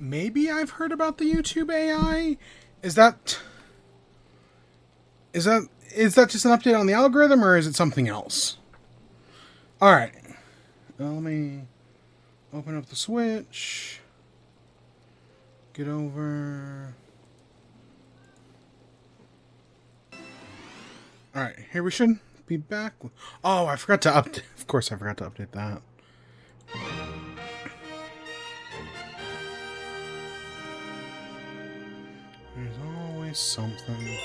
maybe I've heard about the YouTube AI. Is that just an update on the algorithm, or is it something else? All right. Well, let me open up the Switch. Get over. All right, here we should be back. Oh, I forgot to update. Of course, I forgot to update that. There's always something.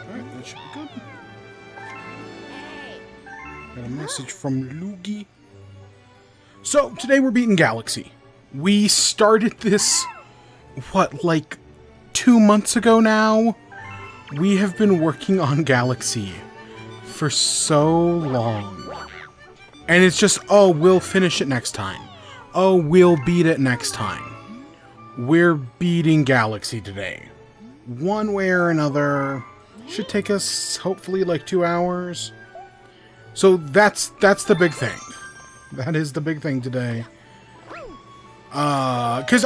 Alright, that should be good. Got a message from Luigi. So, today we're beating Galaxy. We started this, like 2 months ago now? We have been working on Galaxy for so long. And it's just, oh, we'll finish it next time. Oh, we'll beat it next time. We're beating Galaxy today. One way or another. Should take us, hopefully, like 2 hours. So that's the big thing. That is the big thing today. Because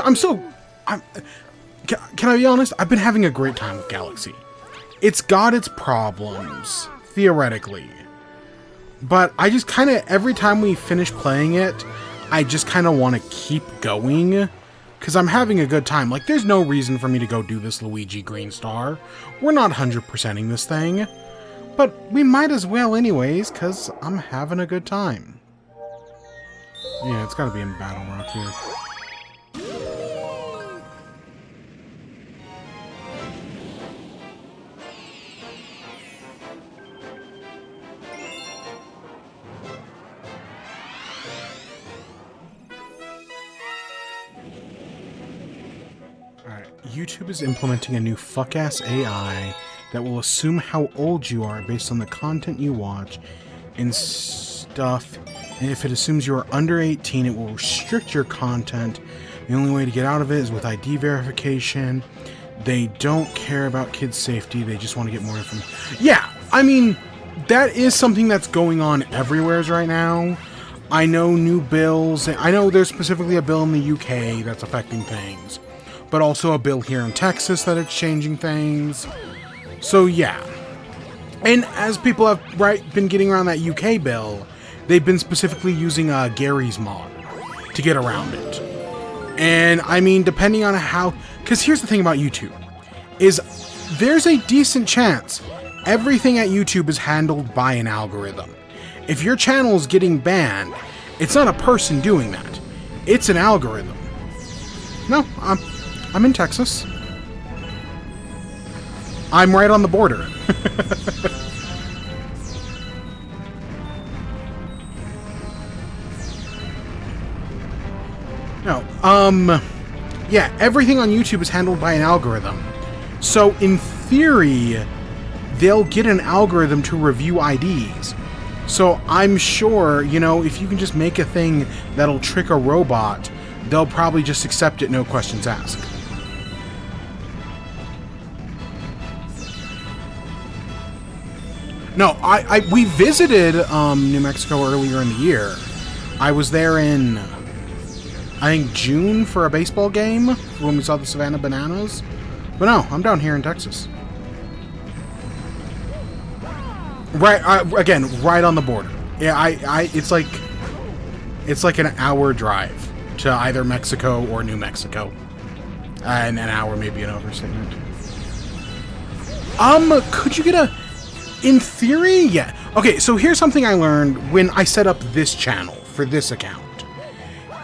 can I be honest? I've been having a great time with Galaxy. It's got its problems, theoretically. But I just kind of, every time we finish playing it, I just kind of want to keep going. Because I'm having a good time. Like, there's no reason for me to go do this Luigi Green Star. We're not 100%ing this thing. But we might as well anyways, because I'm having a good time. Yeah, it's got to be in Battle Rock here. YouTube is implementing a new fuck-ass AI that will assume how old you are based on the content you watch and stuff. And if it assumes you are under 18, it will restrict your content. The only way to get out of it is with ID verification. They don't care about kids' safety. They just want to get more information. Yeah, I mean, that is something that's going on everywhere right now. I know new bills. I know there's specifically a bill in the UK that's affecting things. But also a bill here in Texas that it's changing things. So yeah. And as people have been getting around that UK bill, they've been specifically using Gary's mod to get around it. And I mean, depending on how... Because here's the thing about YouTube, is there's a decent chance everything at YouTube is handled by an algorithm. If your channel is getting banned, it's not a person doing that. It's an algorithm. No, I'm in Texas. I'm right on the border. No, yeah, everything on YouTube is handled by an algorithm. So, in theory, they'll get an algorithm to review IDs. So, I'm sure, you know, if you can just make a thing that'll trick a robot, they'll probably just accept it, no questions asked. No, we visited New Mexico earlier in the year. I was there in, I think, June for a baseball game when we saw the Savannah Bananas. But no, I'm down here in Texas. Right, again, right on the border. Yeah, it's like an hour drive to either Mexico or New Mexico. And an hour, maybe an overstatement. Could you get a... In theory, yeah. Okay, so here's something I learned when I set up this channel for this account.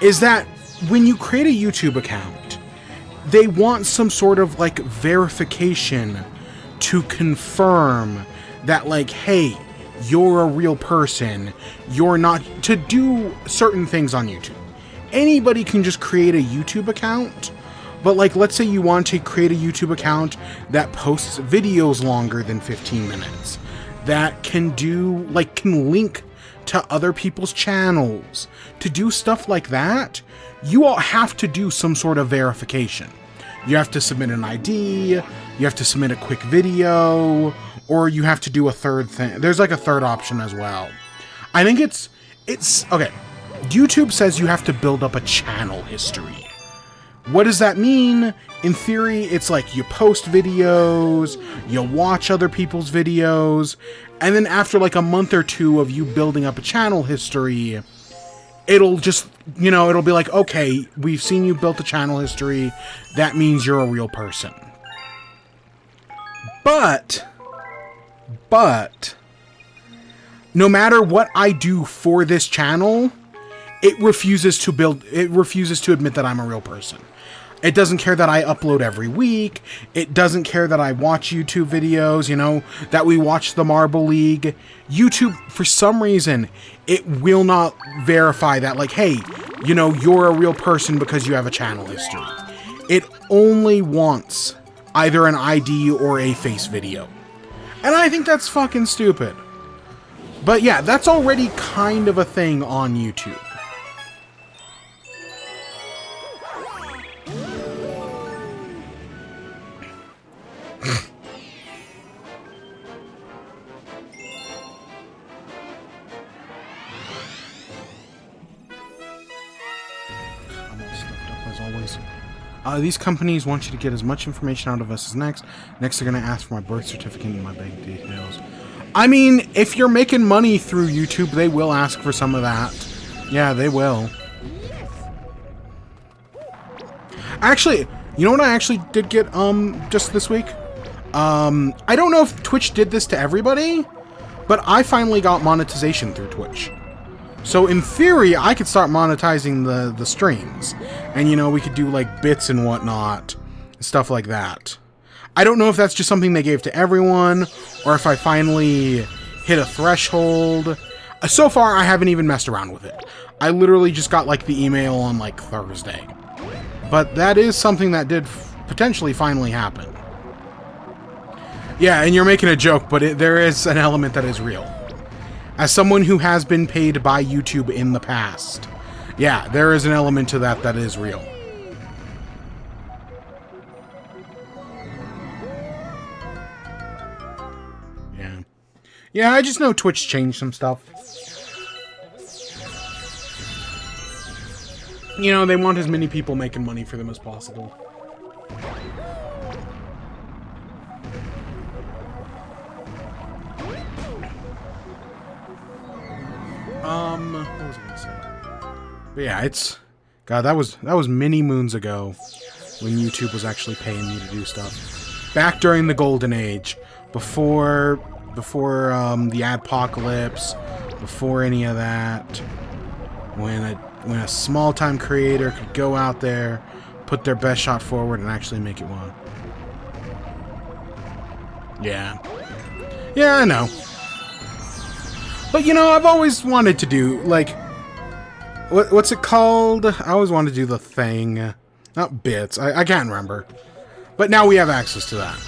Is that when you create a YouTube account, they want some sort of, like, verification to confirm that, like, hey, you're a real person. You're not... To do certain things on YouTube. Anybody can just create a YouTube account, but, like, let's say you want to create a YouTube account that posts videos longer than 15 minutes. That can do, like, can link to other people's channels. To do stuff like that, you all have to do some sort of verification. You have to submit an ID, you have to submit a quick video, or you have to do a third thing. There's like a third option as well. I think it's okay. YouTube says you have to build up a channel history. What does that mean? In theory, it's like you post videos, you watch other people's videos, and then after like a month or two of you building up a channel history, it'll just, you know, it'll be like, okay, we've seen you built a channel history. That means you're a real person. But, no matter what I do for this channel, it refuses to admit that I'm a real person. It doesn't care that I upload every week. It doesn't care that I watch YouTube videos, you know, that we watch the Marble League. YouTube, for some reason, it will not verify that, like, hey, you know, you're a real person because you have a channel history. It only wants either an ID or a face video. And I think that's fucking stupid. But yeah, that's already kind of a thing on YouTube. These companies want you to get as much information out of us as next. Next, they're going to ask for my birth certificate and my bank details. I mean, if you're making money through YouTube, they will ask for some of that. Yeah, they will. Actually, you know what I actually did get, just this week? I don't know if Twitch did this to everybody, but I finally got monetization through Twitch. So in theory, I could start monetizing the streams. And, you know, we could do, like, bits and whatnot. Stuff like that. I don't know if that's just something they gave to everyone, or if I finally hit a threshold. So far, I haven't even messed around with it. I literally just got, like, the email on, like, Thursday. But that is something that did potentially finally happen. Yeah, and you're making a joke, but there is an element that is real. As someone who has been paid by YouTube in the past, yeah, there is an element to that that is real. Yeah. Yeah, I just know Twitch changed some stuff. You know, they want as many people making money for them as possible. What was I gonna say? But yeah, it's... God, that was many moons ago when YouTube was actually paying me to do stuff. Back during the golden age. Before the adpocalypse, before any of that. When a small-time creator could go out there, put their best shot forward, and actually make it one. Yeah. Yeah, I know. But, you know, I've always wanted to do, like... What's it called? I always wanted to do the thing. Not bits. I can't remember. But now we have access to that.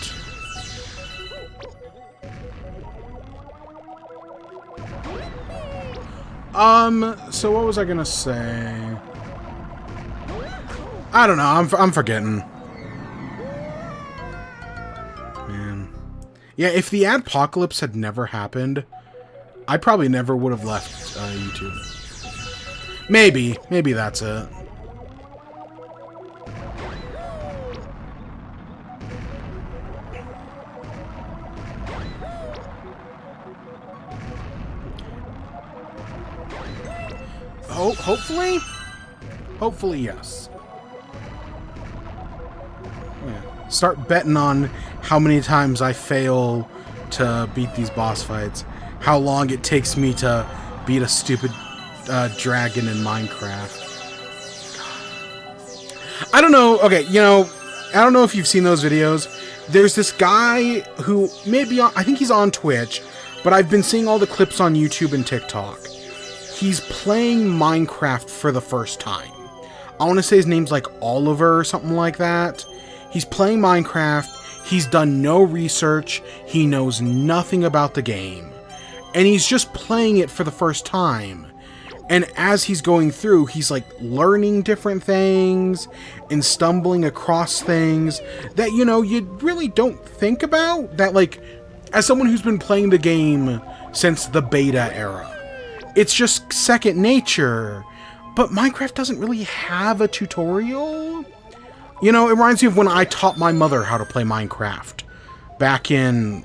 So what was I gonna say? I don't know. I'm forgetting. Man. Yeah, if the adpocalypse had never happened, I probably never would have left YouTube. Maybe that's it. Hopefully, yes. Yeah. Start betting on how many times I fail to beat these boss fights. How long it takes me to beat a stupid dragon in Minecraft. I don't know. Okay, you know, I don't know if you've seen those videos. There's this guy who maybe I think he's on Twitch, but I've been seeing all the clips on YouTube and TikTok. He's playing Minecraft for the first time. I want to say his name's like Oliver or something like that. He's playing Minecraft. He's done no research. He knows nothing about the game. And he's just playing it for the first time. And as he's going through, he's like learning different things and stumbling across things that, you know, you really don't think about. That, like, as someone who's been playing the game since the beta era, it's just second nature. But Minecraft doesn't really have a tutorial. You know, it reminds me of when I taught my mother how to play Minecraft back in,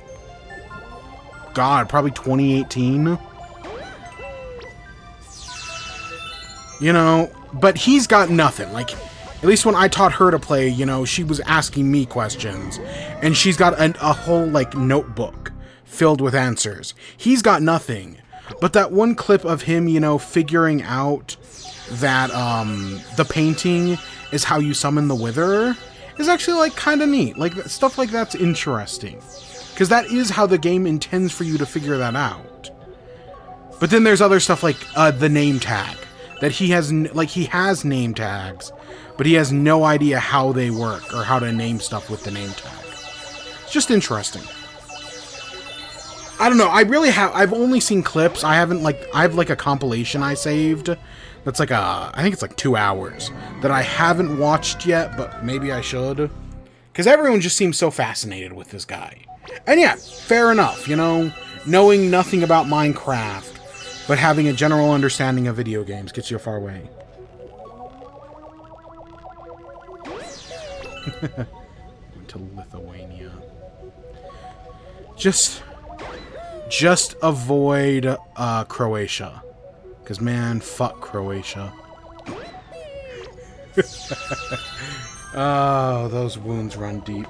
God, probably 2018. You know, but he's got nothing. Like, at least when I taught her to play, you know, she was asking me questions. And she's got a whole, like, notebook filled with answers. He's got nothing. But that one clip of him, you know, figuring out that the painting is how you summon the Wither is actually, like, kind of neat. Like, stuff like that's interesting. Because that is how the game intends for you to figure that out. But then there's other stuff like the name tag. That he has, like, he has name tags, but he has no idea how they work or how to name stuff with the name tag. It's just interesting. I don't know, I've only seen clips. I haven't, like, I have, like, a compilation I saved that's, like, I think it's, like, 2 hours that I haven't watched yet, but maybe I should. Because everyone just seems so fascinated with this guy. And yeah, fair enough, you know, knowing nothing about Minecraft, but having a general understanding of video games gets you a far way. Went to Lithuania. Just avoid Croatia. Because, man, fuck Croatia. Oh, those wounds run deep.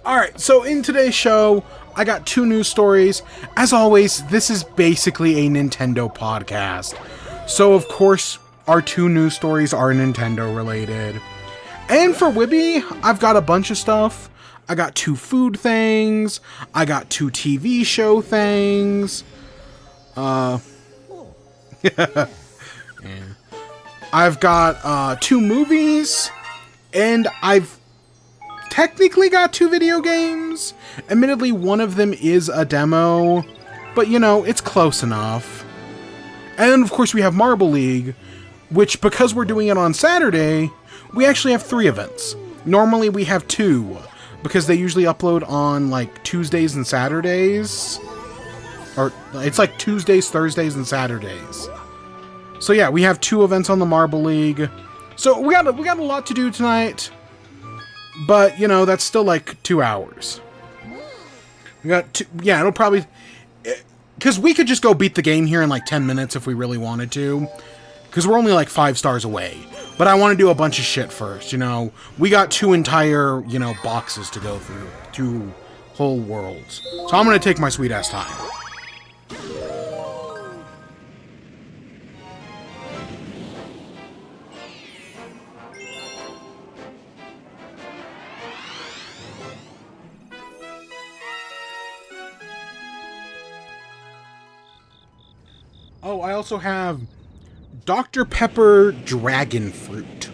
Alright, so in today's show, I got 2 news stories. As always, this is basically a Nintendo podcast. So, of course, our 2 news stories are Nintendo related. And for WIBE, I've got a bunch of stuff. I got 2 food things. I got 2 TV show things. Yeah. I've got 2 movies. And I've technically got 2 video games. Admittedly, one of them is a demo, but you know, it's close enough. And then, of course, we have Marble League, which, because we're doing it on Saturday, we actually have 3 events. Normally we have 2, because they usually upload on, like, Tuesdays and Saturdays. Or, it's like Tuesdays, Thursdays, and Saturdays. So yeah, we have 2 events on the Marble League. So we got a lot to do tonight. But, you know, that's still like 2 hours. We got 2, yeah, it'll probably, because we could just go beat the game here in like 10 minutes if we really wanted to. Because we're only like 5 stars away. But I want to do a bunch of shit first, you know. We got 2 entire, you know, boxes to go through. 2 whole worlds. So I'm going to take my sweet ass time. Oh, I also have Dr. Pepper Dragon Fruit.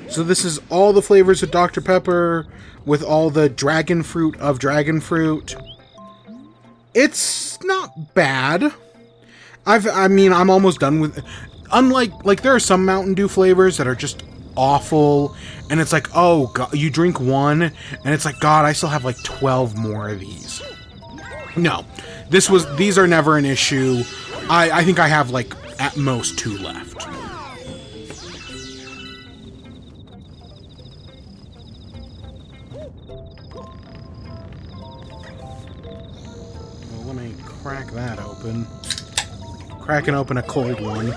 So this is all the flavors of Dr. Pepper with all the dragon fruit of dragon fruit. It's not bad. I mean, I'm almost done with it. Unlike, like, there are some Mountain Dew flavors that are just awful, and it's like, oh, God, you drink one, and it's like, God, I still have like 12 more of these. No. These are never an issue. I think I have, like, at most 2 left. Well, let me crack that open. Cracking open a cold one.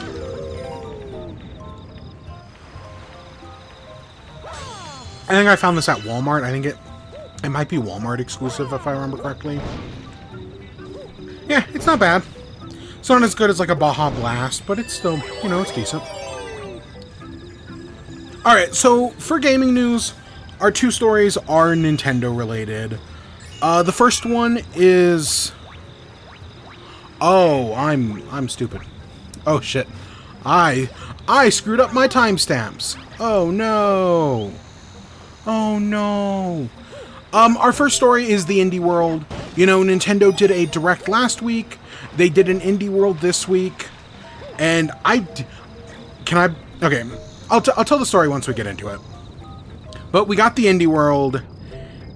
I think I found this at Walmart. I think it might be Walmart exclusive, if I remember correctly. Yeah, it's not bad. It's not as good as like a Baja Blast, but it's still, you know, it's decent. Alright, so for gaming news, our 2 stories are Nintendo related. The first one is... Oh, I'm stupid. Oh shit. I screwed up my timestamps. Oh no. Oh no. Our first story is the Indie World. You know, Nintendo did a Direct last week. They did an Indie World this week. And okay, I'll tell the story once we get into it. But we got the Indie World.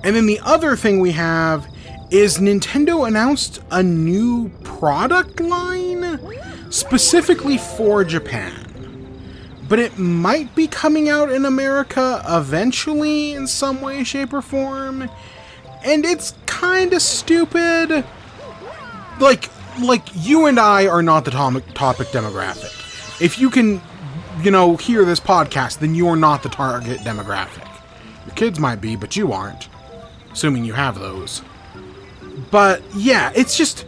And then the other thing we have is Nintendo announced a new product line specifically for Japan. But it might be coming out in America eventually in some way, shape, or form. And it's kind of stupid. Like you and I are not the topic demographic. If you can, hear this podcast, then you are not the target demographic. Your kids might be, but you aren't. Assuming you have those. But, yeah, it's just...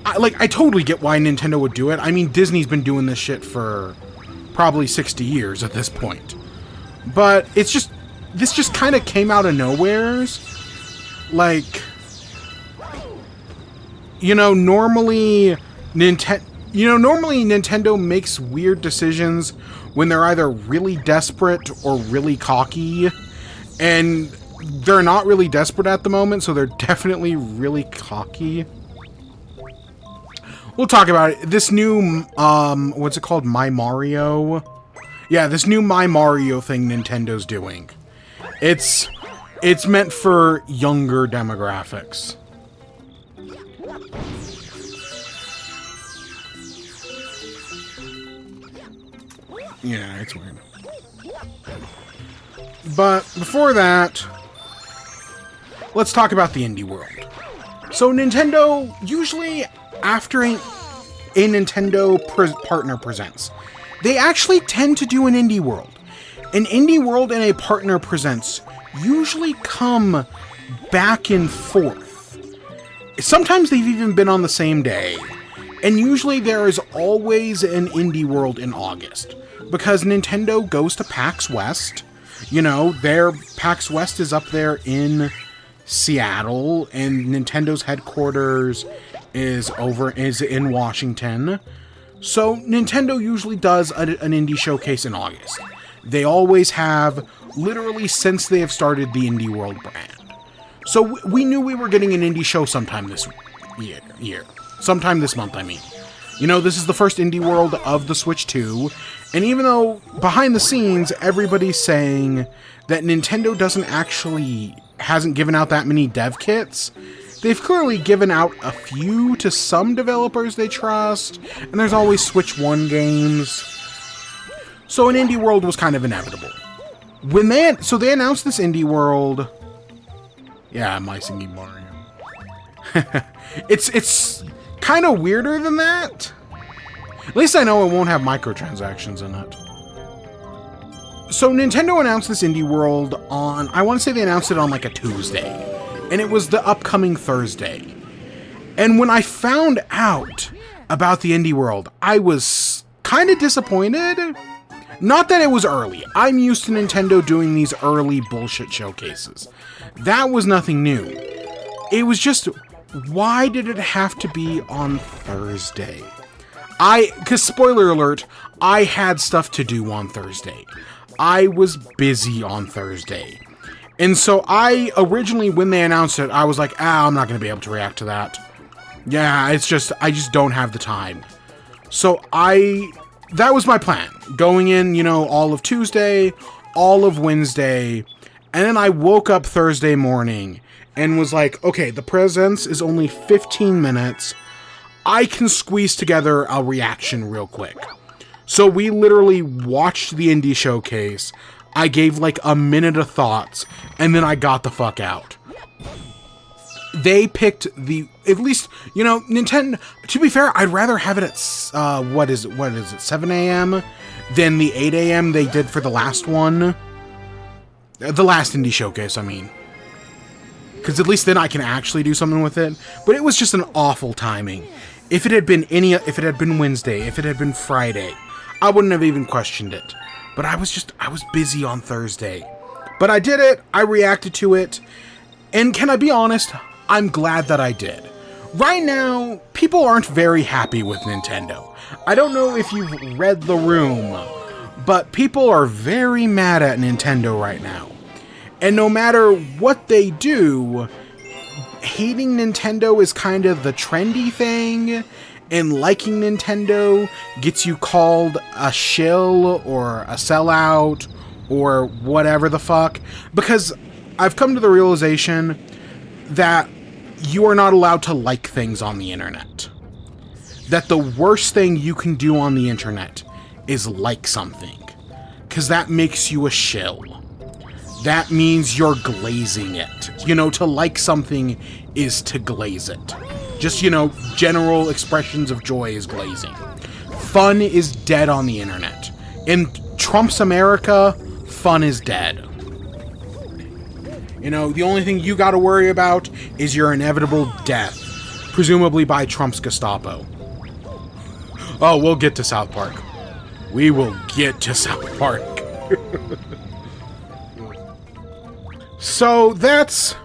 I totally get why Nintendo would do it. I mean, Disney's been doing this shit for probably 60 years at this point. But it's just... This just kind of came out of nowheres. Normally Nintendo makes weird decisions when they're either really desperate or really cocky. And they're not really desperate at the moment, so they're definitely really cocky. We'll talk about it. This new, what's it called? My Mario? Yeah, this new My Mario thing Nintendo's doing. It's meant for younger demographics. Yeah, it's weird. But before that, let's talk about the indie world. So Nintendo, usually after a Nintendo partner presents, they actually tend to do an indie world. An indie world and a partner presents usually come back and forth. Sometimes they've even been on the same day. And usually there is always an indie world in August. Because Nintendo goes to PAX West. Their PAX West is up there in Seattle, and Nintendo's headquarters is in Washington. So Nintendo usually does an indie showcase in August. They always have, literally since they have started the Indie World brand. So we knew we were getting an indie show sometime this year. Sometime this month, I mean. This is the first Indie World of the Switch 2, and even though behind the scenes everybody's saying that Nintendo hasn't given out that many dev kits, they've clearly given out a few to some developers they trust, and there's always Switch 1 games. So an Indie World was kind of inevitable. So they announced this Indie World. Yeah, My Singing Mario. It's kind of weirder than that. At least I know it won't have microtransactions in it. So Nintendo announced this Indie World on, I want to say they announced it on like a Tuesday. And it was the upcoming Thursday. And when I found out about the Indie World, I was kind of disappointed. Not that it was early. I'm used to Nintendo doing these early bullshit showcases. That was nothing new. It was just, why did it have to be on Thursday? Because spoiler alert, I had stuff to do on Thursday. I was busy on Thursday. And so originally, when they announced it, I was like, I'm not going to be able to react to that. Yeah, I just don't have the time. So that was my plan. Going in, all of Tuesday, all of Wednesday, and then I woke up Thursday morning and was like, okay, the presence is only 15 minutes. I can squeeze together a reaction real quick. So we literally watched the indie showcase. I gave like a minute of thoughts, and then I got the fuck out. They picked at least, Nintendo, to be fair, I'd rather have it at, 7 a.m. than the 8 a.m. they did for the last one. The last indie showcase, I mean. Because at least then I can actually do something with it. But it was just an awful timing. If it had been Wednesday, if it had been Friday, I wouldn't have even questioned it. But I was busy on Thursday. But I did it, I reacted to it, and can I be honest, I'm glad that I did. Right now, people aren't very happy with Nintendo. I don't know if you've read the room, but people are very mad at Nintendo right now. And no matter what they do, hating Nintendo is kind of the trendy thing, and liking Nintendo gets you called a shill or a sellout or whatever the fuck. Because I've come to the realization that you are not allowed to like things on the internet. That the worst thing you can do on the internet is like something. Because that makes you a shill. That means you're glazing it. You know, to like something is to glaze it. Just, you know, general expressions of joy is glazing. Fun is dead on the internet. In Trump's America, fun is dead. You know, the only thing you gotta worry about is your inevitable death. Presumably by Trump's Gestapo. Oh, we'll get to South Park. We will get to South Park. So that's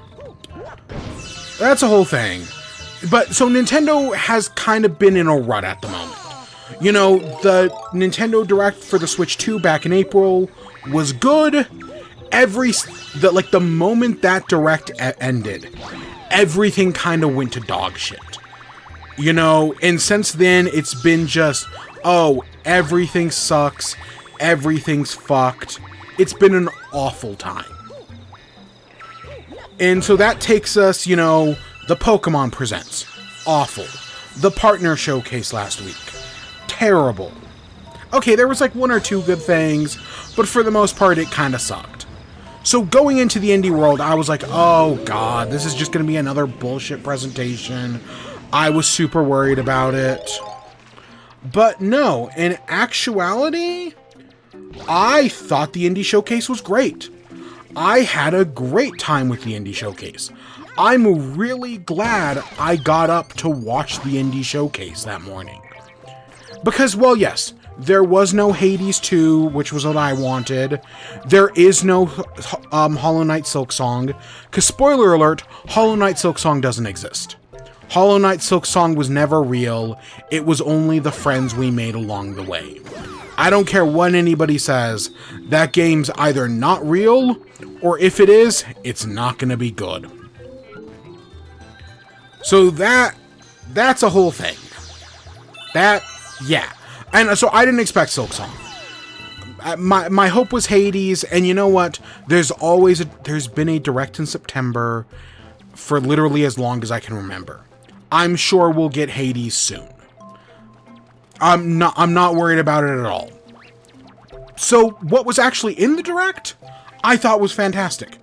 a whole thing. But so Nintendo has kind of been in a rut at the moment. You know, the Nintendo Direct for the Switch 2 back in April was good. The moment that Direct ended, everything kind of went to dog shit. You know, and since then it's been just, oh, everything sucks, everything's fucked. It's been an awful time. And so that takes us, you know, the Pokemon Presents. Awful. The Partner Showcase last week. Terrible. Okay, there was like one or two good things, but for the most part, it kind of sucked. So going into the indie world, I was like, oh god, this is just going to be another bullshit presentation. I was super worried about it. But no, in actuality, I thought the Indie Showcase was great. I had a great time with the Indie Showcase. I'm really glad I got up to watch the Indie Showcase that morning. Because, well, yes, there was no Hades 2, which was what I wanted. There is no Hollow Knight Silksong. Because, spoiler alert, Hollow Knight Silksong doesn't exist. Hollow Knight Silksong was never real. It was only the friends we made along the way. I don't care what anybody says, that game's either not real, or if it is, it's not going to be good. So that's a whole thing. Yeah. And so I didn't expect Silksong. My hope was Hades, and you know what? There's been a Direct in September for literally as long as I can remember. I'm sure we'll get Hades soon. I'm not worried about it at all. So, what was actually in the Direct, I thought was fantastic.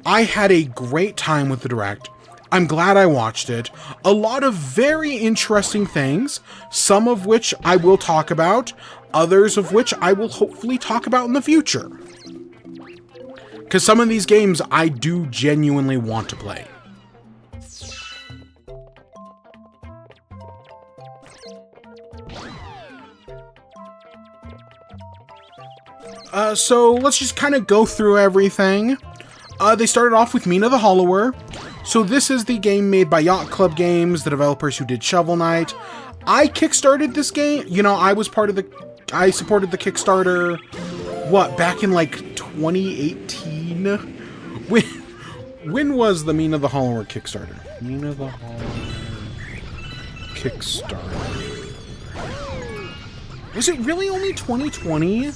I had a great time with the Direct. I'm glad I watched it. A lot of very interesting things, some of which I will talk about, others of which I will hopefully talk about in the future. Because some of these games I do genuinely want to play. So let's just kind of go through everything. They started off with Mina the Hollower. So this is the game made by Yacht Club Games, the developers who did Shovel Knight. I kickstarted this game. You know, I supported the Kickstarter, back in like 2018? When was the Mina the Hollower Kickstarter? Mina the Hollower Kickstarter. Was it really only 2020?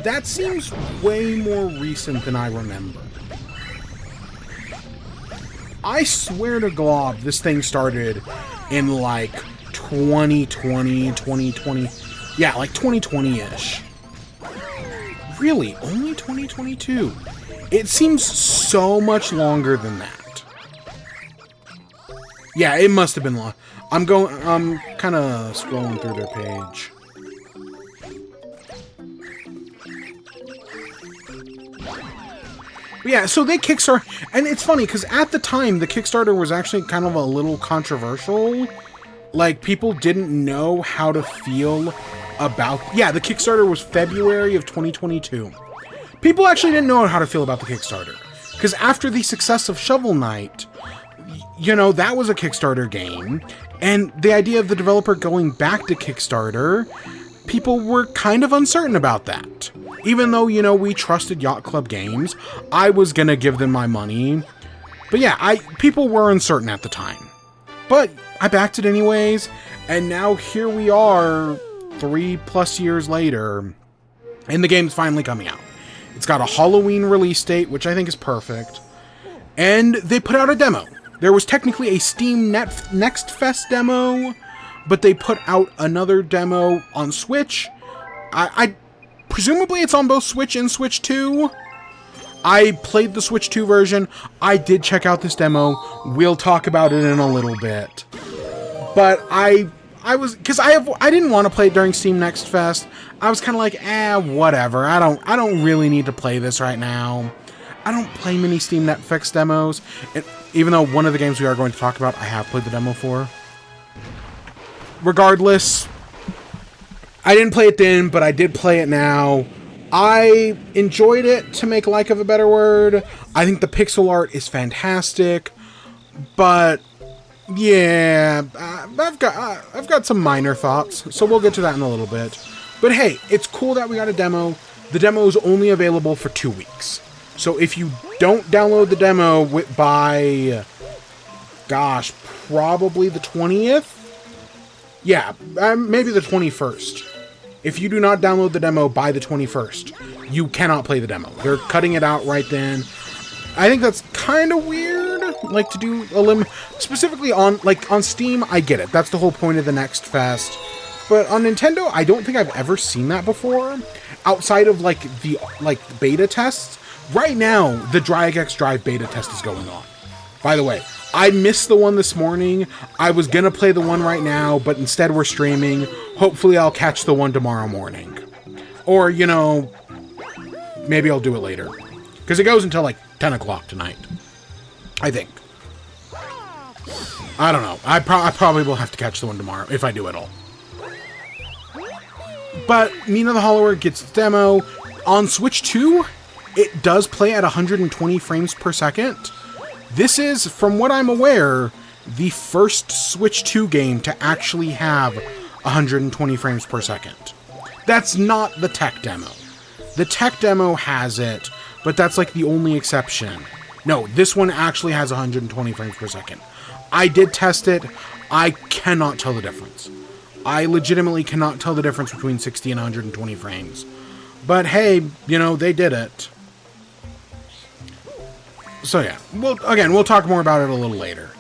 That seems way more recent than I remember. I swear to God, this thing started in like 2020. Yeah, like 2020-ish. Really? Only 2022? It seems so much longer than that. Yeah, it must have been long. I'm kind of scrolling through their page. Yeah, so they Kickstarter, and it's funny, because at the time, the Kickstarter was actually kind of a little controversial. Like, people didn't know how to feel about... Yeah, the Kickstarter was February of 2022. People actually didn't know how to feel about the Kickstarter. Because after the success of Shovel Knight, you know, that was a Kickstarter game, and the idea of the developer going back to Kickstarter, people were kind of uncertain about that. Even though, you know, we trusted Yacht Club Games, I was gonna give them my money. But yeah, people were uncertain at the time. But I backed it anyways, and now here we are 3+ years later, and the game's finally coming out. It's got a Halloween release date, which I think is perfect, and they put out a demo. There was technically a Steam Next Fest demo, but they put out another demo on Switch. I presumably it's on both Switch and Switch 2. I played the Switch 2 version. I did check out this demo. We'll talk about it in a little bit. But I didn't want to play it during Steam Next Fest. I was kind of like, whatever. I don't really need to play this right now. I don't play many Steam Next Fest demos. And even though one of the games we are going to talk about, I have played the demo for. Regardless, I didn't play it then, but I did play it now. I enjoyed it, to make lack of a better word. I think the pixel art is fantastic, but yeah, I've got some minor thoughts, so we'll get to that in a little bit. But hey, it's cool that we got a demo. The demo is only available for 2 weeks. So if you don't download the demo by, gosh, probably the 20th? Yeah, maybe the 21st. If you do not download the demo by the 21st, you cannot play the demo. They're cutting it out right then. I think that's kind of weird, like to do a limit, specifically on Steam. I get it. That's the whole point of the Next Fest. But on Nintendo, I don't think I've ever seen that before, outside of the beta tests. Right now, the DryX Drive beta test is going on. By the way, I missed the one this morning. I was gonna play the one right now, but instead we're streaming. Hopefully I'll catch the one tomorrow morning. Or, maybe I'll do it later. Because it goes until 10 o'clock tonight. I think. I don't know. I probably will have to catch the one tomorrow, if I do at all. But Mina the Hollower gets the demo. On Switch 2, it does play at 120 frames per second. This is, from what I'm aware, the first Switch 2 game to actually have 120 frames per second. That's not the tech demo. The tech demo has it, but that's the only exception. No, this one actually has 120 frames per second. I did test it. I cannot tell the difference. I legitimately cannot tell the difference between 60 and 120 frames. But hey, they did it. So yeah, we'll talk more about it a little later.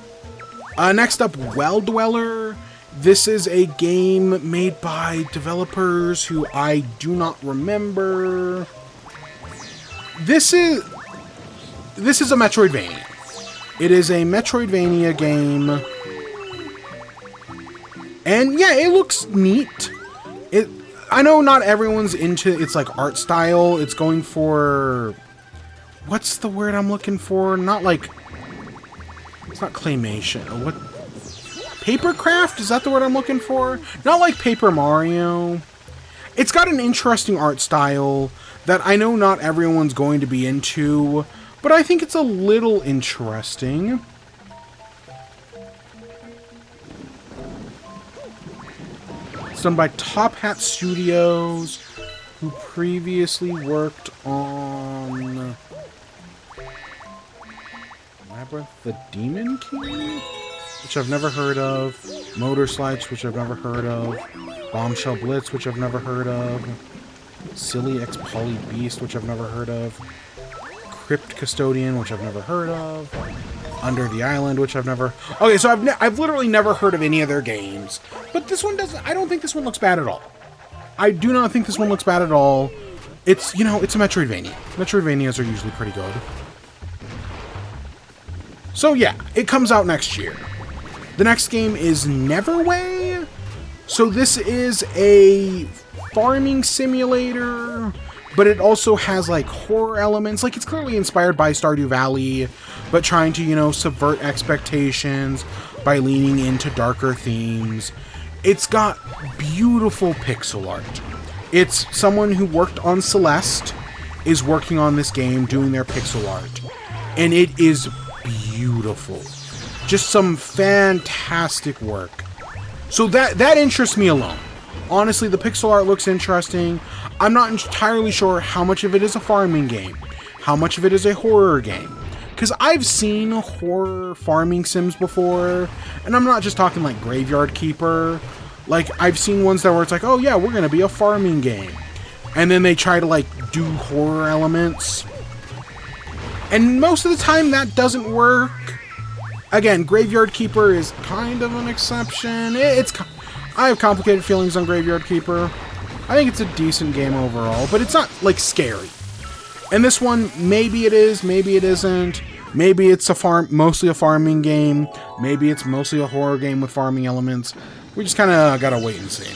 Next up, Well Dweller. This is a game made by developers who I do not remember. This is a Metroidvania. It is a Metroidvania game. And yeah, it looks neat. I know not everyone's into its art style. It's going for... What's the word I'm looking for? It's not claymation. What? Papercraft? Is that the word I'm looking for? Not like Paper Mario. It's got an interesting art style that I know not everyone's going to be into, but I think it's a little interesting. It's done by Top Hat Studios, who previously worked on... Labyrinth the Demon King? Which I've never heard of. Motor Slides, which I've never heard of. Bombshell Blitz, which I've never heard of. Silly X Poly Beast, which I've never heard of. Crypt Custodian, which I've never heard of. Under the Island, which I've never... Okay, so I've literally never heard of any of their games. But this one doesn't... I don't think this one looks bad at all. I do not think this one looks bad at all. It's, it's a Metroidvania. Metroidvanias are usually pretty good. So yeah, it comes out next year. The next game is Neverway. So this is a farming simulator, but it also has horror elements. It's clearly inspired by Stardew Valley, but trying to, subvert expectations by leaning into darker themes. It's got beautiful pixel art. It's someone who worked on Celeste is working on this game, doing their pixel art. And it is beautiful. Just some fantastic work. So that interests me alone. Honestly, the pixel art looks interesting. I'm not entirely sure how much of it is a farming game, how much of it is a horror game. because I've seen horror farming sims before, and I'm not just talking like Graveyard Keeper. Like, I've seen ones that where it's like, oh yeah, we're gonna be a farming game, and then they try to like do horror elements, and most of the time that doesn't work. Again, Graveyard Keeper is kind of an exception. I have complicated feelings on Graveyard Keeper. I think it's a decent game overall, but it's not, like, scary. And this one, maybe it is, maybe it isn't. Maybe it's mostly a farming game. Maybe it's mostly a horror game with farming elements. We just kind of gotta wait and see.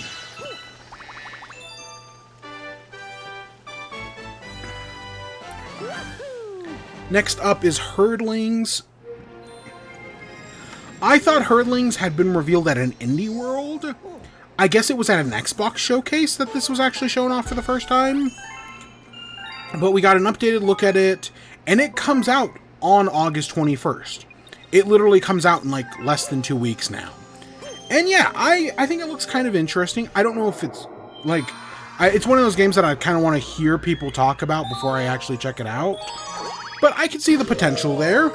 Next up is Herdlings. I thought Herdlings had been revealed at an indie world. I guess it was at an Xbox showcase that this was actually shown off for the first time. But we got an updated look at it, and it comes out on August 21st. It literally comes out in like less than 2 weeks now. And yeah, I think it looks kind of interesting. I don't know if it's like... it's one of those games that I kind of want to hear people talk about before I actually check it out. But I can see the potential there.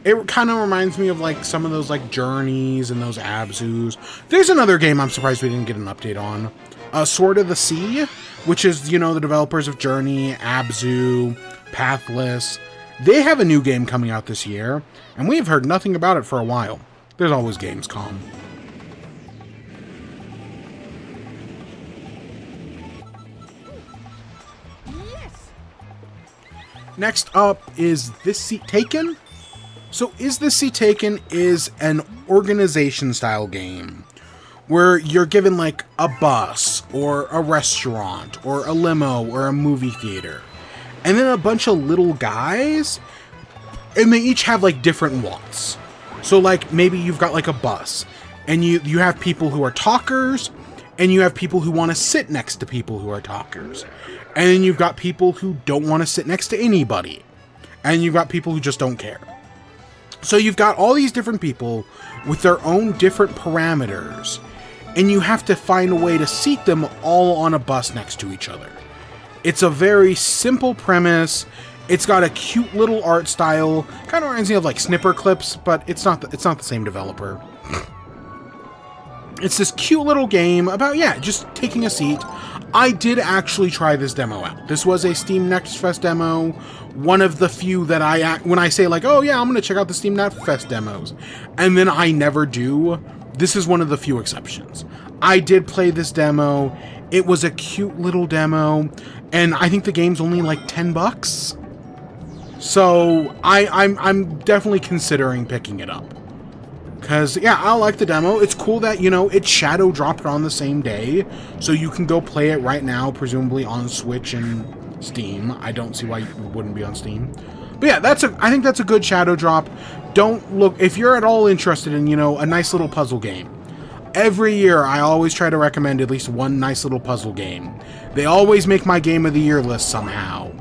It kind of reminds me of like some of those like Journeys and those Abzus. There's another game I'm surprised we didn't get an update on. Sword of the Sea, which is, you know, the developers of Journey, Abzu, Pathless. They have a new game coming out this year, and we've heard nothing about it for a while. There's always Gamescom. Yes. Next up is This Seat Taken. So Is This Seat Taken is an organization-style game where you're given like a bus or a restaurant or a limo or a movie theater, and then a bunch of little guys, and they each have like different wants. So like maybe you've got like a bus, and you have people who are talkers, and you have people who want to sit next to people who are talkers, and then you've got people who don't want to sit next to anybody, and you've got people who just don't care. So you've got all these different people with their own different parameters, and you have to find a way to seat them all on a bus next to each other. It's a very simple premise. It's got a cute little art style. Kind of reminds me of like Snipper Clips, but it's not the same developer. It's this cute little game about, yeah, just taking a seat. I did actually try this demo out. This was a Steam Next Fest demo. One of the few that when I say like, oh yeah, I'm going to check out the Steam Next Fest demos, and then I never do, this is one of the few exceptions. I did play this demo. It was a cute little demo, and I think the game's only like $10. So I'm definitely considering picking it up. Because, yeah, I like the demo. It's cool that, you know, it shadow dropped on the same day, so you can go play it right now, presumably on Switch and Steam. I don't see why it wouldn't be on Steam. But yeah, I think that's a good shadow drop. Don't look, if you're at all interested in, you know, a nice little puzzle game. Every year, I always try to recommend at least one nice little puzzle game. They always make my Game of the Year list somehow.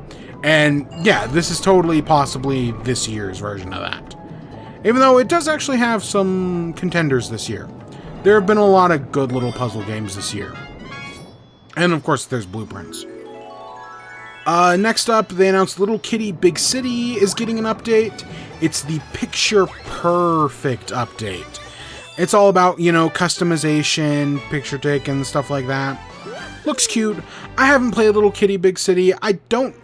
And, yeah, this is totally possibly this year's version of that. Even though it does actually have some contenders this year. There have been a lot of good little puzzle games this year. And of course, there's Blueprints. Next up, they announced Little Kitty Big City is getting an update. It's the Picture Perfect update. It's all about, you know, customization, picture taking, stuff like that. Looks cute. I haven't played Little Kitty Big City. I don't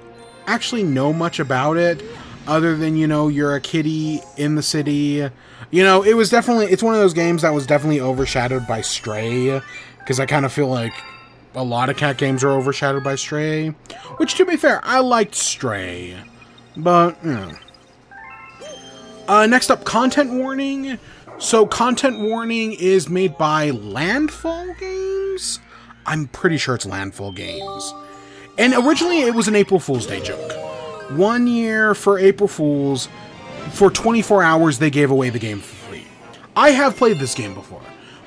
actually know much about it. Other than, you know, you're a kitty in the city. You know, it's one of those games that was definitely overshadowed by Stray. Because I kind of feel like a lot of cat games are overshadowed by Stray. Which, to be fair, I liked Stray. But, you know. Next up, Content Warning. So, Content Warning is made by Landfall Games? I'm pretty sure it's Landfall Games. And originally, it was an April Fool's Day joke. 1 year for April Fools, for 24 hours, they gave away the game for free. I have played this game before.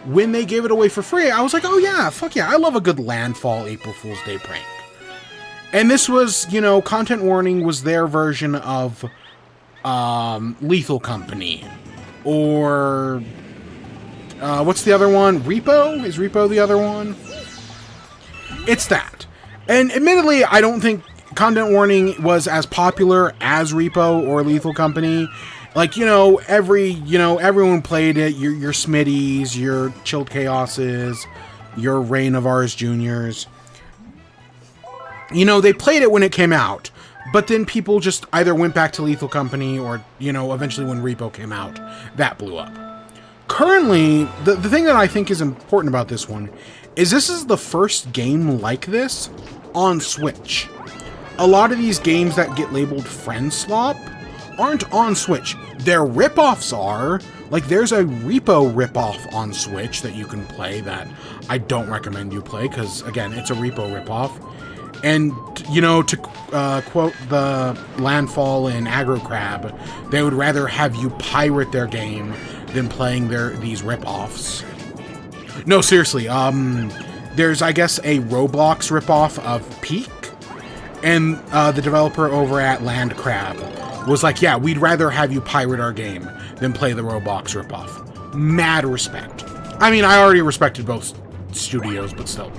When they gave it away for free, I was like, oh yeah, fuck yeah, I love a good Landfall April Fool's Day prank. And this was, you know, Content Warning was their version of Lethal Company. Or, what's the other one? Repo? Is Repo the other one? It's that. And admittedly, I don't think Content Warning was as popular as Repo or Lethal Company. Like, everyone played it. Your Smitties, your Chilled Chaoses, your Reign of Ours Juniors. They played it when it came out, but then people just either went back to Lethal Company or, eventually when Repo came out, that blew up. Currently, the thing that I think is important about this one is this is the first game like this on Switch. A lot of these games that get labeled friend slop aren't on Switch. Their ripoffs are. Like, there's a Repo ripoff on Switch that you can play that I don't recommend you play because, again, it's a Repo ripoff. And, to quote the Landfall and Aggro Crab, they would rather have you pirate their game than playing these ripoffs. No, seriously, there's, I guess, a Roblox ripoff of Peak, and the developer over at Land Crab was like, yeah, we'd rather have you pirate our game than play the Roblox ripoff. Mad respect. I mean, I already respected both studios, but still.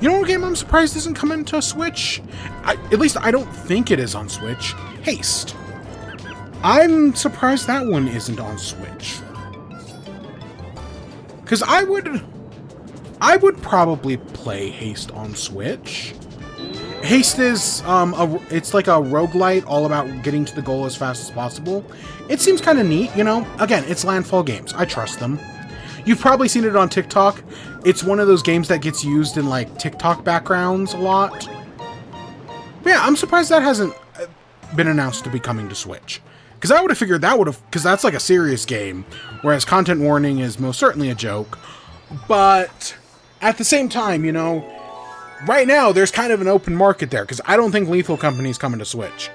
You know what game I'm surprised isn't coming to Switch? At least I don't think it is on Switch. Haste. I'm surprised that one isn't on Switch. Because I would probably play Haste on Switch. Haste is, it's like a roguelite all about getting to the goal as fast as possible. It seems kind of neat, Again, it's Landfall Games. I trust them. You've probably seen it on TikTok. It's one of those games that gets used in, like, TikTok backgrounds a lot. But yeah, I'm surprised that hasn't been announced to be coming to Switch. Because I would have figured because that's like a serious game, whereas Content Warning is most certainly a joke. But at the same time, right now there's kind of an open market there, because I don't think Lethal Company's coming to Switch.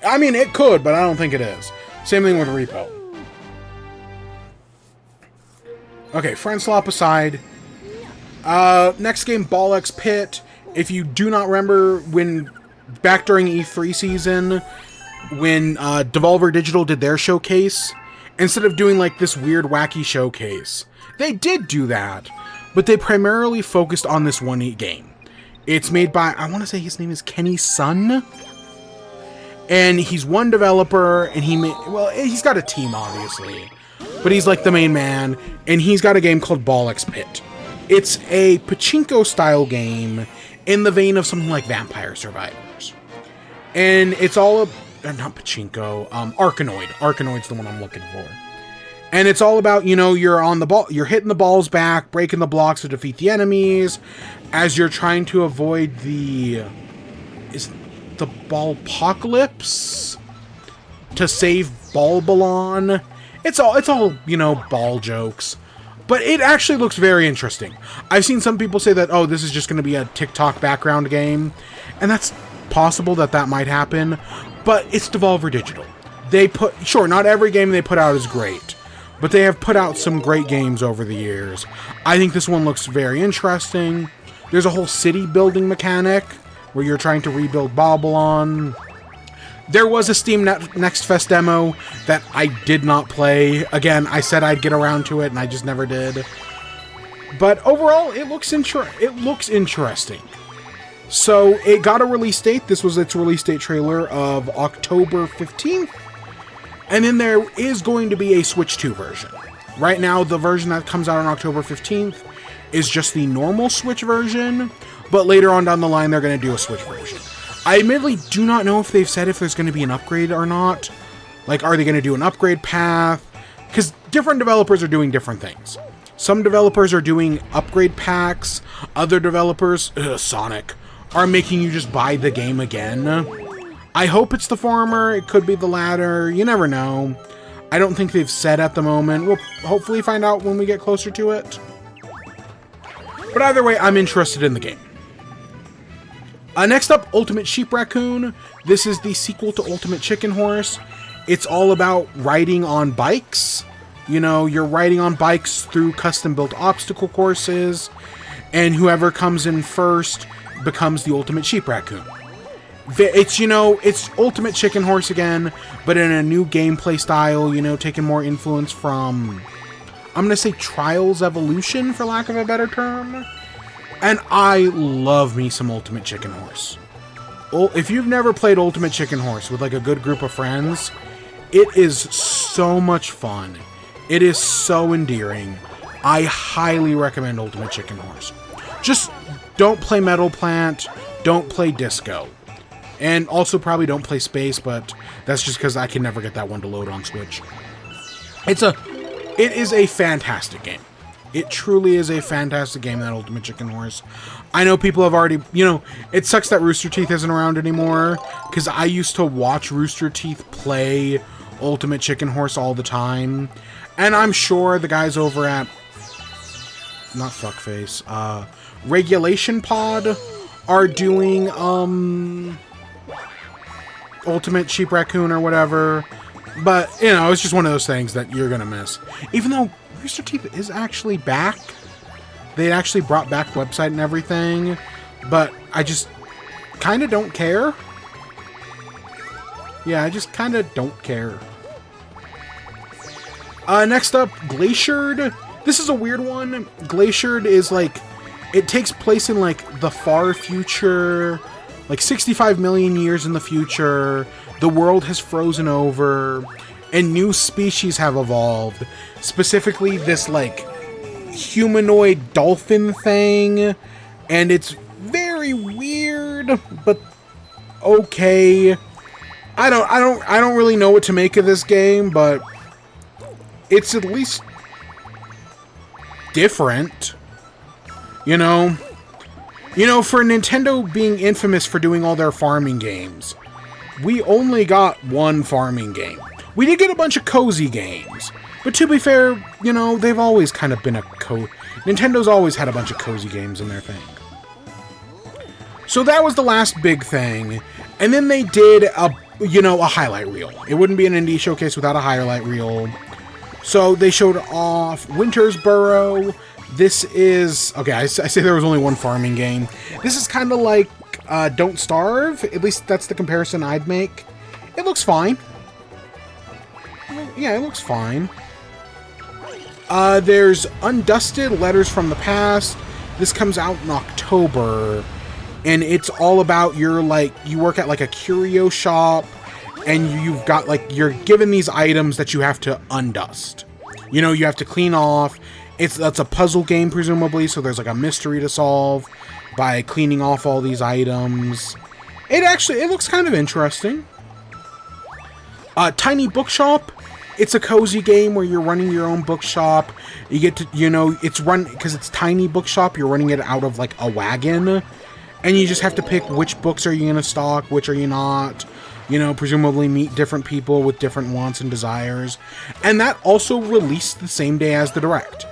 I mean, it could, but I don't think it is. Same thing with Repo. Okay, friend slop aside. Next game, Ball X Pit. If you do not remember back during E3 season, when Devolver Digital did their showcase, instead of doing like this weird wacky showcase, they did do that, but they primarily focused on this one game. It's made by, I want to say his name is Kenny Sun, and he's one developer, and he's got a team obviously, but he's like the main man, and he's got a game called Ball X Pit. It's a pachinko style game in the vein of something like Vampire Survivors. And it's all not pachinko, Arkanoid. Arkanoid's the one I'm looking for. And it's all about, you're on the ball, you're hitting the balls back, breaking the blocks to defeat the enemies, as you're trying to avoid the ball apocalypse to save Balbalon. It's all, ball jokes. But it actually looks very interesting. I've seen some people say that, oh, this is just going to be a TikTok background game. And that's possible that might happen. But it's Devolver Digital. Sure, not every game they put out is great. But they have put out some great games over the years. I think this one looks very interesting. There's a whole city building mechanic where you're trying to rebuild Babylon. There was a Steam Next Fest demo that I did not play. Again, I said I'd get around to it, and I just never did. But overall, it looks interesting. So, it got a release date. This was its release date trailer of October 15th. And then there is going to be a Switch 2 version. Right now, the version that comes out on October 15th is just the normal Switch version. But later on down the line, they're going to do a Switch version. I admittedly do not know if they've said if there's going to be an upgrade or not. Like, are they going to do an upgrade path? Because different developers are doing different things. Some developers are doing upgrade packs. Other developers, Sonic, are making you just buy the game again. I hope it's the former. It could be the latter. You never know. I don't think they've said at the moment. We'll hopefully find out when we get closer to it. But either way, I'm interested in the game. Next up, Ultimate Sheep Raccoon. This is the sequel to Ultimate Chicken Horse. It's all about riding on bikes. You're riding on bikes through custom-built obstacle courses, and whoever comes in first becomes the Ultimate Sheep Raccoon. It's Ultimate Chicken Horse again, but in a new gameplay style, taking more influence from, I'm going to say Trials Evolution, for lack of a better term. And I love me some Ultimate Chicken Horse. if you've never played Ultimate Chicken Horse with like a good group of friends, it is so much fun. It is so endearing. I highly recommend Ultimate Chicken Horse. Just don't play Metal Plant, don't play Disco. And also probably don't play Space, but that's just because I can never get that one to load on Switch. It is a fantastic game. It truly is a fantastic game, that Ultimate Chicken Horse. I know people have already, you know, it sucks that Rooster Teeth isn't around anymore, because I used to watch Rooster Teeth play Ultimate Chicken Horse all the time. And I'm sure the guys over at, not Fuckface, Regulation Pod are doing, Ultimate Sheep Raccoon or whatever. But, you know, it's just one of those things that you're gonna miss. Even though Rooster Teeth is actually back. They actually brought back website and everything. But I just kind of don't care. Yeah, I just kind of don't care. Next up, Glaciered. This is a weird one. Glaciered is like, it takes place in like the far future, like 65 million years in the future. The world has frozen over, and new species have evolved. Specifically, this like humanoid dolphin thing, and it's very weird, but okay. I don't really know what to make of this game, but it's at least different. You know, for Nintendo being infamous for doing all their farming games, we only got one farming game. We did get a bunch of cozy games, but to be fair, you know, they've always kind of been Nintendo's always had a bunch of cozy games in their thing. So that was the last big thing, and then they did a highlight reel. It wouldn't be an indie showcase without a highlight reel. So they showed off Winter's Burrow. This is, okay, I say there was only one farming game. This is kind of like Don't Starve. At least that's the comparison I'd make. It looks fine. Yeah, it looks fine. There's Undusted Letters from the Past. This comes out in October. And it's all about you work at like a curio shop. And you've got you're given these items that you have to undust. You know, you have to clean off. That's a puzzle game, presumably, so there's like a mystery to solve by cleaning off all these items. It looks kind of interesting. Tiny Bookshop. It's a cozy game where you're running your own bookshop. You get to, it's run, because it's Tiny Bookshop, you're running it out of like a wagon. And you just have to pick which books are you going to stock, which are you not. Presumably meet different people with different wants and desires. And that also released the same day as the Direct.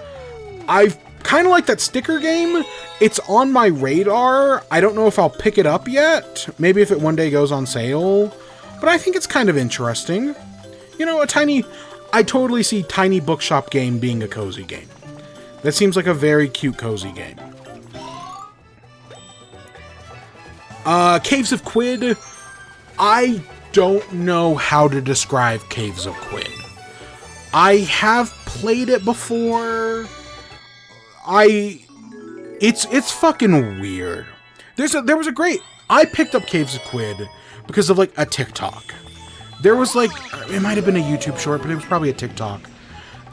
I've kind of like that sticker game. It's on my radar. I don't know if I'll pick it up yet. Maybe if it one day goes on sale. But I think it's kind of interesting. I totally see Tiny Bookshop game being a cozy game. That seems like a very cute cozy game. Caves of Quid. I don't know how to describe Caves of Quid. I have played it before. It's fucking weird. I picked up Caves of Quid because of like a TikTok. There was it might have been a YouTube short, but it was probably a TikTok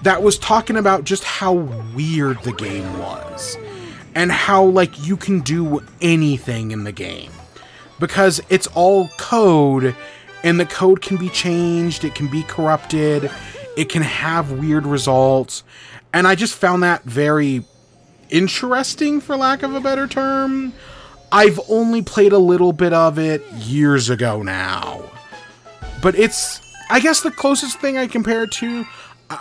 that was talking about just how weird the game was and how you can do anything in the game. Because it's all code, and the code can be changed, it can be corrupted, it can have weird results, and I just found that very interesting, for lack of a better term. I've only played a little bit of it years ago now. But it's, I guess, the closest thing I compare it to...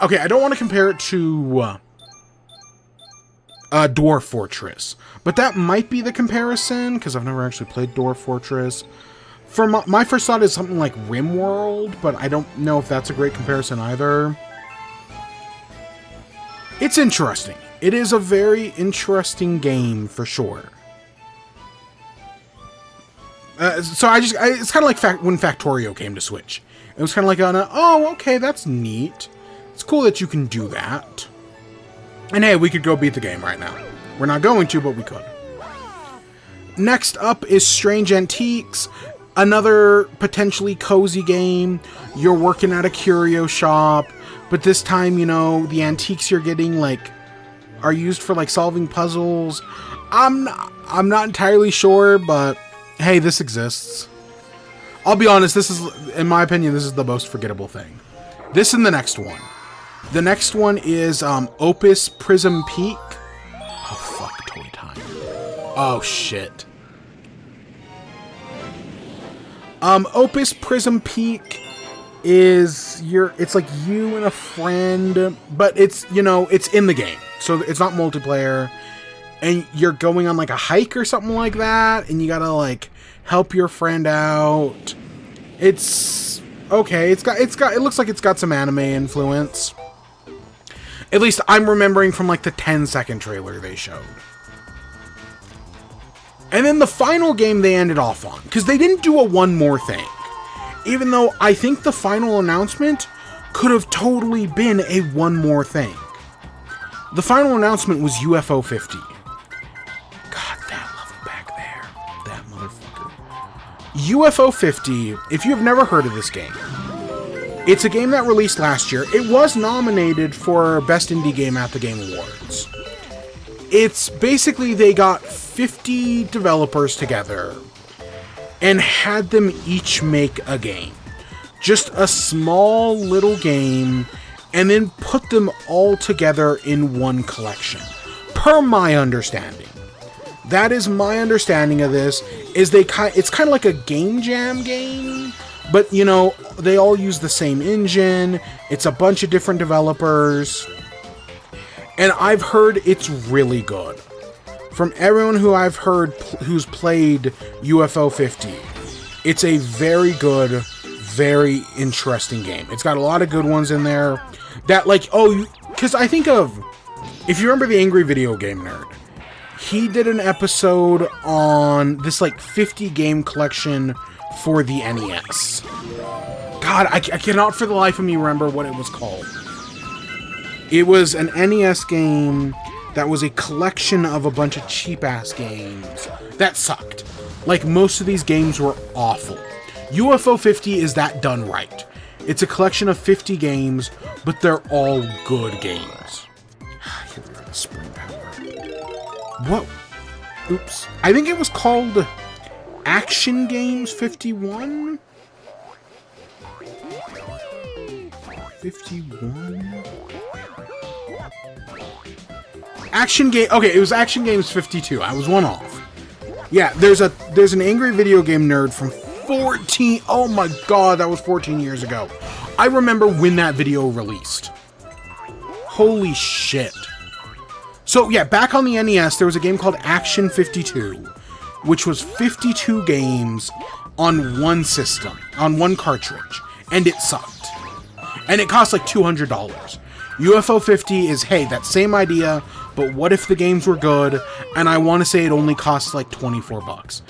Okay, I don't want to compare it to Dwarf Fortress. But that might be the comparison, because I've never actually played Dwarf Fortress. For my first thought is something like RimWorld, but I don't know if that's a great comparison either. It's interesting. It is a very interesting game, for sure. It's kind of like when Factorio came to Switch. It was kind of like, oh, okay, that's neat. It's cool that you can do that. And hey, we could go beat the game right now. We're not going to, but we could. Next up is Strange Antiques. Another potentially cozy game. You're working at a curio shop, but this time, you know, the antiques you're getting, like, are used for, like, solving puzzles. I'm not entirely sure, but hey, this exists. I'll be honest, this is, in my opinion, this is the most forgettable thing. This and the next one. The next one is Opus Prism Peak. Oh, fuck, toy time. Oh, shit. Opus Prism Peak is it's like you and a friend, but it's, you know, it's in the game. So it's not multiplayer. And you're going on like a hike or something like that, and you gotta like help your friend out. It's okay. It looks like it's got some anime influence. At least I'm remembering from like the 10-second trailer they showed. And then the final game they ended off on, because they didn't do a one more thing. Even though I think the final announcement could have totally been a one more thing. The final announcement was UFO 50. God, that level back there. That motherfucker. UFO 50, if you have never heard of this game, it's a game that released last year. It was nominated for Best Indie Game at the Game Awards. It's basically they got 50 developers together and had them each make a game. Just a small little game, and then put them all together in one collection. Per my understanding. That is my understanding of this, is it's kind of like a game jam game, but you know, they all use the same engine. It's a bunch of different developers. And I've heard it's really good. From everyone who I've heard who's played UFO 50, it's a very good, very interesting game. It's got a lot of good ones in there. That like, because I think of, if you remember the Angry Video Game Nerd, he did an episode on this like 50 game collection for the NES. God, I cannot for the life of me remember what it was called. It was an NES game that was a collection of a bunch of cheap-ass games that sucked. Like, most of these games were awful. UFO 50 is that done right. It's a collection of 50 games, but they're all good games. Here we go, spring power. What? Oops. I think it was called Action Games 51? 51? Action Game. Okay, it was Action Games 52. I was one off. Yeah, there's an Angry Video Game Nerd from 14. Oh my god, that was 14 years ago. I remember when that video released. Holy shit. So yeah, back on the NES, there was a game called Action 52, which was 52 games on one system, on one cartridge, and it sucked. And it cost like $200. UFO 50 is, hey, that same idea, but what if the games were good? And I want to say it only costs like $24.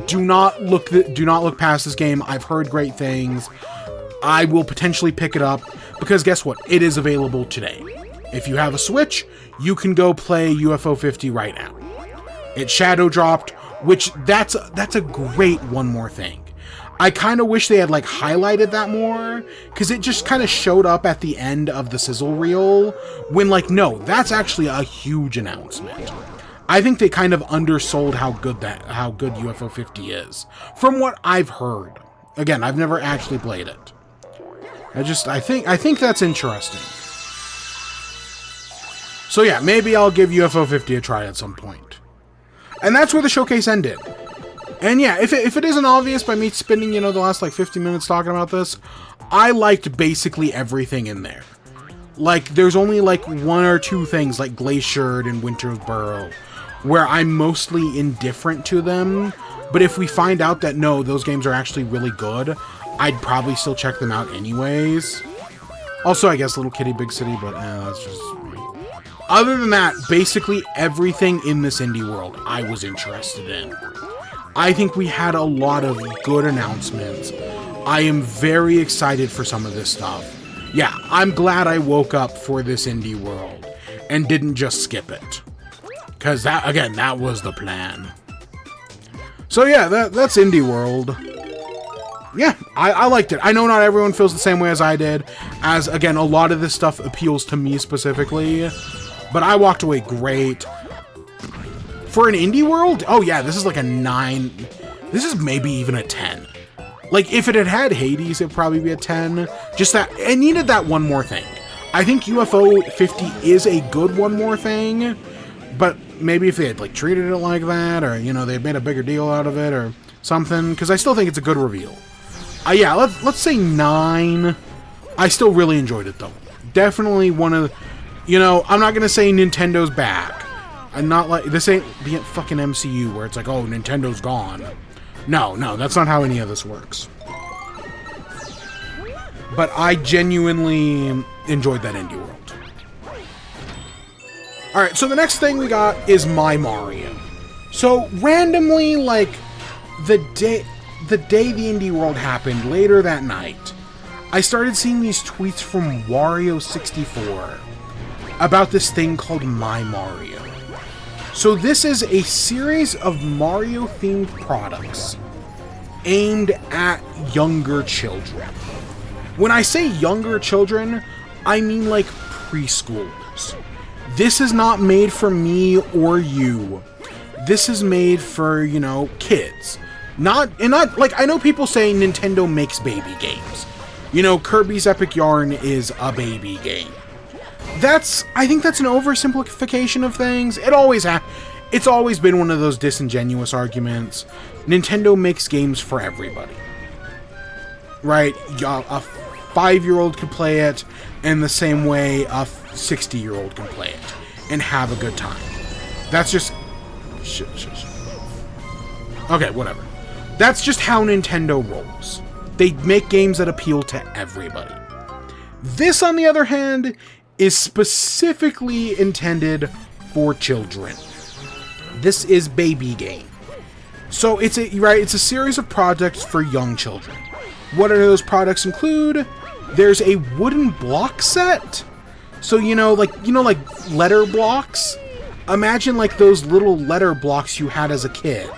Do not look past this game. I've heard great things. I will potentially pick it up because guess what? It is available today. If you have a Switch, you can go play UFO 50 right now. It shadow dropped, which that's a great one more thing. I kind of wish they had like highlighted that more, because it just kind of showed up at the end of the sizzle reel when like, no, that's actually a huge announcement. I think they kind of undersold how good UFO 50 is, from what I've heard. Again, I've never actually played it. I think that's interesting. So yeah, maybe I'll give UFO 50 a try at some point. And that's where the showcase ended. And yeah, if it isn't obvious by me spending, the last like 50 minutes talking about this, I liked basically everything in there. Like, there's only like one or two things like Glaciered and Winter's Burrow where I'm mostly indifferent to them. But if we find out that no, those games are actually really good, I'd probably still check them out anyways. Also, I guess Little Kitty Big City, but that's just me. Other than that, basically everything in this indie world I was interested in. I think we had a lot of good announcements. I am very excited for some of this stuff. Yeah, I'm glad I woke up for this indie world and didn't just skip it. Because that was the plan. So yeah, that's Indie World. yeah, I liked it. I know not everyone feels the same way as I did, as, again, a lot of this stuff appeals to me specifically, but I walked away great. For an indie world, oh yeah, this is like a 9. This is maybe even a 10. Like, if it had had Hades, it'd probably be a 10. Just that, it needed that one more thing. I think UFO 50 is a good one more thing, but maybe if they had, like, treated it like that, or, you know, they made a bigger deal out of it, or something, because I still think it's a good reveal. Yeah, let's say 9. I still really enjoyed it, though. Definitely one of, you know, I'm not going to say Nintendo's back. I'm not like, this ain't the fucking MCU where it's like, oh, Nintendo's gone. No, that's not how any of this works. But I genuinely enjoyed that indie world. Alright, so the next thing we got is My Mario. So, randomly, like, the day the indie world happened, later that night, I started seeing these tweets from Wario64 about this thing called My Mario. So this is a series of Mario-themed products aimed at younger children. When I say younger children, I mean like preschoolers. This is not made for me or you. This is made for, you know, kids. Not like, I know people say Nintendo makes baby games. You know, Kirby's Epic Yarn is a baby game. I think that's an oversimplification of things. It's always been one of those disingenuous arguments. Nintendo makes games for everybody. Right? A 5-year-old could play it in the same way a 60-year-old can play it and have a good time. That's just... Okay, whatever. That's just how Nintendo rolls. They make games that appeal to everybody. This, on the other hand, is specifically intended for children. This is baby game. So it's a series of projects for young children. What do those products include? There's a wooden block set. So like letter blocks. Imagine like those little letter blocks you had as a kid.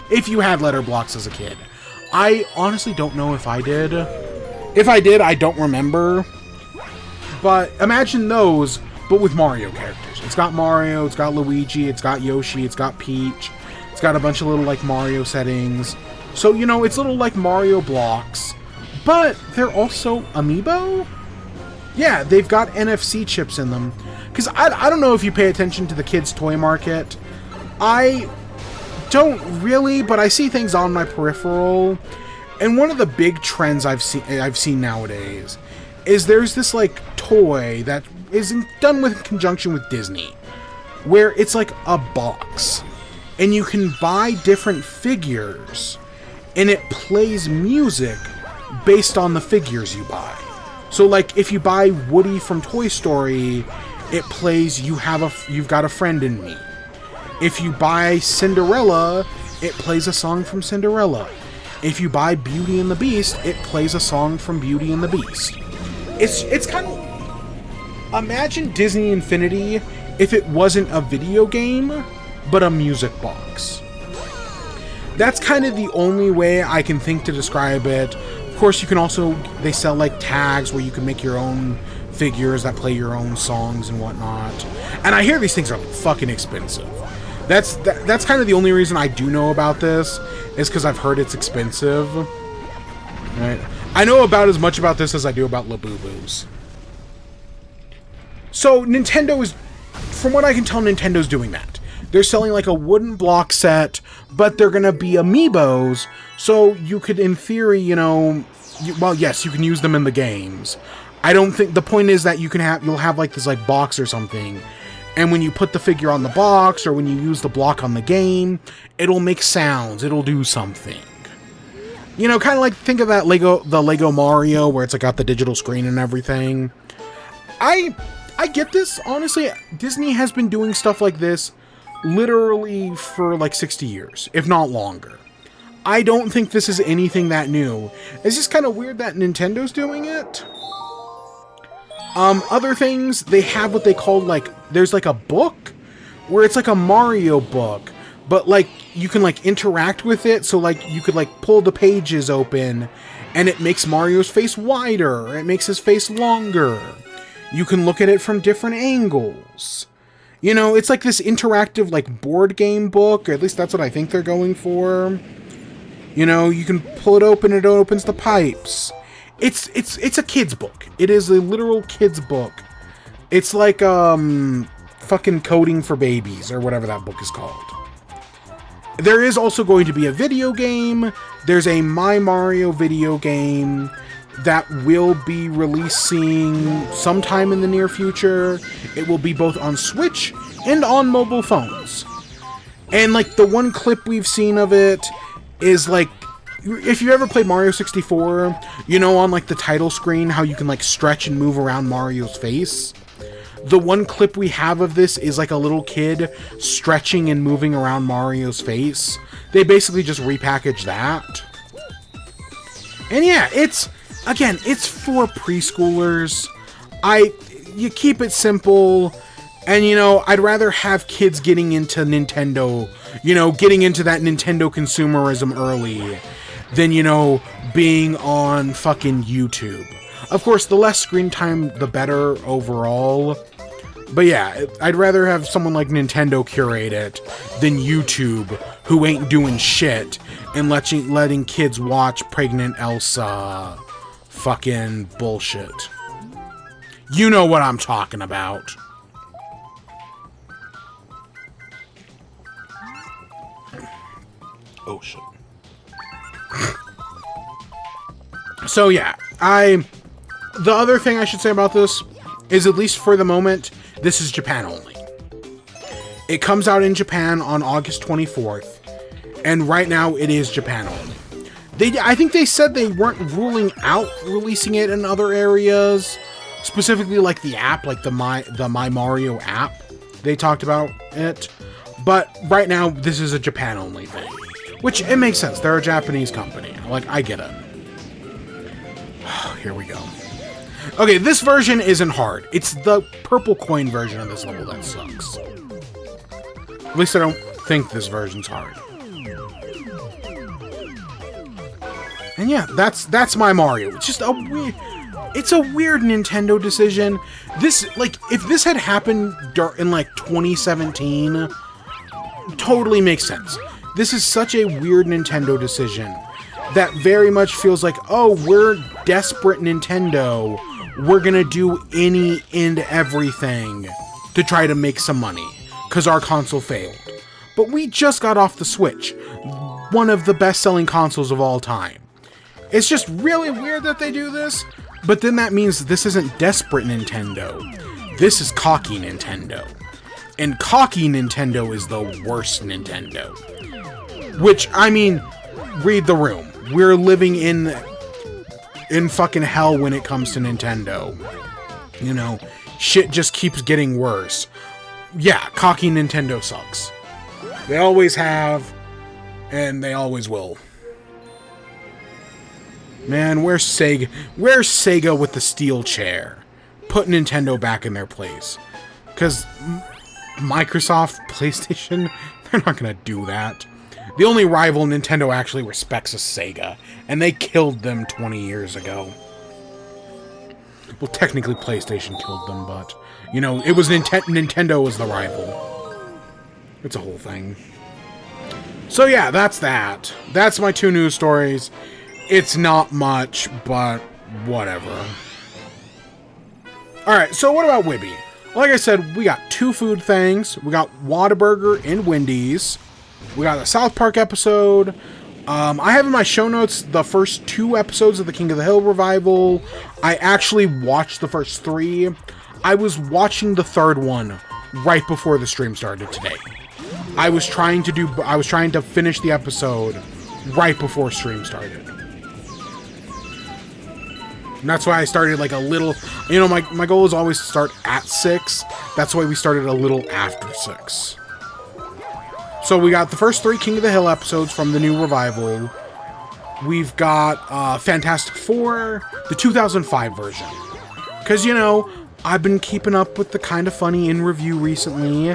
If you had letter blocks as a kid. I honestly don't know if I did. If I did, I don't remember. But imagine those, but with Mario characters. It's got Mario, it's got Luigi, it's got Yoshi, it's got Peach. It's got a bunch of little, like, Mario settings. So, it's little, like, Mario blocks. But they're also amiibo? Yeah, they've got NFC chips in them. Because I don't know if you pay attention to the kids' toy market. I don't really, but I see things on my peripheral. And one of the big trends I've seen nowadays is there's this, like, toy that is done in conjunction with Disney, where it's like a box, and you can buy different figures, and it plays music based on the figures you buy. So, like, if you buy Woody from Toy Story, it plays You've Got a Friend in Me. If you buy Cinderella, it plays a song from Cinderella. If you buy Beauty and the Beast, it plays a song from Beauty and the Beast. It's kind of... Imagine Disney Infinity if it wasn't a video game, but a music box. That's kind of the only way I can think to describe it. Of course, you can also... They sell, like, tags where you can make your own figures that play your own songs and whatnot. And I hear these things are fucking expensive. That's kind of the only reason I do know about this, is because I've heard it's expensive. Right? I know about as much about this as I do about Labubu's. So Nintendo is, from what I can tell, Nintendo's doing that. They're selling like a wooden block set, but they're gonna be amiibos, so you could, in theory, well, yes, you can use them in the games. I don't think, the point is that you'll have like this like box or something, and when you put the figure on the box, or when you use the block on the game, it'll make sounds, it'll do something. Kind of like, think of that the Lego Mario, where it's like got the digital screen and everything. I get this, honestly. Disney has been doing stuff like this literally for like 60 years, if not longer. I don't think this is anything that new. It's just kind of weird that Nintendo's doing it. Other things, they have what they call, like, there's like a book, where it's like a Mario book, but like you can like interact with it. So like you could like pull the pages open and it makes Mario's face wider, or it makes his face longer. You can look at it from different angles. You know, it's like this interactive like board game book, or at least that's what I think they're going for. You know, you can pull it open, it opens the pipes. It's a kid's book. It is a literal kid's book. It's like fucking coding for babies, or whatever that book is called. There is also going to be a video game. There's a My Mario video game that will be releasing sometime in the near future. It will be both on Switch and on mobile phones. And like the one clip we've seen of it is like, if you ever played Mario 64, you know, on like the title screen how you can like stretch and move around Mario's face. The one clip we have of this is like a little kid stretching and moving around Mario's face. They basically just repackaged that. And yeah, it's for preschoolers. You keep it simple, and you know, I'd rather have kids getting into Nintendo, you know, getting into that Nintendo consumerism early than, you know, being on fucking YouTube. Of course, the less screen time, the better overall. But yeah, I'd rather have someone like Nintendo curate it than YouTube, who ain't doing shit and letting kids watch Pregnant Elsa fucking bullshit. You know what I'm talking about. Oh shit. So yeah, the other thing I should say about this is, at least for the moment, this is Japan only. It comes out in Japan on August 24th, and right now it is Japan only. I think they said they weren't ruling out releasing it in other areas, specifically like the app, like the My Mario app. They talked about it, but right now this is a Japan only thing, which it makes sense. They're a Japanese company. Like, I get it. Here we go. Okay, this version isn't hard. It's the purple coin version of this level that sucks. At least I don't think this version's hard. And yeah, that's My Mario. It's just it's a weird Nintendo decision. This, like, if this had happened in like 2017, totally makes sense. This is such a weird Nintendo decision that very much feels like, oh, we're desperate Nintendo. We're gonna do any and everything to try to make some money, because our console failed. But we just got off the Switch, one of the best-selling consoles of all time. It's just really weird that they do this, but then that means this isn't desperate Nintendo. This is cocky Nintendo. And cocky Nintendo is the worst Nintendo. Which, I mean, read the room. We're living in fucking hell when it comes to Nintendo. You know, shit just keeps getting worse. Yeah, cocky Nintendo sucks. They always have, and they always will. Man, where's Sega? Where's Sega with the steel chair? Put Nintendo back in their place. Because Microsoft, PlayStation, they're not gonna do that. The only rival Nintendo actually respects is Sega, and they killed them 20 years ago. Well, technically PlayStation killed them, but, you know, it was Nintendo was the rival. It's a whole thing. So yeah, that's that. That's my 2 news stories. It's not much, but whatever. Alright, so what about WIBE? Like I said, we got 2 food things. We got Whataburger and Wendy's. We got a South Park episode. I have in my show notes the first 2 episodes of the King of the Hill revival. I actually watched the first 3. I was watching the 3rd one right before the stream started today. I was trying to finish the episode right before stream started. And that's why I started like a little, you know, my goal is always to start at 6. That's why we started a little after 6. So we got the first 3 King of the Hill episodes from the new revival. We've got Fantastic Four, the 2005 version. Because, you know, I've been keeping up with the Kind of Funny in review recently.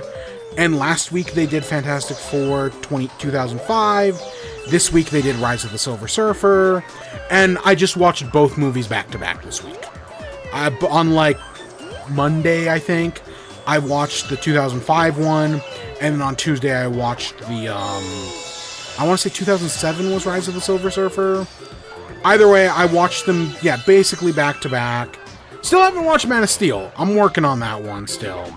And last week they did Fantastic Four 2005. This week they did Rise of the Silver Surfer. And I just watched both movies back to back this week. On like Monday, I think, I watched the 2005 one. And then on Tuesday I watched the, I want to say 2007 was Rise of the Silver Surfer. Either way, I watched them, yeah, basically back to back. Still haven't watched Man of Steel. I'm working on that one still.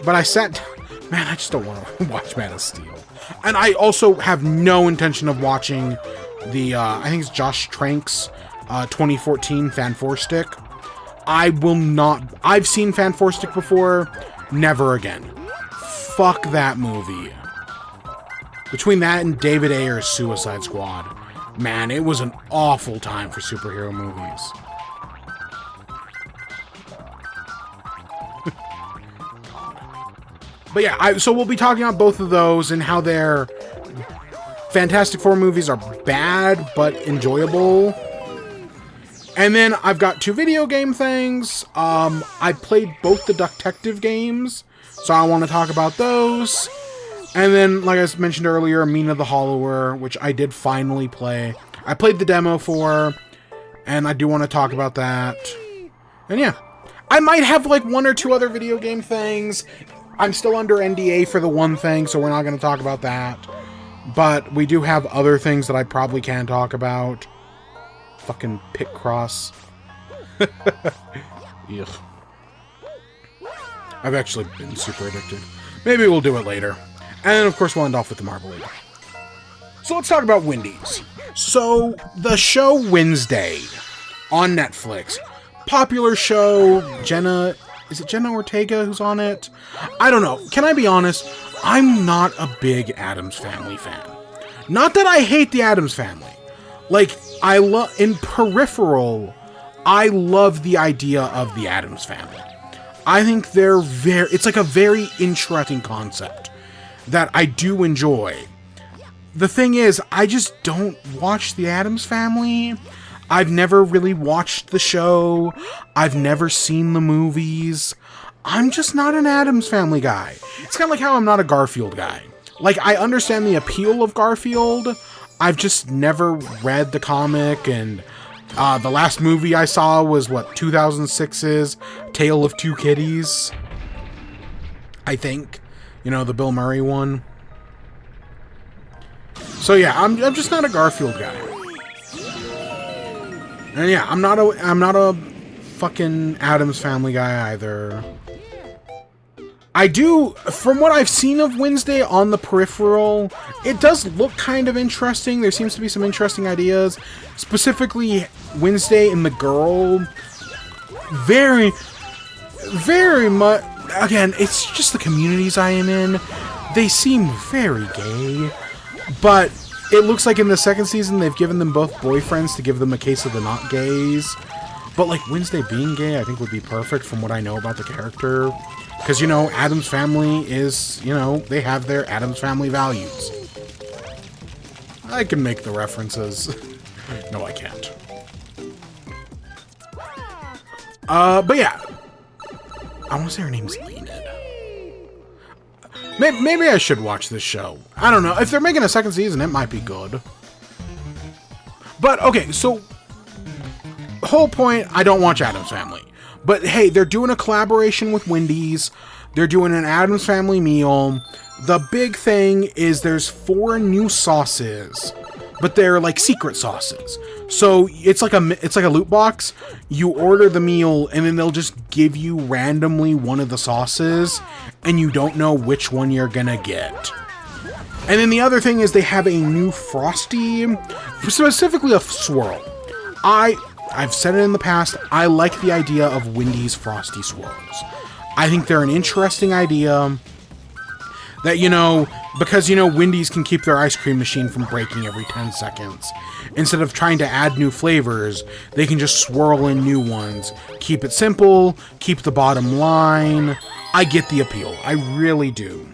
But I sat... Man, I just don't want to watch Man of Steel. And I also have no intention of watching the, I think it's Josh Trank's 2014 Fan 4 Stick. I will not... I've seen Fan 4 Stick before. Never again. Fuck that movie. Between that and David Ayer's Suicide Squad. Man, it was an awful time for superhero movies. But yeah, so we'll be talking about both of those and how their Fantastic Four movies are bad but enjoyable. And then I've got 2 video game things. I played both the Ducktective games, so I want to talk about those. And then, like I mentioned earlier, Mina the Hollower, which I did finally play. I played the demo for, and I do want to talk about that. And yeah, I might have like 1 or 2 other video game things. I'm still under NDA for the one thing, so we're not going to talk about that. But we do have other things that I probably can talk about. Fucking Picross. Ugh. I've actually been super addicted. Maybe we'll do it later. And of course we'll end off with the Marmalade. So let's talk about Wendy's. So, the show Wednesday on Netflix. Popular show, Jenna... Is it Jenna Ortega who's on it? I don't know. Can I be honest? I'm not a big Addams Family fan. Not that I hate the Addams Family. Like, in peripheral, I love the idea of the Addams Family. I think it's like a very interesting concept that I do enjoy. The thing is, I just don't watch the Addams Family. I've never really watched the show. I've never seen the movies. I'm just not an Addams Family guy. It's kind of like how I'm not a Garfield guy. Like, I understand the appeal of Garfield. I've just never read the comic, and the last movie I saw was, 2006's Tale of Two Kitties? I think. You know, the Bill Murray one. So yeah, I'm just not a Garfield guy. And yeah, I'm not a fucking Addams Family guy either. I do, from what I've seen of Wednesday on the peripheral, it does look kind of interesting. There seems to be some interesting ideas. Specifically, Wednesday and the girl. Very, very much, again, it's just the communities I am in. They seem very gay. But it looks like in the second season, they've given them both boyfriends to give them a case of the not gays. But, like, Wednesday being gay, I think would be perfect from what I know about the character. Because, you know, Addams Family is, you know, they have their Addams Family values. I can make the references. No, I can't. But yeah. I want to say her name's Enid. Maybe I should watch this show. I don't know. If they're making a second season, it might be good. But, okay, so... whole point, I don't watch Addams Family. But, hey, they're doing a collaboration with Wendy's. They're doing an Addams Family meal. The big thing is there's 4 new sauces. But they're, like, secret sauces. So, it's like a loot box. You order the meal, and then they'll just give you randomly one of the sauces, and you don't know which one you're gonna get. And then the other thing is they have a new Frosty, specifically a swirl. I've said it in the past, I like the idea of Wendy's Frosty Swirls. I think they're an interesting idea. That, you know, because, you know, Wendy's can keep their ice cream machine from breaking every 10 seconds. Instead of trying to add new flavors, they can just swirl in new ones. Keep it simple, keep the bottom line. I get the appeal. I really do.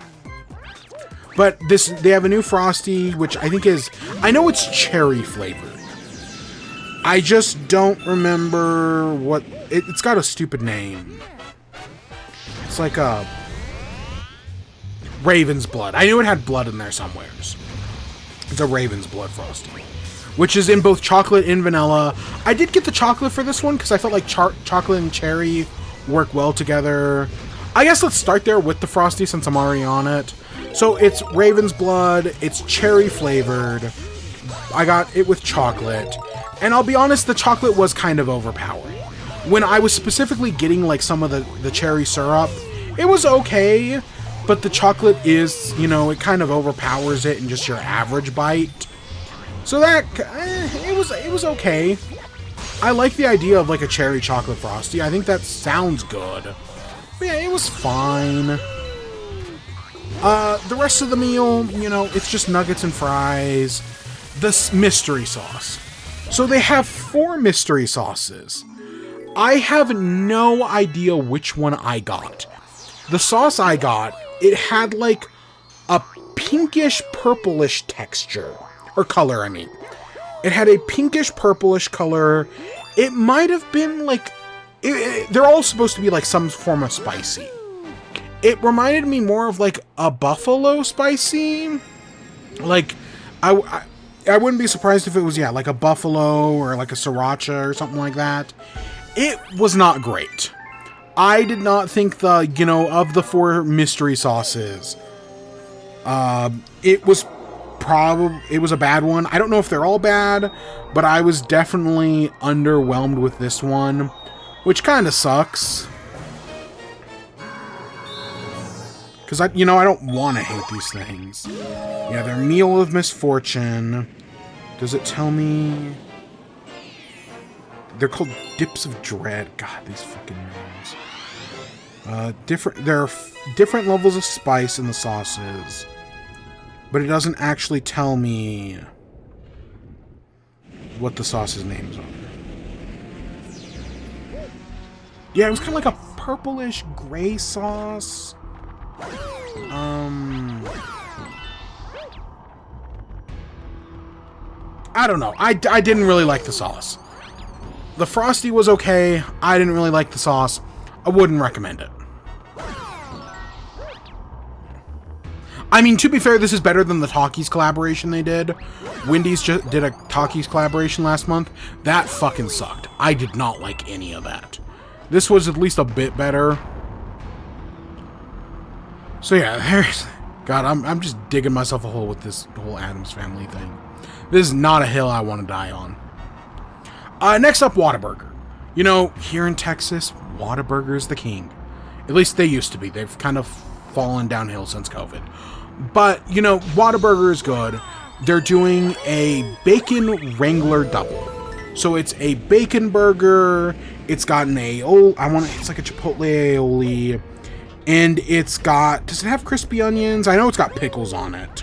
But they have a new Frosty, which I think is... I know it's cherry flavored. I just don't remember what... It's got a stupid name. It's like a... Raven's Blood. I knew it had blood in there somewheres. It's a Raven's Blood Frosty, which is in both chocolate and vanilla. I did get the chocolate for this one because I felt like chocolate and cherry work well together. I guess let's start there with the Frosty since I'm already on it. So it's Raven's Blood, it's cherry flavored. I got it with chocolate. And I'll be honest, the chocolate was kind of overpowering. When I was specifically getting like some of the cherry syrup, it was okay, but the chocolate is, you know, it kind of overpowers it in just your average bite. So that, it was okay. I like the idea of like a cherry chocolate Frosty. I think that sounds good. But yeah, it was fine. The rest of the meal, you know, it's just nuggets and fries. The mystery sauce. So they have 4 mystery sauces. I have no idea which one I got. The sauce I got, it had like a pinkish purplish texture. Or color, I mean. It had a pinkish purplish color. It might have been like... they're all supposed to be like some form of spicy. It reminded me more of like a buffalo spicy. Like, I wouldn't be surprised if it was, yeah, like a buffalo or like a sriracha or something like that. It was not great. I did not think the, you know, of the 4 mystery sauces, it was a bad one. I don't know if they're all bad, but I was definitely underwhelmed with this one, which kind of sucks. Because, I don't want to hate these things. Yeah, they're Meal of Misfortune. Does it tell me? They're called Dips of Dread. God, these fucking names. There are different levels of spice in the sauces. But it doesn't actually tell me what the sauce's names are. Yeah, it was kind of like a purplish gray sauce. I don't know. I didn't really like the sauce. The Frosty was okay. I didn't really like the sauce. I wouldn't recommend it. I mean, to be fair, this is better than the Takis collaboration they did. Wendy's just did a Takis collaboration last month. That fucking sucked. I did not like any of that. This was at least a bit better. So yeah, there's... God, I'm just digging myself a hole with this whole Addams Family thing. This is not a hill I want to die on. Next up, Whataburger. You know, here in Texas, Whataburger is the king. At least they used to be. They've kind of fallen downhill since COVID. But, you know, Whataburger is good. They're doing a bacon Wrangler double. So it's a bacon burger. It's got an it's like a chipotle aioli. And it's got, does it have crispy onions? I know it's got pickles on it.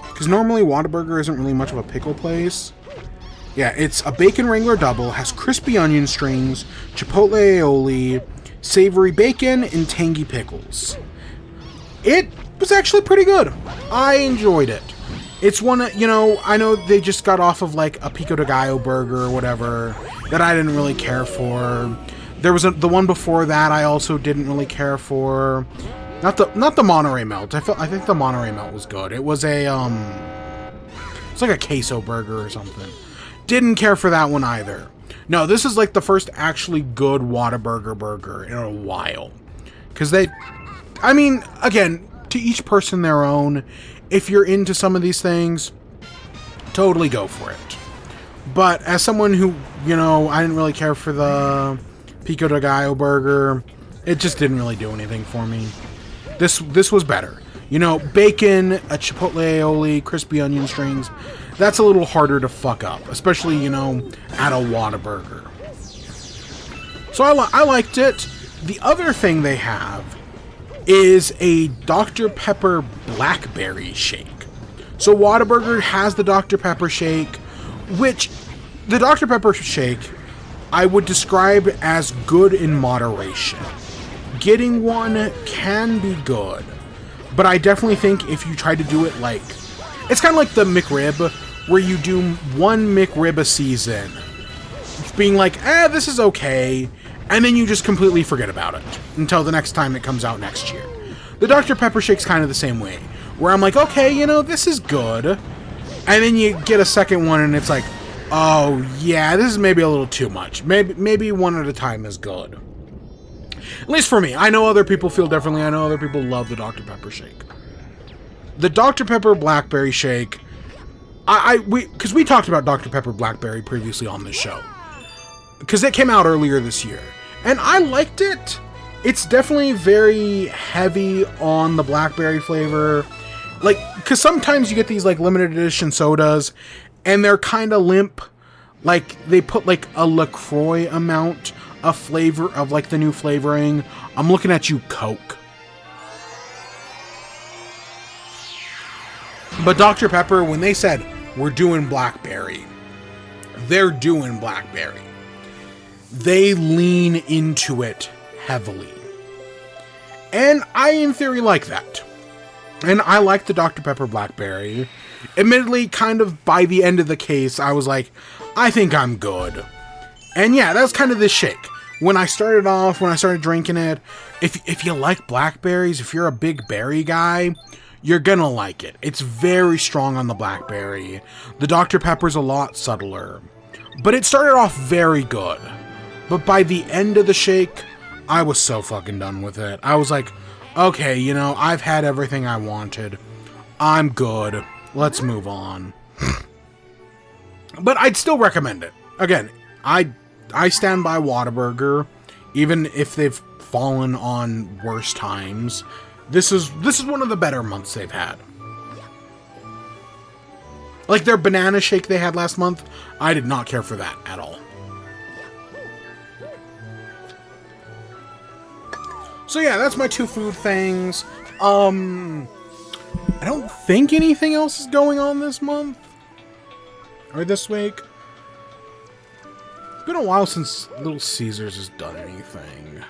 Because normally Whataburger isn't really much of a pickle place. Yeah, it's a bacon Wrangler double, has crispy onion strings, chipotle aioli, savory bacon, and tangy pickles. It was actually pretty good. I enjoyed it. It's one, you know, I know they just got off of like a Pico de Gallo burger or whatever that I didn't really care for. There was the one before that I also didn't really care for. Not the Monterey Melt. I think the Monterey Melt was good. It was a it's like a queso burger or something. Didn't care for that one either. No, this is like the first actually good Whataburger burger in a while. Because I mean, again, to each person their own. If you're into some of these things, totally go for it. But as someone who, you know, I didn't really care for the Pico de Gallo burger, it just didn't really do anything for me. This was better. You know, bacon, a chipotle aioli, crispy onion strings, that's a little harder to fuck up, especially, you know, at a Whataburger. So I liked it. The other thing they have is a Dr. Pepper Blackberry Shake. So Whataburger has the Dr. Pepper Shake, which the Dr. Pepper Shake I would describe as good in moderation. Getting one can be good, but I definitely think if you try to do it like... It's kind of like the McRib, where you do one McRib a season, being like, this is okay, and then you just completely forget about it until the next time it comes out next year. The Dr. Pepper shake's kind of the same way, where I'm like, okay, you know, this is good. And then you get a second one and it's like, oh yeah, this is maybe a little too much. Maybe one at a time is good. At least for me. I know other people feel differently. I know other people love the Dr. Pepper shake. The Dr. Pepper Blackberry shake, because we talked about Dr. Pepper Blackberry previously on this show. Because it came out earlier this year. And I liked it. It's definitely very heavy on the blackberry flavor. Like, because sometimes you get these, like, limited edition sodas, and they're kind of limp. Like, they put, like, a LaCroix amount of flavor, of, like, the new flavoring. I'm looking at you, Coke. But Dr. Pepper, when they said, we're doing blackberry, they're doing blackberry. They lean into it heavily. And I, in theory, like that. And I like the Dr. Pepper Blackberry. Admittedly, kind of by the end of the case, I was like, I think I'm good. And yeah, that's kind of this shake. When I started drinking it, if you like blackberries, if you're a big berry guy, you're gonna like it. It's very strong on the blackberry. The Dr. Pepper's a lot subtler. But it started off very good. But by the end of the shake, I was so fucking done with it. I was like, okay, you know, I've had everything I wanted. I'm good. Let's move on. But I'd still recommend it. Again, I stand by Whataburger, even if they've fallen on worse times. This is one of the better months they've had. Like their banana shake they had last month, I did not care for that at all. So yeah, that's my two food things. I don't think anything else is going on this month. Or this week. It's been a while since Little Caesars has done anything.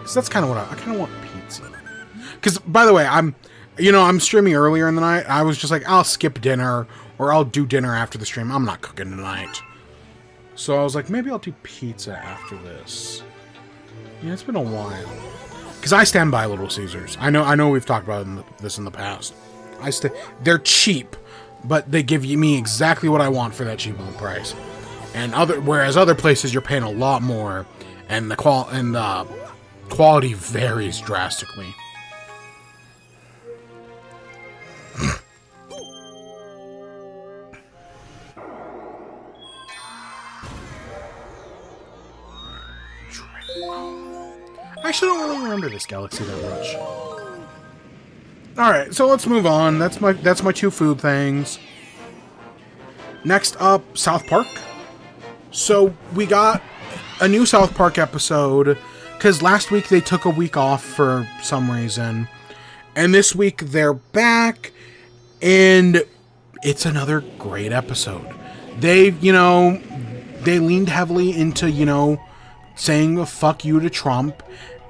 So that's kind of what I kind of want pizza. Because, by the way, I'm streaming earlier in the night. I was just like, I'll skip dinner, or I'll do dinner after the stream. I'm not cooking tonight. So I was like, maybe I'll do pizza after this. Yeah, it's been a while. Because I stand by Little Caesars. I know we've talked about this in the past. They're cheap, but they give me exactly what I want for that cheap little price. And whereas other places you're paying a lot more, and the quality varies drastically. I actually don't really remember this galaxy that much. Alright, so let's move on. That's my two food things. Next up, South Park. So we got a new South Park episode, because last week they took a week off for some reason. And this week they're back, and it's another great episode. They leaned heavily into, saying fuck you to Trump,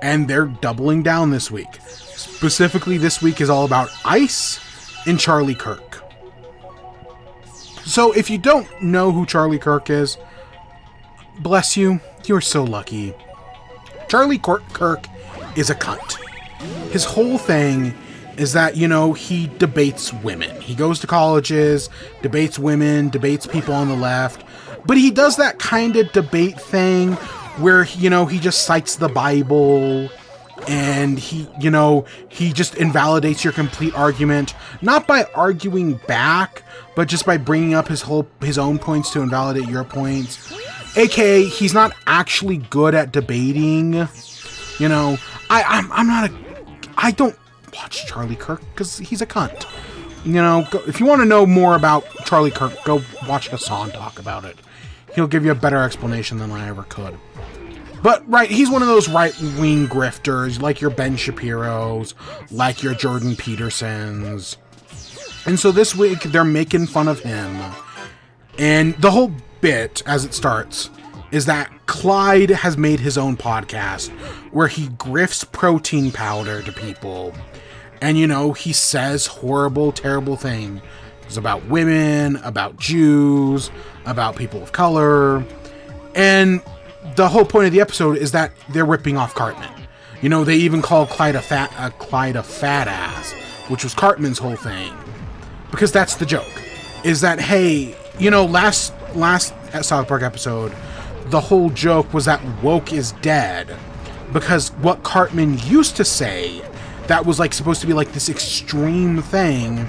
and they're doubling down this week. Specifically, this week is all about ICE and Charlie Kirk. So if you don't know who Charlie Kirk is, bless you, you're so lucky. Charlie Kirk is a cunt. His whole thing is that, he debates women. He goes to colleges, debates women, debates people on the left, but he does that kind of debate thing where, he just cites the Bible, and he just invalidates your complete argument, not by arguing back, but just by bringing up his own points to invalidate your points. AKA, he's not actually good at debating. I don't watch Charlie Kirk because he's a cunt. If you want to know more about Charlie Kirk, go watch Hassan talk about it. He'll give you a better explanation than I ever could. But, right, he's one of those right-wing grifters, like your Ben Shapiro's, like your Jordan Petersons. And so this week, they're making fun of him. And the whole bit, as it starts, is that Clyde has made his own podcast where he grifts protein powder to people. And, he says horrible, terrible things about women, about Jews, about people of color. And the whole point of the episode is that they're ripping off Cartman. You know, they even call Clyde a fat ass, which was Cartman's whole thing. Because that's the joke. Is that, hey, you know, last South Park episode, the whole joke was that woke is dead. Because what Cartman used to say, that was like supposed to be like this extreme thing,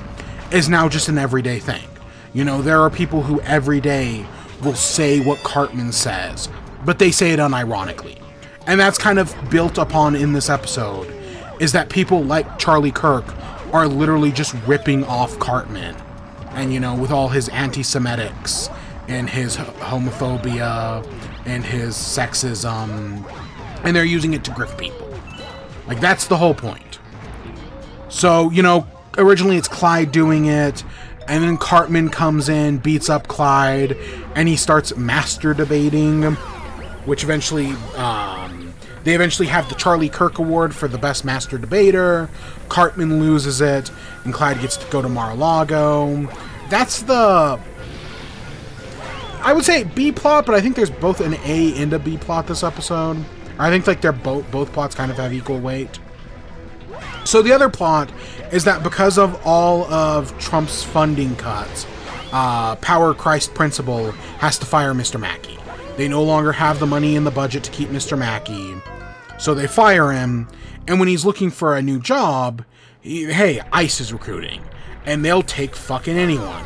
is now just an everyday thing. You know, there are people who every day will say what Cartman says, but they say it unironically. And that's kind of built upon in this episode, is that people like Charlie Kirk are literally just ripping off Cartman. And, you know, with all his anti-Semitics and his homophobia and his sexism, and they're using it to grift people. Like, that's the whole point. So, you know, originally it's Clyde doing it, and then Cartman comes in, beats up Clyde, and he starts master debating, which eventually, they eventually have the Charlie Kirk Award for the best master debater. Cartman loses it, and Clyde gets to go to Mar-a-Lago. That's the, I would say B plot, but I think there's both an A and a B plot this episode. I think like they're both plots kind of have equal weight. So the other plot is that because of all of Trump's funding cuts, Power Christ Principal has to fire Mr. Mackey. They no longer have the money in the budget to keep Mr. Mackey, so they fire him. And when he's looking for a new job, hey, ICE is recruiting, and they'll take fucking anyone.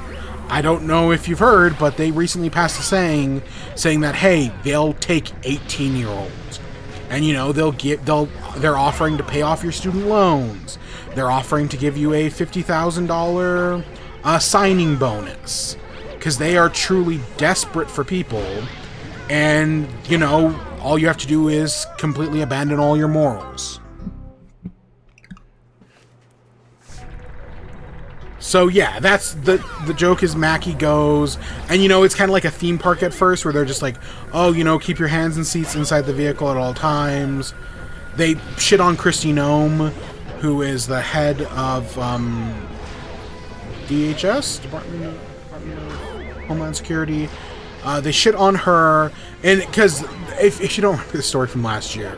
I don't know if you've heard, but they recently passed a saying that, hey, they'll take 18-year-olds. And, you know, they're offering to pay off your student loans. They're offering to give you a $50,000 signing bonus. Because they are truly desperate for people. And, you know, all you have to do is completely abandon all your morals. So yeah, that's the joke is Mackey goes, and you know, it's kind of like a theme park at first where they're just like, oh, you know, keep your hands and seats inside the vehicle at all times. They shit on Kristi Noem, who is the head of DHS, Department of Homeland Security. They shit on her, and because if you don't remember the story from last year,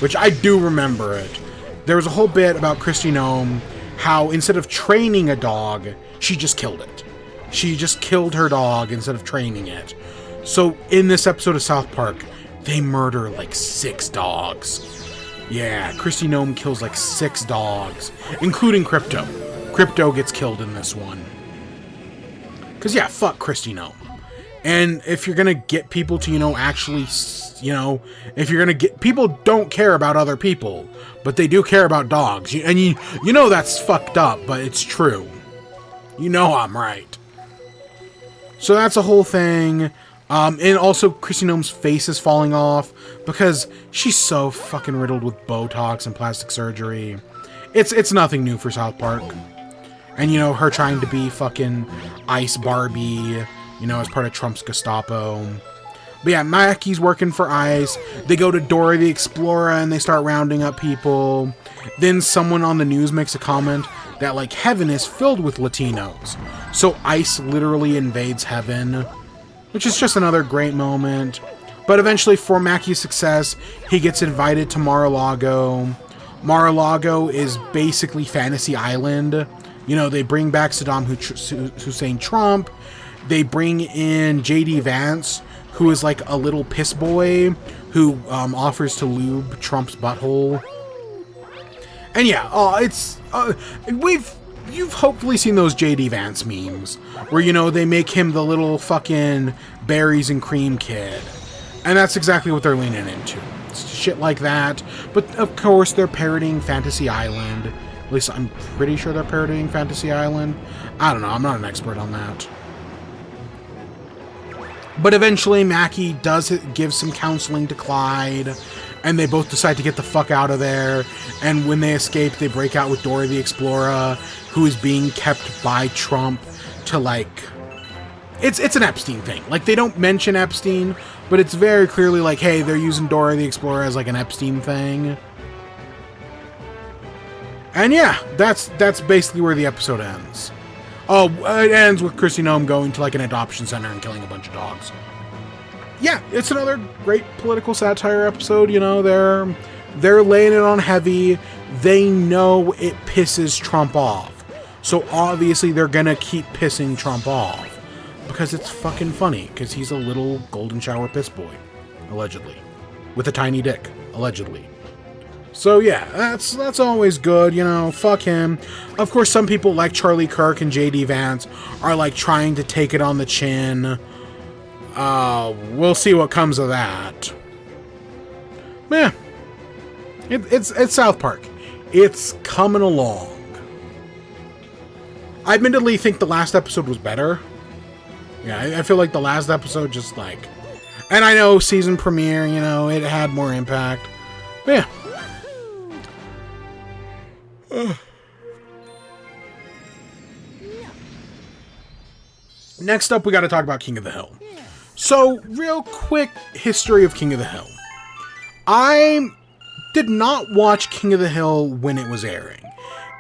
which I do remember it, there was a whole bit about Kristi Noem, how instead of training a dog, she just killed it. She just killed her dog instead of training it. So in this episode of South Park, they murder like 6 dogs. Yeah, Kristi Noem kills like 6 dogs, including Crypto. Crypto gets killed in this one. Because yeah, fuck Kristi Noem. And if you're gonna get people to, you know, actually, you know, if you're gonna get, people don't care about other people, but they do care about dogs. And you know that's fucked up, but it's true. You know I'm right. So that's a whole thing. And also Kristi Noem's face is falling off because she's so fucking riddled with Botox and plastic surgery. It's nothing new for South Park. And you know, her trying to be fucking Ice Barbie, you know, as part of Trump's Gestapo. But yeah, Mackey's working for ICE. They go to Dora the Explorer and they start rounding up people. Then someone on the news makes a comment that, like, heaven is filled with Latinos. So ICE literally invades heaven, which is just another great moment. But eventually, for Mackey's success, he gets invited to Mar-a-Lago. Mar-a-Lago is basically Fantasy Island. You know, they bring back Saddam Hussein Trump. They bring in J.D. Vance, who is like a little piss boy who offers to lube Trump's butthole. And yeah, you've hopefully seen those J.D. Vance memes where, you know, they make him the little fucking berries and cream kid. And that's exactly what they're leaning into. It's shit like that. But of course, they're parodying Fantasy Island. At least I'm pretty sure they're parodying Fantasy Island. I don't know, I'm not an expert on that. But eventually, Mackey does give some counseling to Clyde, and they both decide to get the fuck out of there. And when they escape, they break out with Dora the Explorer, who is being kept by Trump to, like... It's an Epstein thing. Like, they don't mention Epstein, but it's very clearly like, hey, they're using Dora the Explorer as, like, an Epstein thing. And yeah, that's basically where the episode ends. Oh, it ends with Kristi Noem going to, like, an adoption center and killing a bunch of dogs. Yeah, it's another great political satire episode, you know, They're laying it on heavy. They know it pisses Trump off. So obviously they're gonna keep pissing Trump off. Because it's fucking funny. Because he's a little golden shower piss boy. Allegedly. With a tiny dick. Allegedly. So yeah, that's always good, you know, fuck him. Of course, some people like Charlie Kirk and J.D. Vance are like trying to take it on the chin. We'll see what comes of that. Yeah. It's South Park. It's coming along. I admittedly think the last episode was better. Yeah, I feel like the last episode just like... And I know season premiere, you know, it had more impact. But yeah. Next up, we got to talk about King of the Hill. So, real quick history of King of the Hill. I did not watch King of the Hill when it was airing.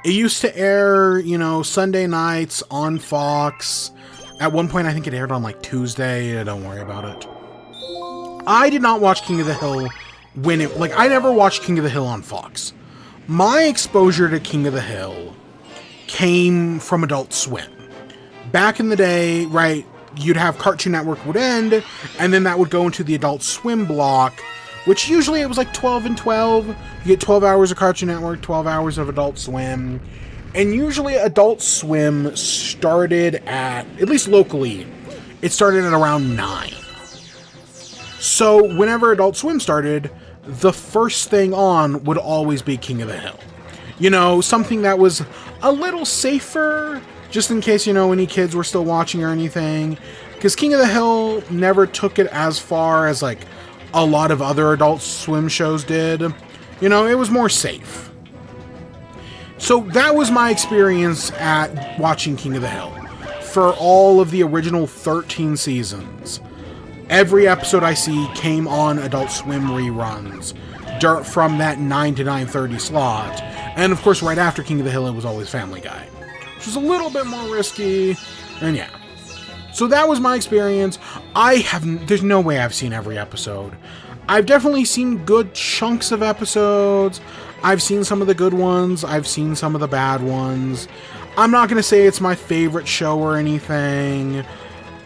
It used to air, you know, Sunday nights on Fox. At one point, I think it aired on like Tuesday. Don't worry about it. I did not watch King of the Hill when it... Like, I never watched King of the Hill on Fox. My exposure to King of the Hill came from Adult Swim. Back in the day, right, you'd have Cartoon Network would end, and then that would go into the Adult Swim block, which usually it was like 12 and 12. You get 12 hours of Cartoon Network, 12 hours of Adult Swim. And usually Adult Swim started at least locally, it started at around 9. So whenever Adult Swim started, the first thing on would always be King of the Hill. You know, something that was a little safer, just in case, you know, any kids were still watching or anything. Because King of the Hill never took it as far as, like, a lot of other Adult Swim shows did. You know, it was more safe. So that was my experience at watching King of the Hill. For all of the original 13 seasons. Every episode I see came on Adult Swim reruns from that 9 to 9:30 slot. And of course, right after King of the Hill, it was always Family Guy, which was a little bit more risky. And yeah. So that was my experience. There's no way I've seen every episode. I've definitely seen good chunks of episodes. I've seen some of the good ones. I've seen some of the bad ones. I'm not going to say it's my favorite show or anything.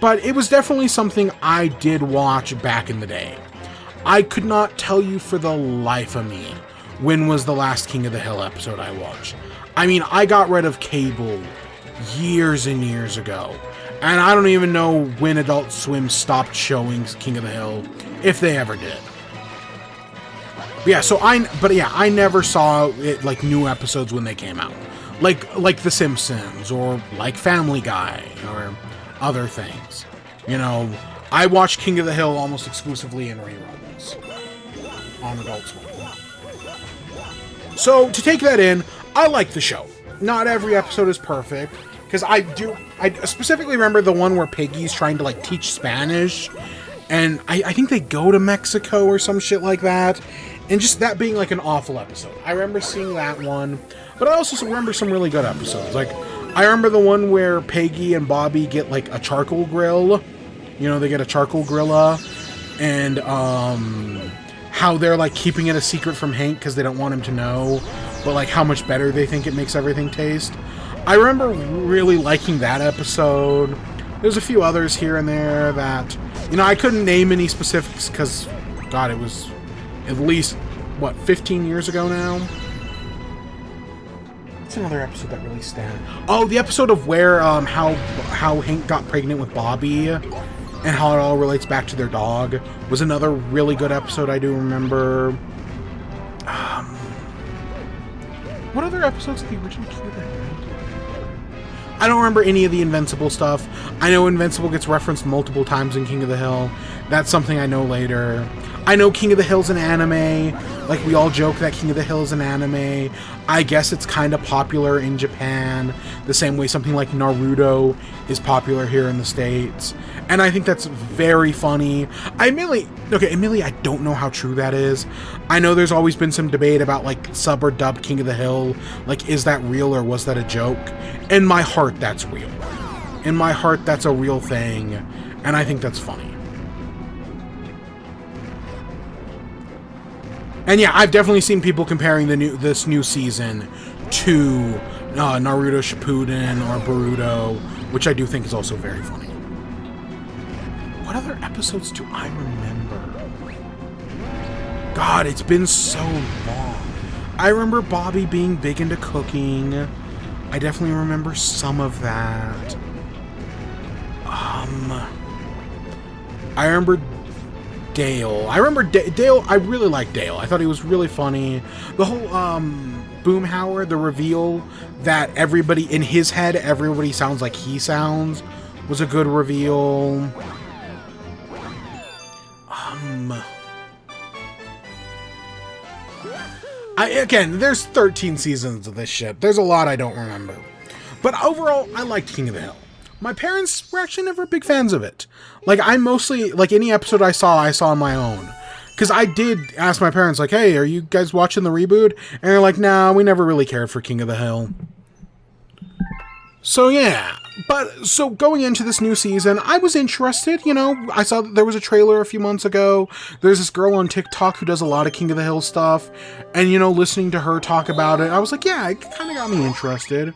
But it was definitely something I did watch back in the day. I could not tell you for the life of me when was the last King of the Hill episode I watched. I mean, I got rid of cable years and years ago. And I don't even know when Adult Swim stopped showing King of the Hill, if they ever did. But yeah, I never saw it like new episodes when they came out. Like The Simpsons or like Family Guy or other things. You know, I watch King of the Hill almost exclusively in reruns on Adult Swim. So, to take that in, I like the show. Not every episode is perfect, because I specifically remember the one where Piggy's trying to, like, teach Spanish, and I think they go to Mexico or some shit like that, and just that being, like, an awful episode. I remember seeing that one, but I also remember some really good episodes. Like, I remember the one where Peggy and Bobby get, like, a charcoal grill. You know, they get a charcoal grilla. And, how they're, like, keeping it a secret from Hank because they don't want him to know. But, like, how much better they think it makes everything taste. I remember really liking that episode. There's a few others here and there that... You know, I couldn't name any specifics because, God, it was at least, 15 years ago now? Another episode that really stands. Oh, the episode of where how Hank got pregnant with Bobby and how it all relates back to their dog was another really good episode I do remember. What other episodes of the original King of the Hill? I don't remember any of the Invincible stuff. I know Invincible gets referenced multiple times in King of the Hill. That's something I know later. I know King of the Hill's an anime. Like, we all joke that King of the Hill is an anime. I guess it's kind of popular in Japan, the same way something like Naruto is popular here in the States. And I think that's very funny. Admittedly, I don't know how true that is. I know there's always been some debate about, like, sub or dubbed King of the Hill. Like, is that real or was that a joke? In my heart, that's real. In my heart, that's a real thing. And I think that's funny. And yeah, I've definitely seen people comparing this new season to Naruto Shippuden or Boruto, which I do think is also very funny. What other episodes do I remember? God, it's been so long. I remember Bobby being big into cooking. I definitely remember some of that. I remember Dale. I remember Dale. I really liked Dale. I thought he was really funny. The whole Boomhauer, the reveal that everybody in his head, everybody sounds like he sounds, was a good reveal. Again, there's 13 seasons of this shit. There's a lot I don't remember. But overall, I liked King of the Hill. My parents were actually never big fans of it. Like, I mostly, like, any episode I saw on my own. Because I did ask my parents, like, hey, are you guys watching the reboot? And they're like, nah, we never really cared for King of the Hill. So, yeah. But, so going into this new season, I was interested, you know. I saw that there was a trailer a few months ago. There's this girl on TikTok who does a lot of King of the Hill stuff. And, you know, listening to her talk about it, I was like, yeah, it kind of got me interested.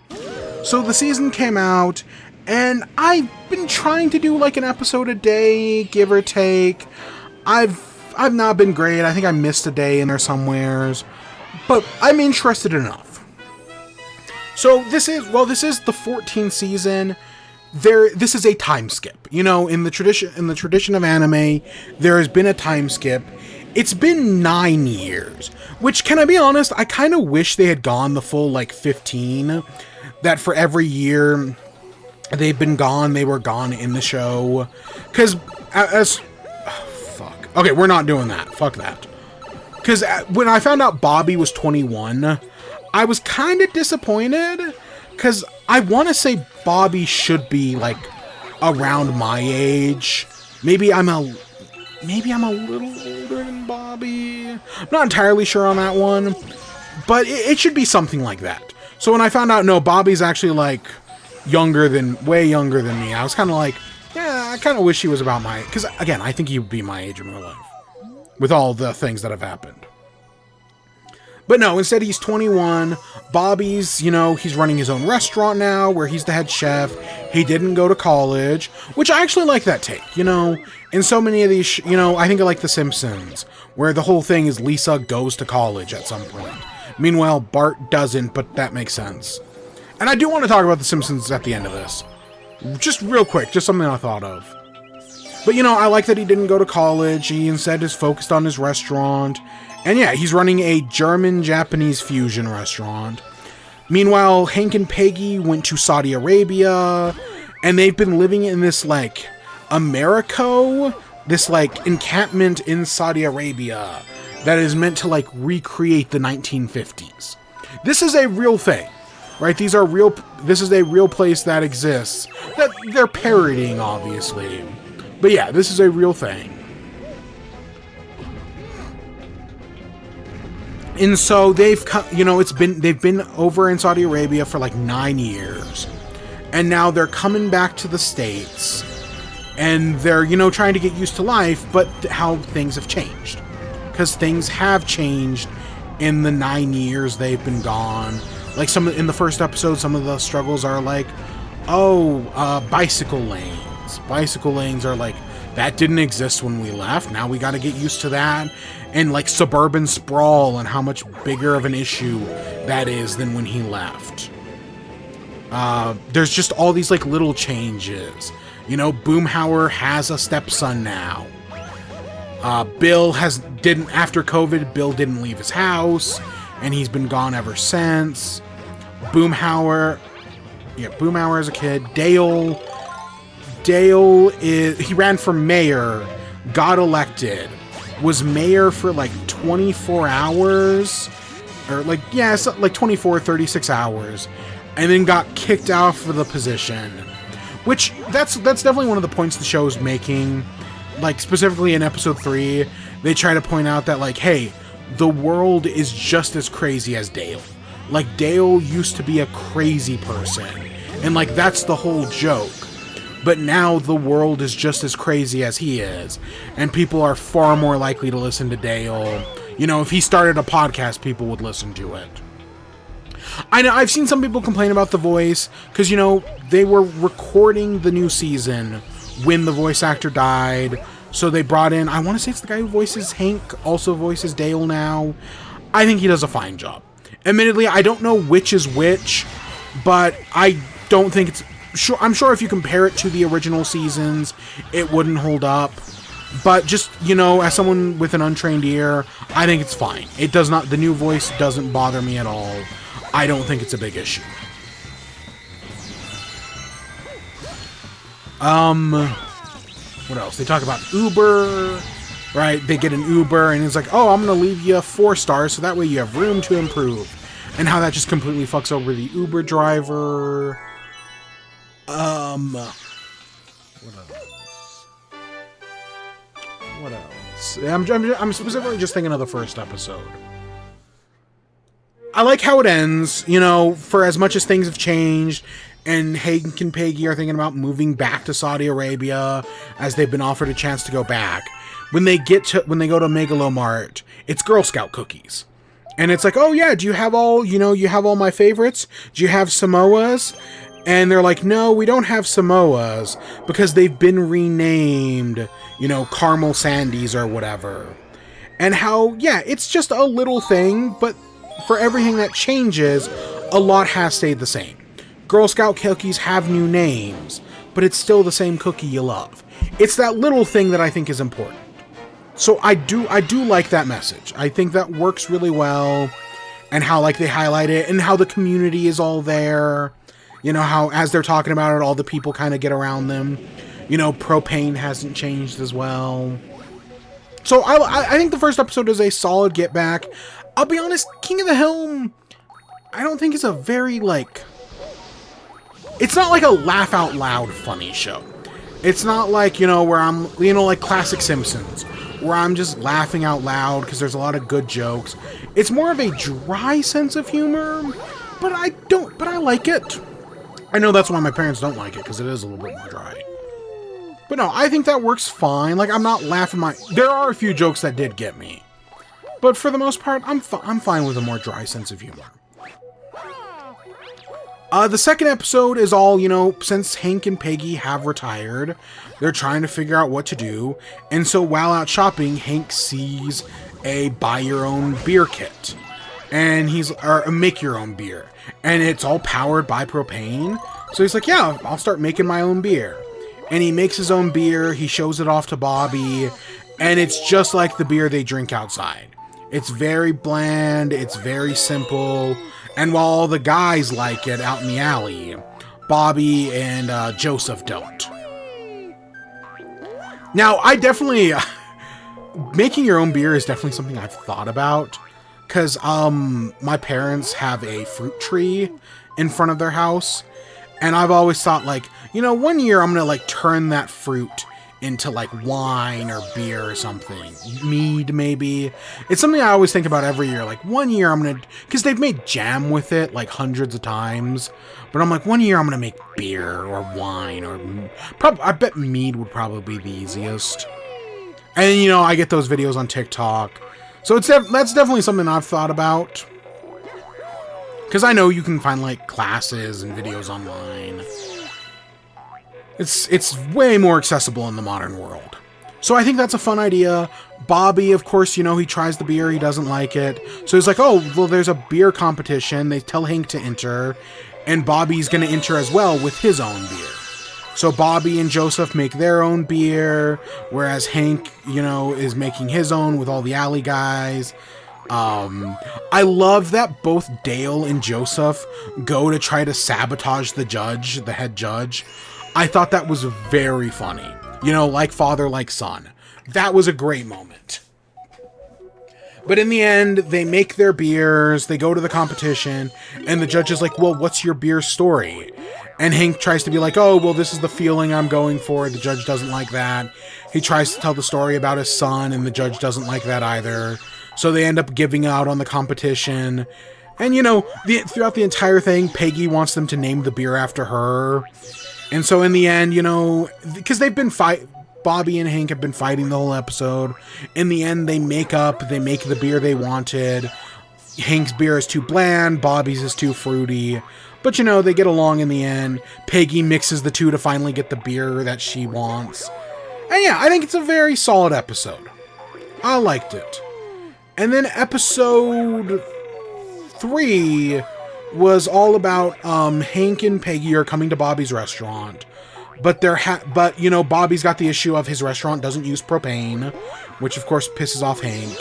So the season came out, and I've been trying to do like an episode a day, give or take. I've not been great. I think I missed a day in there somewheres, but I'm interested enough. So this is the 14th season. This is a time skip. You know, in the tradition of anime, there has been a time skip. It's been 9 years, which, can I be honest, I kind of wish they had gone the full like 15. That for every year they've been gone, they were gone in the show. Because fuck. Okay, we're not doing that. Fuck that. Because when I found out Bobby was 21, I was kind of disappointed. Because I want to say Bobby should be like around my age. Maybe I'm a little older than Bobby. I'm not entirely sure on that one. But it should be something like that. So when I found out, no, Bobby's actually, like, way younger than me, I was kind of like, yeah, I kind of wish he was about my... Because, again, I think he would be my age in real life. With all the things that have happened. But no, instead he's 21. Bobby's, you know, he's running his own restaurant now, where he's the head chef. He didn't go to college, which I actually like that take, you know. In so many of these, you know, I think I like The Simpsons, where the whole thing is Lisa goes to college at some point. Meanwhile, Bart doesn't, but that makes sense. And I do want to talk about The Simpsons at the end of this. Just real quick, just something I thought of. But, you know, I like that he didn't go to college. He instead is focused on his restaurant. And yeah, he's running a German-Japanese fusion restaurant. Meanwhile, Hank and Peggy went to Saudi Arabia. And they've been living in this, like, this, like, encampment in Saudi Arabia that is meant to, like, recreate the 1950s. This is a real thing, right? This is a real place that exists, that they're parodying, obviously. But yeah, this is a real thing. And so they've been over in Saudi Arabia for like 9 years. And now they're coming back to the States. And they're, you know, trying to get used to life, but how things have changed. Because things have changed in the 9 years they've been gone. Like in the first episode, some of the struggles are like, bicycle lanes. Bicycle lanes are like, that didn't exist when we left. Now we got to get used to that. And like suburban sprawl and how much bigger of an issue that is than when he left. There's just all these like little changes. You know, Boomhauer has a stepson now. After COVID, Bill didn't leave his house, and he's been gone ever since. Boomhauer is a kid. Dale he ran for mayor, got elected, was mayor for like 24 hours, or like, yeah, like 24, 36 hours, and then got kicked out for the position. Which, that's definitely one of the points the show is making. Like, specifically in episode 3, they try to point out that, like, hey, the world is just as crazy as Dale. Like, Dale used to be a crazy person. And, like, that's the whole joke. But now the world is just as crazy as he is. And people are far more likely to listen to Dale. You know, if he started a podcast, people would listen to it. I know I've seen some people complain about the voice because, you know, they were recording the new season when the voice actor died. So they brought in, I want to say it's the guy who voices Hank, also voices Dale now. I think he does a fine job. Admittedly, I don't know which is which, but I don't think it's... I'm sure if you compare it to the original seasons, it wouldn't hold up. But just, you know, as someone with an untrained ear, I think it's fine. It does not... The new voice doesn't bother me at all. I don't think it's a big issue. What else? They talk about Uber, right? They get an Uber, and it's like, oh, I'm going to leave you 4 stars, so that way you have room to improve. And how that just completely fucks over the Uber driver. What else? I'm specifically just thinking of the first episode. I like how it ends, you know, for as much as things have changed, and Hank and Peggy are thinking about moving back to Saudi Arabia as they've been offered a chance to go back. When they go to Megalomart, it's Girl Scout cookies. And it's like, oh yeah, do you have all, you know, you have all my favorites? Do you have Samoas? And they're like, no, we don't have Samoas because they've been renamed, you know, Caramel Sandies or whatever. And how, yeah, it's just a little thing, but for everything that changes, a lot has stayed the same. Girl Scout cookies have new names, but it's still the same cookie you love. It's that little thing that I think is important. So I do like that message. I think that works really well, and how like they highlight it, and how the community is all there. You know, how as they're talking about it, all the people kind of get around them. You know, propane hasn't changed as well. So I think the first episode is a solid get back. I'll be honest, King of the Hill, I don't think it's a very, like... It's not like a laugh out loud funny show. It's not like, you know, where I'm, you know, like classic Simpsons, where I'm just laughing out loud because there's a lot of good jokes. It's more of a dry sense of humor, but I like it. I know that's why my parents don't like it, because it is a little bit more dry. But no, I think that works fine. Like, I'm not laughing there are a few jokes that did get me. But for the most part, I'm fine with a more dry sense of humor. The second episode is all, you know, since Hank and Peggy have retired, they're trying to figure out what to do. And so while out shopping, Hank sees a buy your own beer kit. And or a make your own beer. And it's all powered by propane. So he's like, yeah, I'll start making my own beer. And he makes his own beer. He shows it off to Bobby. And it's just like the beer they drink outside. It's very bland, it's very simple, and while all the guys like it out in the alley, Bobby and Joseph don't. Now, I definitely... making your own beer is definitely something I've thought about, because my parents have a fruit tree in front of their house, and I've always thought, like, you know, one year I'm going to, like, turn that fruit into like wine or beer or something. Mead, maybe. It's something I always think about every year. Like, one year I'm gonna... Because they've made jam with it, like, hundreds of times. But I'm like, one year I'm gonna make beer or wine or... I bet mead would probably be the easiest. And, you know, I get those videos on TikTok. So that's definitely something I've thought about. Because I know you can find, like, classes and videos online. It's way more accessible in the modern world. So I think that's a fun idea. Bobby, of course, you know, he tries the beer, he doesn't like it. So he's like, oh, well, there's a beer competition. They tell Hank to enter, and Bobby's going to enter as well with his own beer. So Bobby and Joseph make their own beer, whereas Hank, you know, is making his own with all the alley guys. I love that both Dale and Joseph go to try to sabotage the head judge. I thought that was very funny. You know, like father, like son. That was a great moment. But in the end, they make their beers, they go to the competition, and the judge is like, well, what's your beer story? And Hank tries to be like, oh, well, this is the feeling I'm going for. The judge doesn't like that. He tries to tell the story about his son, and the judge doesn't like that either. So they end up giving out on the competition. And, you know, throughout the entire thing, Peggy wants them to name the beer after her. And so in the end, you know, because they've been Bobby and Hank have been fighting the whole episode. In the end, they make up. They make the beer they wanted. Hank's beer is too bland. Bobby's is too fruity. But, you know, they get along in the end. Peggy mixes the two to finally get the beer that she wants. And yeah, I think it's a very solid episode. I liked it. And then episode 3 was all about Hank and Peggy are coming to Bobby's restaurant. But you know, Bobby's got the issue of his restaurant doesn't use propane, which of course pisses off Hank.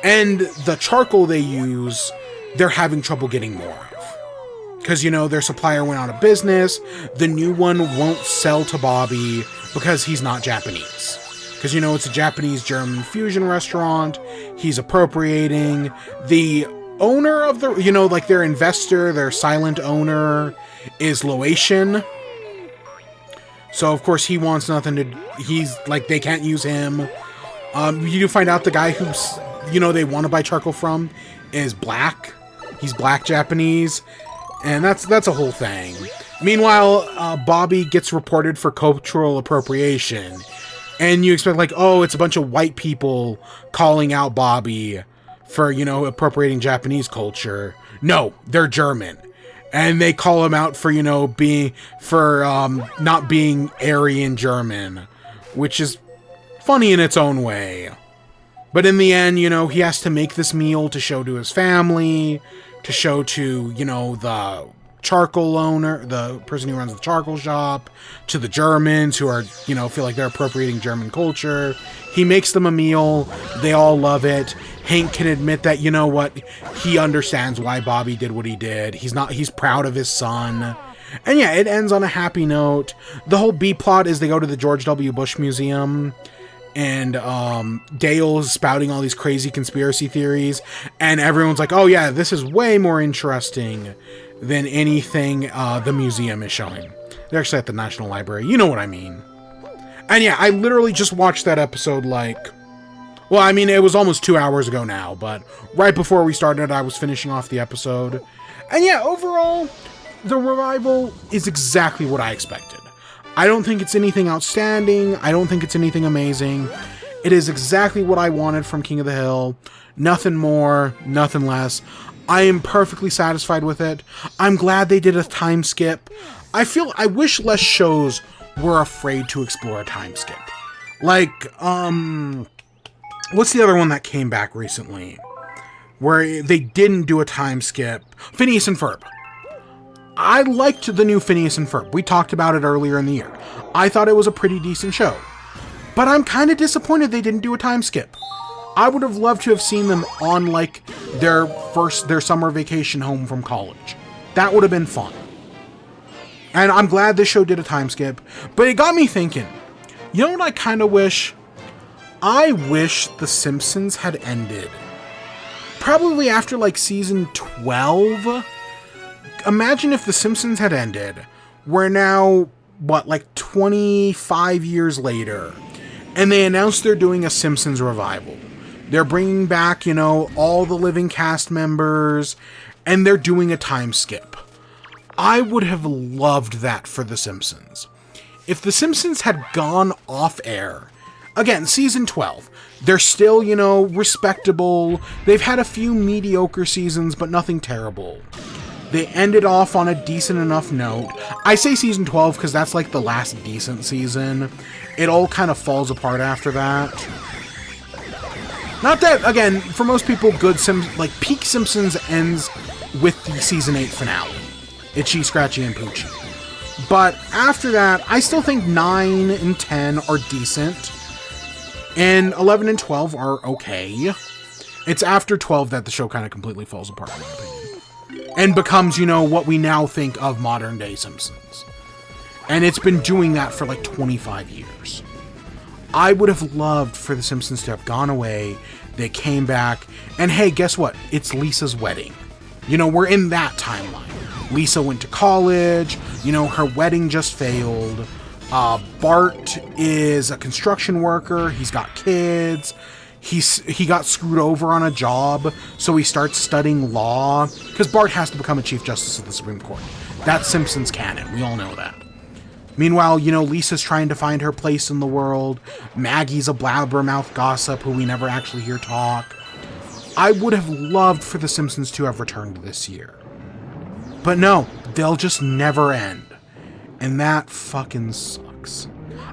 And the charcoal they use, they're having trouble getting more of. Because, you know, their supplier went out of business. The new one won't sell to Bobby because he's not Japanese. Because, you know, it's a Japanese-German fusion restaurant. He's appropriating. The owner of the, you know, like their investor, their silent owner is Laotian. So, of course, he wants nothing to, he's, like, they can't use him. You do find out the guy who's, you know, they want to buy charcoal from is black. He's black Japanese. And that's a whole thing. Meanwhile, Bobby gets reported for cultural appropriation. And you expect, like, oh, it's a bunch of white people calling out Bobby for, you know, appropriating Japanese culture. No, they're German. And they call him out for, you know, not being Aryan German. Which is funny in its own way. But in the end, you know, he has to make this meal to show to his family, to show to, you know, the charcoal owner, the person who runs the charcoal shop, to the Germans who are, you know, feel like they're appropriating German culture. He makes them a meal. They all love it. Hank can admit that, you know what, he understands why Bobby did what he did. He's proud of his son. And yeah, it ends on a happy note. The whole B plot is they go to the George W. Bush Museum. And Dale's spouting all these crazy conspiracy theories. And everyone's like, oh yeah, this is way more interesting than anything the museum is showing. They're actually at the National Library. You know what I mean. And yeah, I literally just watched that episode like... Well, I mean, it was almost 2 hours ago now. But right before we started, I was finishing off the episode. And yeah, overall, the revival is exactly what I expected. I don't think it's anything outstanding. I don't think it's anything amazing. It is exactly what I wanted from King of the Hill. Nothing more, nothing less. I am perfectly satisfied with it. I'm glad they did a time skip. I wish less shows were afraid to explore a time skip. Like, what's the other one that came back recently? Where they didn't do a time skip? Phineas and Ferb. I liked the new Phineas and Ferb. We talked about it earlier in the year. I thought it was a pretty decent show. But I'm kind of disappointed they didn't do a time skip. I would have loved to have seen them on, like, their summer vacation home from college. That would have been fun. And I'm glad this show did a time skip. But it got me thinking. You know what I kind of wish? I wish The Simpsons had ended. Probably after, like, season 12... Imagine if The Simpsons had ended. We're now, like 25 years later. And they announced they're doing a Simpsons revival. They're bringing back, you know, all the living cast members. And they're doing a time skip. I would have loved that for The Simpsons. If The Simpsons had gone off air. Again, season 12. They're still, you know, respectable. They've had a few mediocre seasons, but nothing terrible. They ended off on a decent enough note. I say season 12 because that's like the last decent season. It all kind of falls apart after that. Not that, again, for most people, like peak Simpsons ends with the season 8 finale. Itchy, Scratchy, and Poochie. But after that, I still think 9 and 10 are decent. And 11 and 12 are okay. It's after 12 that the show kind of completely falls apart, in my opinion. And becomes, you know, what we now think of modern day Simpsons. And it's been doing that for like 25 years. I would have loved for The Simpsons to have gone away. They came back. And hey, guess what? It's Lisa's wedding. You know, we're in that timeline. Lisa went to college. You know, her wedding just failed. Bart is a construction worker. He's got kids. He got screwed over on a job, so he starts studying law, because Bart has to become a Chief Justice of the Supreme Court. That's Simpsons canon. We all know that. Meanwhile, you know, Lisa's trying to find her place in the world. Maggie's a blabbermouth gossip who we never actually hear talk. I would have loved for The Simpsons to have returned this year. But no, they'll just never end. And that fucking sucks.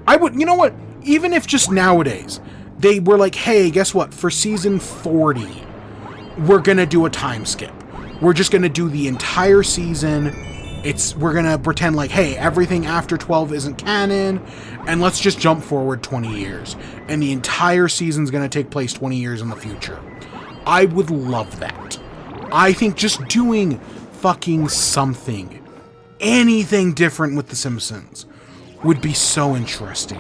You know what? Even if just nowadays, they were like, hey, guess what? For season 40, we're gonna do a time skip. We're just gonna do the entire season. We're gonna pretend like, hey, everything after 12 isn't canon, and let's just jump forward 20 years. And the entire season's gonna take place 20 years in the future. I would love that. I think just doing fucking something, anything different with The Simpsons would be so interesting.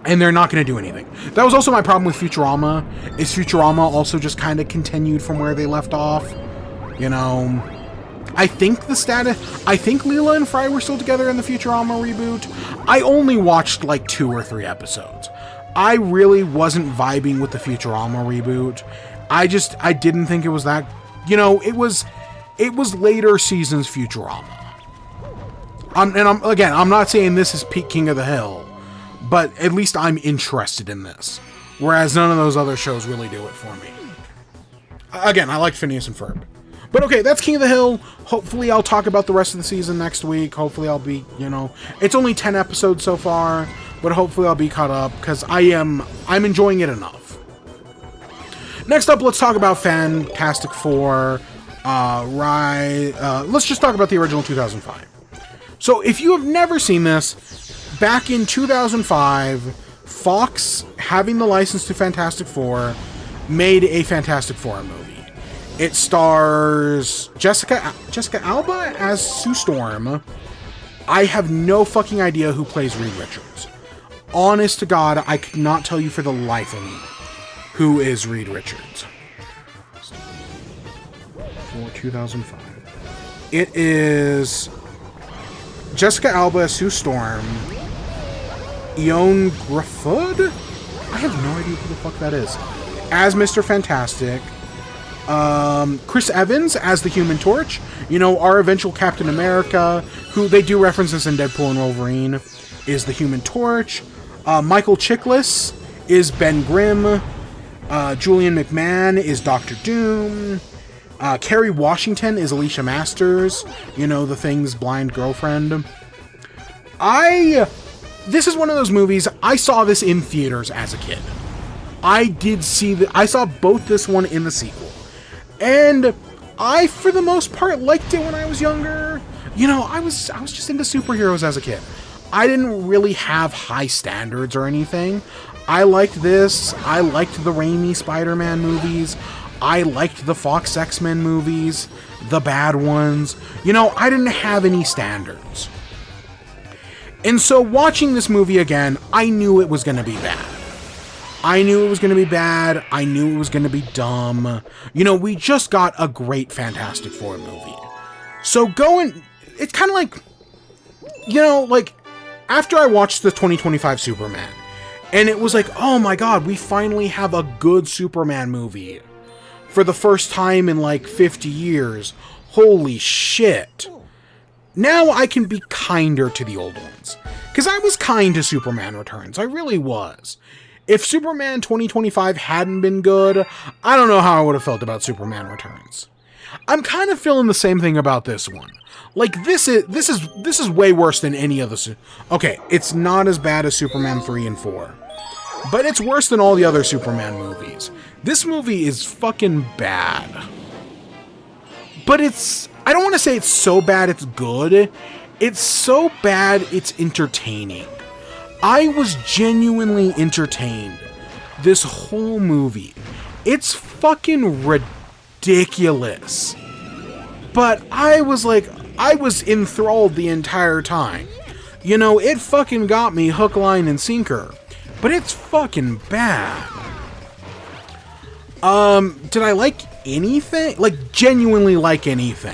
And they're not going to do anything. That was also my problem with Futurama, is Futurama also just kind of continued from where they left off. You know, I think Leela and Fry were still together in the Futurama reboot. I only watched like 2 or 3 episodes. I really wasn't vibing with the Futurama reboot. I didn't think it was that, you know, it was later seasons Futurama. I'm not saying this is peak King of the Hill, but at least I'm interested in this. Whereas none of those other shows really do it for me. Again, I like Phineas and Ferb. But okay, that's King of the Hill. Hopefully I'll talk about the rest of the season next week. Hopefully I'll be, you know, it's only 10 episodes so far, but hopefully I'll be caught up because I'm enjoying it enough. Next up, let's talk about Fantastic Four. Let's just talk about the original 2005. So if you have never seen this, back in 2005, Fox, having the license to Fantastic Four, made a Fantastic Four movie. It stars Jessica Alba as Sue Storm. I have no fucking idea who plays Reed Richards. Honest to God, I could not tell you for the life of me who is Reed Richards. For 2005. It is Jessica Alba as Sue Storm. Eoin Gruffudd? I have no idea who the fuck that is. As Mr. Fantastic. Chris Evans as the Human Torch. You know, our eventual Captain America, who they do reference this in Deadpool and Wolverine, is the Human Torch. Michael Chiklis is Ben Grimm. Julian McMahon is Doctor Doom. Kerry Washington is Alicia Masters. You know, the Thing's blind girlfriend. This is one of those movies, I saw this in theaters as a kid. I saw both this one in the sequel. And I, for the most part, liked it when I was younger. You know, I was just into superheroes as a kid. I didn't really have high standards or anything. I liked this. I liked the Raimi Spider-Man movies. I liked the Fox X-Men movies, the bad ones. You know, I didn't have any standards. And so watching this movie again, I knew it was going to be bad. I knew it was going to be bad. I knew it was going to be dumb. You know, we just got a great Fantastic Four movie. So it's kind of like, you know, like, after I watched the 2025 Superman, and it was like, oh my god, we finally have a good Superman movie. For the first time in like 50 years. Holy shit. Now I can be kinder to the old ones. Because I was kind to Superman Returns. I really was. If Superman 2025 hadn't been good, I don't know how I would have felt about Superman Returns. I'm kind of feeling the same thing about this one. Like, this is way worse than any of the... Okay, it's not as bad as Superman 3 and 4. But it's worse than all the other Superman movies. This movie is fucking bad. But I don't want to say it's so bad it's good. It's so bad it's entertaining. I was genuinely entertained this whole movie. It's fucking ridiculous. But I was enthralled the entire time. You know, it fucking got me hook, line, and sinker. But it's fucking bad. Did I like anything? Like, genuinely like anything?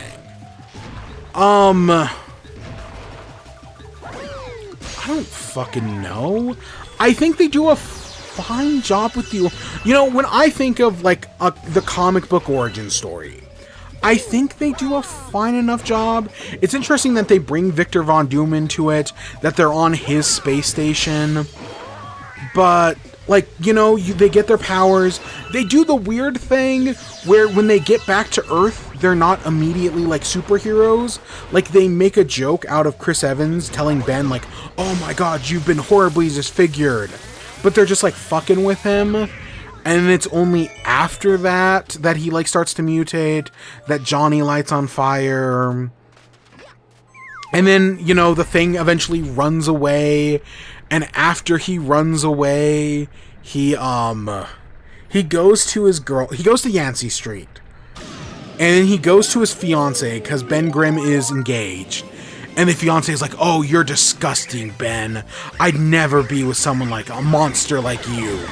I don't fucking know. I think they do a fine job with the... You know, when I think of, like, the comic book origin story, I think they do a fine enough job. It's interesting that they bring Victor Von Doom into it, that they're on his space station. But, like, you know, they get their powers. They do the weird thing where when they get back to Earth, they're not immediately, like, superheroes. Like, they make a joke out of Chris Evans telling Ben, like, oh my god, you've been horribly disfigured. But they're just, like, fucking with him. And it's only after that that he, like, starts to mutate, that Johnny lights on fire. And then, you know, the thing eventually runs away. And after he runs away, he goes to his girl. He goes to Yancey Street. And then he goes to his fiancée, because Ben Grimm is engaged. And the fiancée is like, oh, you're disgusting, Ben. I'd never be with someone like a monster like you.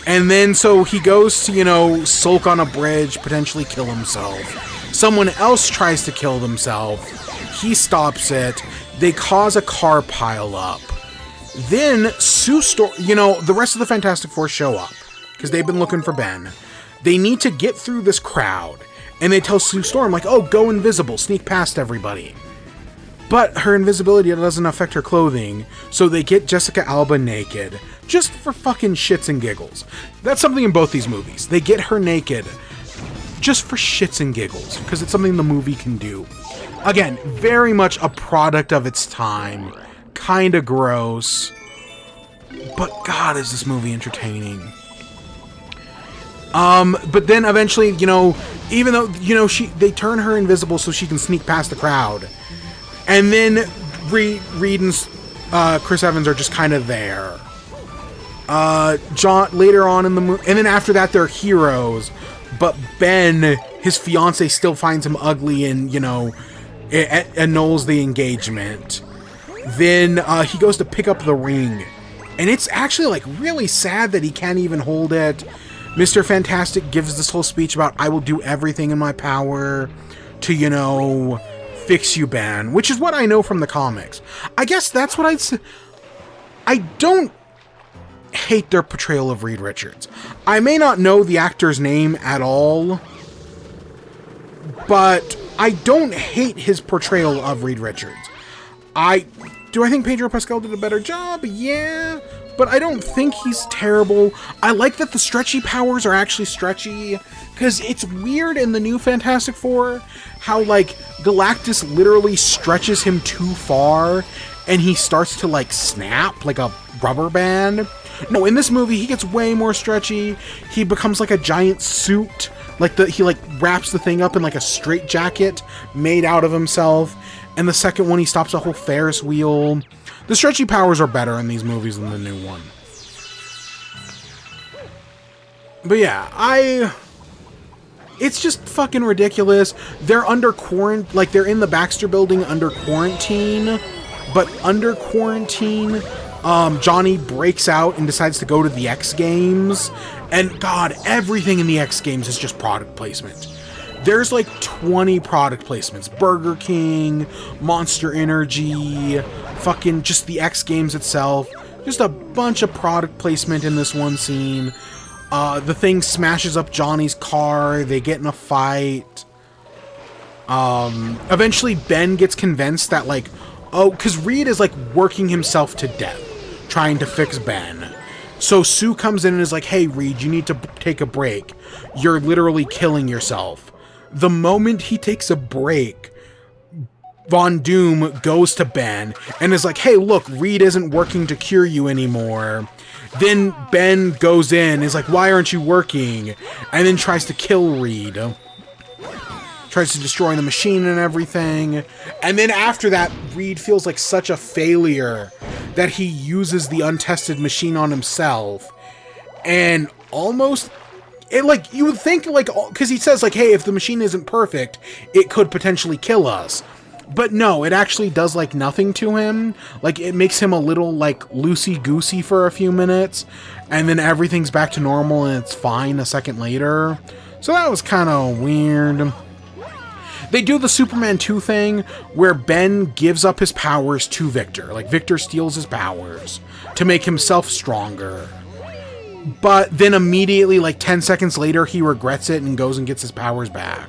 And then, so he goes to, you know, sulk on a bridge, potentially kill himself. Someone else tries to kill themselves. He stops it. They cause a car pile up. Then, Sue Storm, you know, the rest of the Fantastic Four show up. Because they've been looking for Ben. They need to get through this crowd. And they tell Sue Storm, like, oh, go invisible, sneak past everybody. But her invisibility doesn't affect her clothing, so they get Jessica Alba naked, just for fucking shits and giggles. That's something in both these movies. They get her naked, just for shits and giggles, because it's something the movie can do. Again, very much a product of its time, kinda gross, but god is this movie entertaining. But then eventually, you know, even though, you know, they turn her invisible so she can sneak past the crowd. And then Reed and Chris Evans are just kind of there. John later on in the movie, and then after that they're heroes. But Ben, his fiance, still finds him ugly and, you know, it annuls the engagement. Then he goes to pick up the ring, and it's actually like really sad that he can't even hold it. Mr. Fantastic gives this whole speech about I will do everything in my power to, you know, fix you, Ben, which is what I know from the comics. I guess that's what I'd say. I don't hate their portrayal of Reed Richards. I may not know the actor's name at all, but I don't hate his portrayal of Reed Richards. Do I think Pedro Pascal did a better job? Yeah, but I don't think he's terrible. I like that the stretchy powers are actually stretchy, because it's weird in the new Fantastic Four how, like, Galactus literally stretches him too far and he starts to, like, snap like a rubber band. No, in this movie, he gets way more stretchy. He becomes like a giant suit. He wraps the thing up in like a straitjacket made out of himself. And the second one, he stops a whole Ferris wheel. The stretchy powers are better in these movies than the new one. But yeah, it's just fucking ridiculous. They're under quarantine, like they're in the Baxter building under quarantine. But under quarantine, Johnny breaks out and decides to go to the X Games. And god, everything in the X Games is just product placement. There's like 20 product placements. Burger King, Monster Energy, fucking just the X Games itself. Just a bunch of product placement in this one scene. The thing smashes up Johnny's car. They get in a fight. Eventually Ben gets convinced that like, oh, because Reed is like working himself to death, trying to fix Ben. So Sue comes in and is like, hey Reed, you need to take a break. You're literally killing yourself. The moment he takes a break, Von Doom goes to Ben and is like, hey look, Reed isn't working to cure you anymore. Then Ben goes in, is like, why aren't you working? And then tries to kill Reed. Tries to destroy the machine and everything. And then after that, Reed feels like such a failure that he uses the untested machine on himself. And almost, it like, you would think like, because he says like, hey, if the machine isn't perfect, it could potentially kill us. But no, it actually does like nothing to him. Like it makes him a little like loosey-goosey for a few minutes. And then everything's back to normal and it's fine a second later. So that was kind of weird. They do the Superman 2 thing where Ben gives up his powers to Victor. Like Victor steals his powers to make himself stronger. But then immediately, like 10 seconds later, he regrets it and goes and gets his powers back.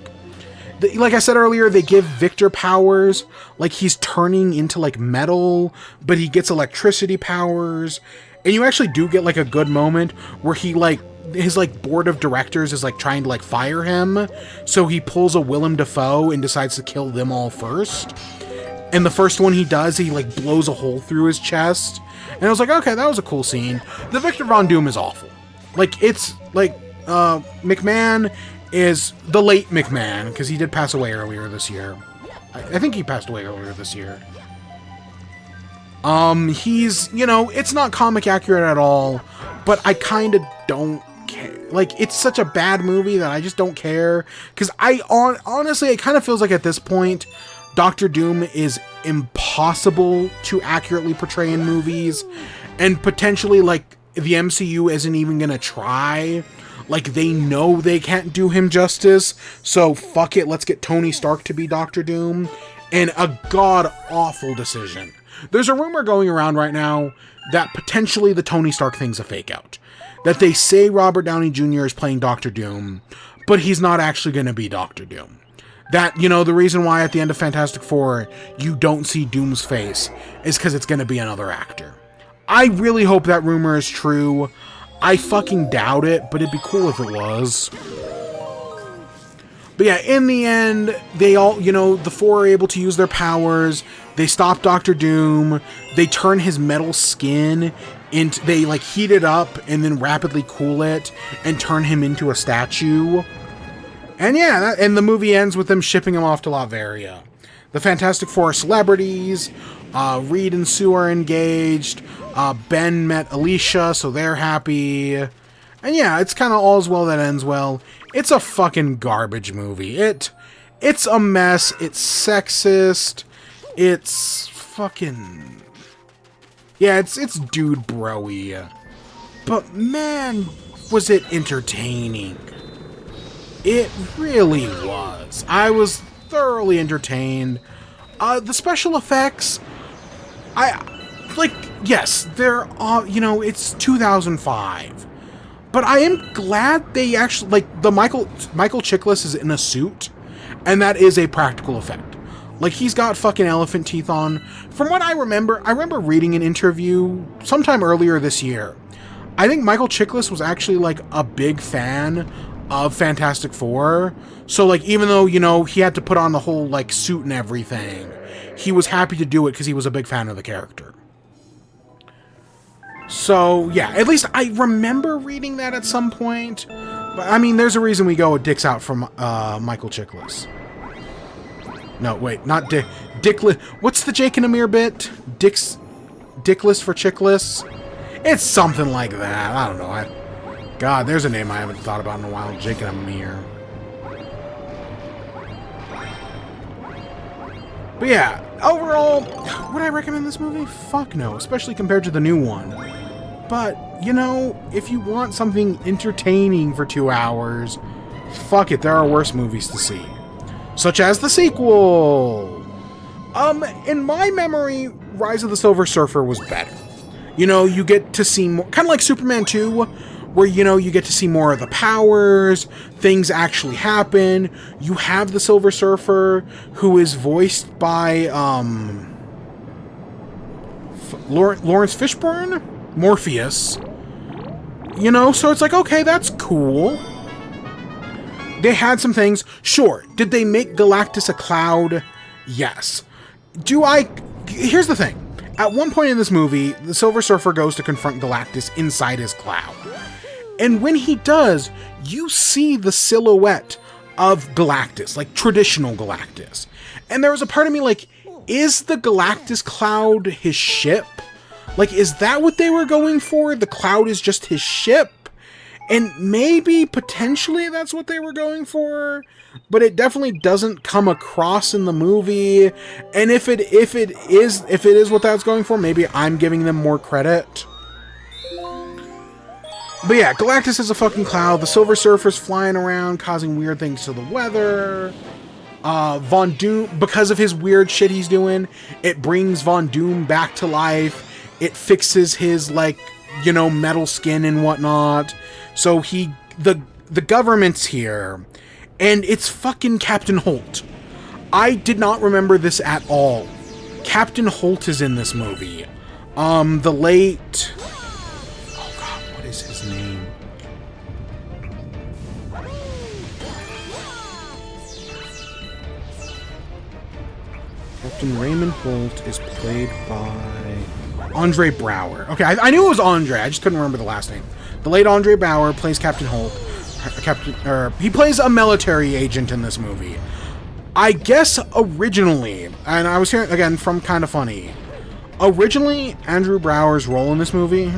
like I said earlier, they give Victor powers, like he's turning into like metal, but he gets electricity powers, and you actually do get like a good moment where he like, his like board of directors is like trying to like fire him, so he pulls a Willem Dafoe and decides to kill them all first. And the first one he does, he like blows a hole through his chest, and I was like, okay, that was a cool scene. The Victor Von Doom is awful. Like, it's like McMahon is the late McMahon, because he did pass away earlier this year. I think he passed away earlier this year. He's, you know, it's not comic accurate at all, but I kind of don't care. Like, it's such a bad movie that I just don't care, because honestly, it kind of feels like at this point, Doctor Doom is impossible to accurately portray in movies, and potentially, like, the MCU isn't even gonna try. Like, they know they can't do him justice, so fuck it, let's get Tony Stark to be Doctor Doom, and a god-awful decision. There's a rumor going around right now that potentially the Tony Stark thing's a fake-out. That they say Robert Downey Jr. is playing Doctor Doom, but he's not actually gonna be Doctor Doom. That, you know, the reason why at the end of Fantastic Four you don't see Doom's face is because it's going to be another actor. I really hope that rumor is true. I fucking doubt it, but it'd be cool if it was. But yeah, in the end, they all, you know, the four are able to use their powers. They stop Doctor Doom. They turn his metal skin into, they like heat it up and then rapidly cool it and turn him into a statue. And yeah, and the movie ends with them shipping him off to Latveria. The Fantastic Four are celebrities. Reed and Sue are engaged. Ben met Alicia, so they're happy. And yeah, it's kind of all's well that ends well. It's a fucking garbage movie. It's a mess. It's sexist. It's fucking... Yeah, it's dude bro-y. But man, was it entertaining. It really was. I was thoroughly entertained. The special effects, yes, they're, you know, it's 2005. But I am glad they actually, like, the Michael Chiklis is in a suit, and that is a practical effect. Like, he's got fucking elephant teeth on. From what I remember reading an interview sometime earlier this year. I think Michael Chiklis was actually, like, a big fan of Fantastic Four. So, like, even though, you know, he had to put on the whole, like, suit and everything, he was happy to do it because he was a big fan of the character. So, yeah, at least I remember reading that at some point. But, I mean, there's a reason we go with Dicks Out from Michael Chiklis. No, wait, not Dickless. What's the Jake and Amir bit? Dickless for Chickless? It's something like that. I don't know. God, there's a name I haven't thought about in a while. Jake and Amir. But yeah, overall, would I recommend this movie? Fuck no, especially compared to the new one. But, you know, if you want something entertaining for 2 hours, fuck it, there are worse movies to see. Such as the sequel! In my memory, Rise of the Silver Surfer was better. You know, you get to see more, kind of like Superman 2, where, you know, you get to see more of the powers, things actually happen. You have the Silver Surfer, who is voiced by, Lawrence Fishburne? Morpheus. You know, so it's like, okay, that's cool. They had some things. Sure. Did they make Galactus a cloud? Yes. Here's the thing. At one point in this movie, the Silver Surfer goes to confront Galactus inside his cloud. And when he does, you see the silhouette of Galactus, like traditional Galactus. And there was a part of me like, is the Galactus cloud his ship? Like, is that what they were going for? The cloud is just his ship? And maybe, potentially, that's what they were going for, but it definitely doesn't come across in the movie. And if it is what that's going for, maybe I'm giving them more credit. But yeah, Galactus is a fucking cloud. The Silver Surfer's flying around, causing weird things to the weather. Von Doom, because of his weird shit he's doing, it brings Von Doom back to life. It fixes his, like, you know, metal skin and whatnot. So the government's here, And it's fucking Captain Holt. I did not remember this at all. Captain Holt is in this movie. The late... Oh god, what is his name? Captain Raymond Holt is played by Andre Brower. Okay, I knew it was Andre, I just couldn't remember the last name. The late Andre Brower plays Captain Holt. He plays a military agent in this movie. I guess originally, and I was hearing again from Kinda Funny, originally Andrew Brower's role in this movie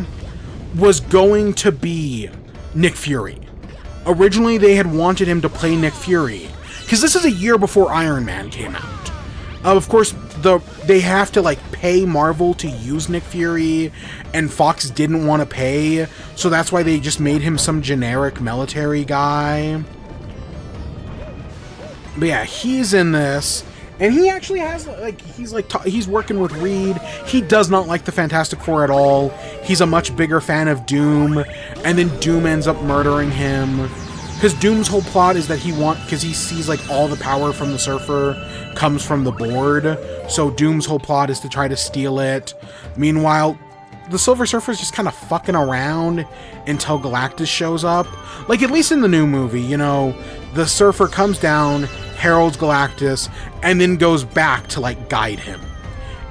was going to be Nick Fury. Originally they had wanted him to play Nick Fury, because this is a year before Iron Man came out. Of course, they have to like pay Marvel to use Nick Fury, and Fox didn't want to pay, so that's why they just made him some generic military guy. But yeah, he's in this, and he actually has like he's working with Reed. He does not like the Fantastic Four at all. He's a much bigger fan of Doom, and then Doom ends up murdering him. Because Doom's whole plot is that because he sees like all the power from the Surfer comes from the board. So Doom's whole plot is to try to steal it. Meanwhile, the Silver Surfer's just kind of fucking around until Galactus shows up. Like, at least in the new movie, you know, the Surfer comes down, heralds Galactus, and then goes back to like guide him.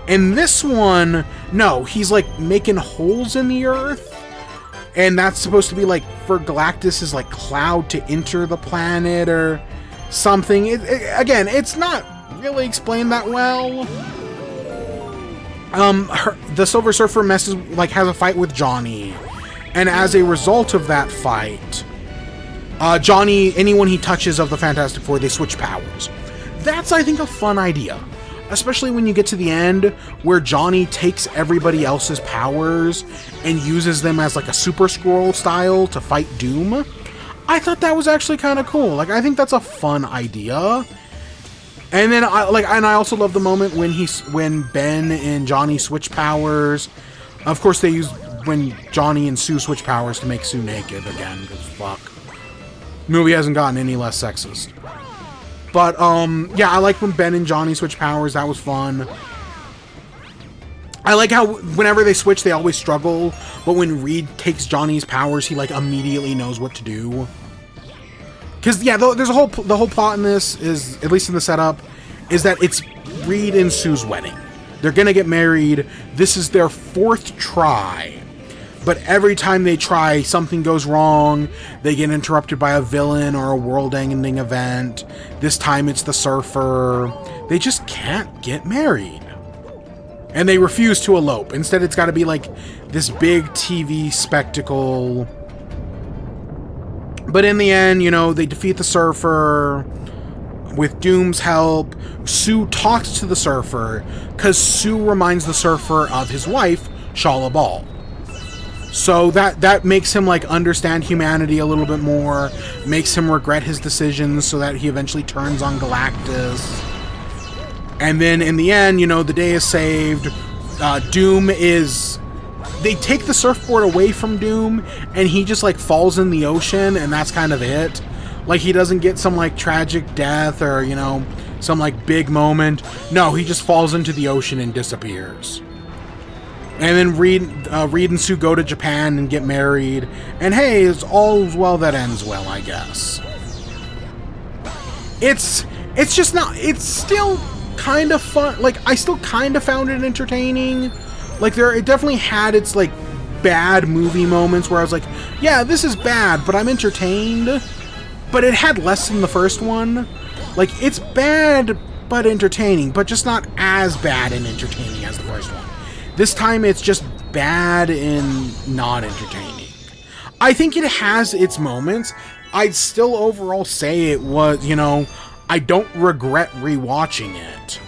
In this one, no, he's like making holes in the earth. And that's supposed to be like for Galactus's like cloud to enter the planet or something. Again, it's not really explained that well. The Silver Surfer has a fight with Johnny, and as a result of that fight, Johnny, anyone he touches of the Fantastic Four, they switch powers. That's, I think, a fun idea. Especially when you get to the end where Johnny takes everybody else's powers and uses them as like a Super Skrull style to fight Doom. I thought that was actually kind of cool. Like, I think that's a fun idea. And then I also love the moment when Ben and Johnny switch powers. Of course, they use when Johnny and Sue switch powers to make Sue naked again, because fuck. Movie hasn't gotten any less sexist. But, yeah, I like when Ben and Johnny switch powers. That was fun. I like how whenever they switch, they always struggle. But when Reed takes Johnny's powers, he, like, immediately knows what to do. Because, yeah, there's the whole plot in this is, at least in the setup, is that it's Reed and Sue's wedding. They're gonna get married. This is their 4th try. But every time they try, something goes wrong. They get interrupted by a villain or a world-ending event. This time it's the Surfer. They just can't get married. And they refuse to elope. Instead, it's got to be like this big TV spectacle. But in the end, you know, they defeat the Surfer with Doom's help. Sue talks to the Surfer because Sue reminds the Surfer of his wife, Shala Bal. So that makes him like understand humanity a little bit more, makes him regret his decisions so that he eventually turns on Galactus. And then in the end, you know, the day is saved. Doom is... They take the surfboard away from Doom and he just like falls in the ocean and that's kind of it. Like he doesn't get some like tragic death or, you know, some like big moment. No, he just falls into the ocean and disappears. And then Reed and Sue go to Japan and get married. And hey, it's all's well that ends well, I guess. It's just not... It's still kind of fun. Like, I still kind of found it entertaining. Like, it definitely had its, like, bad movie moments where I was like, yeah, this is bad, but I'm entertained. But it had less than the first one. Like, it's bad, but entertaining, but just not as bad and entertaining as the first one. This time, it's just bad and not entertaining. I think it has its moments. I'd still overall say it was, you know, I don't regret rewatching it.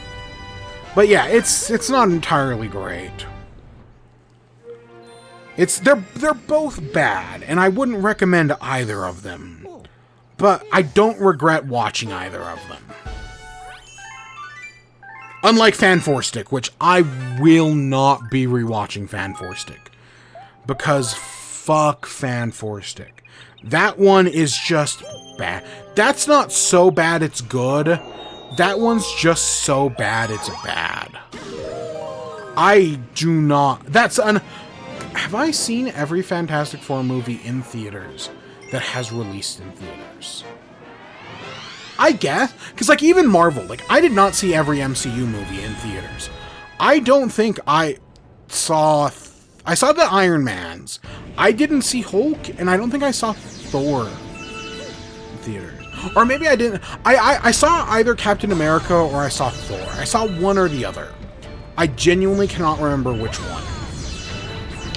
But yeah, it's not entirely great. They're both bad, and I wouldn't recommend either of them. But I don't regret watching either of them. Unlike Fan 4 which I will not be rewatching Fan 4 because fuck Fan 4-Stick. That one is just bad. That's not so bad it's good. That one's just so bad it's bad. I do not... Have I seen every Fantastic Four movie in theaters that has released in theaters? I guess. Because, like, even Marvel. Like, I did not see every MCU movie in theaters. I don't think I saw... I saw the Iron Mans. I didn't see Hulk, and I don't think I saw Thor in theaters. Or maybe I didn't. I saw either Captain America or I saw Thor. I saw one or the other. I genuinely cannot remember which one.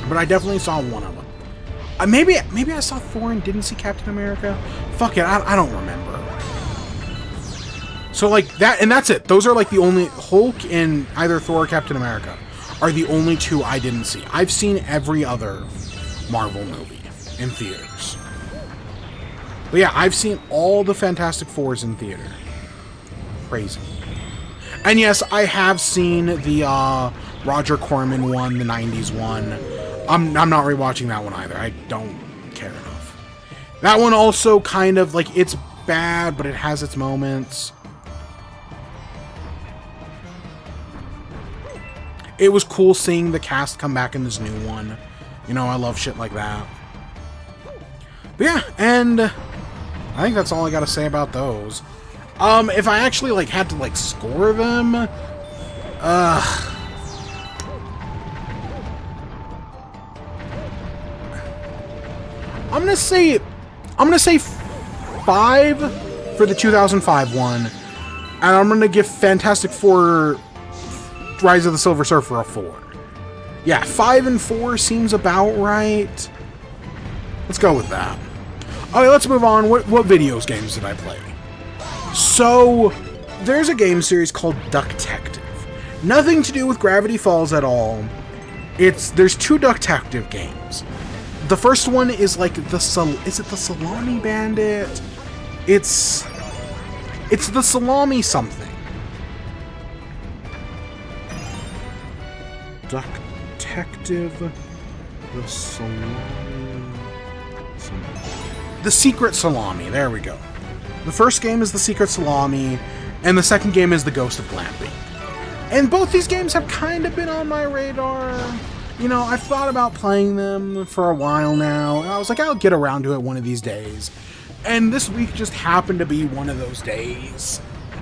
But I definitely saw one of them. Maybe I saw Thor and didn't see Captain America. Fuck it, I don't remember. So like that, and that's it. Those are like the only... Hulk and either Thor or Captain America are the only two I didn't see. I've seen every other Marvel movie in theaters. But yeah, I've seen all the Fantastic Fours in theater. Crazy. And yes, I have seen the Roger Corman one, the 90s one. I'm not rewatching that one either. I don't care enough. That one also kind of, like, it's bad, but it has its moments. It was cool seeing the cast come back in this new one. You know, I love shit like that. But yeah, and I think that's all I gotta say about those. If I actually, like, had to, like, score them... I'm gonna say 5 for the 2005 one, and I'm gonna give Fantastic Four Rise of the Silver Surfer a 4. Yeah, 5 and 4 seems about right. Let's go with that. Okay, let's move on. What videos games did I play? So, there's a game series called Ducktective. Nothing to do with Gravity Falls at all. There's 2 Ducktective games. The first one is like is it the Salami Bandit? It's the Salami something. Ducktective, the Salami... The Secret Salami, there we go. The first game is the Secret Salami, and the second game is the Ghost of Glamping. And both these games have kind of been on my radar. You know, I've thought about playing them for a while now. I was like, I'll get around to it one of these days. And this week just happened to be one of those days.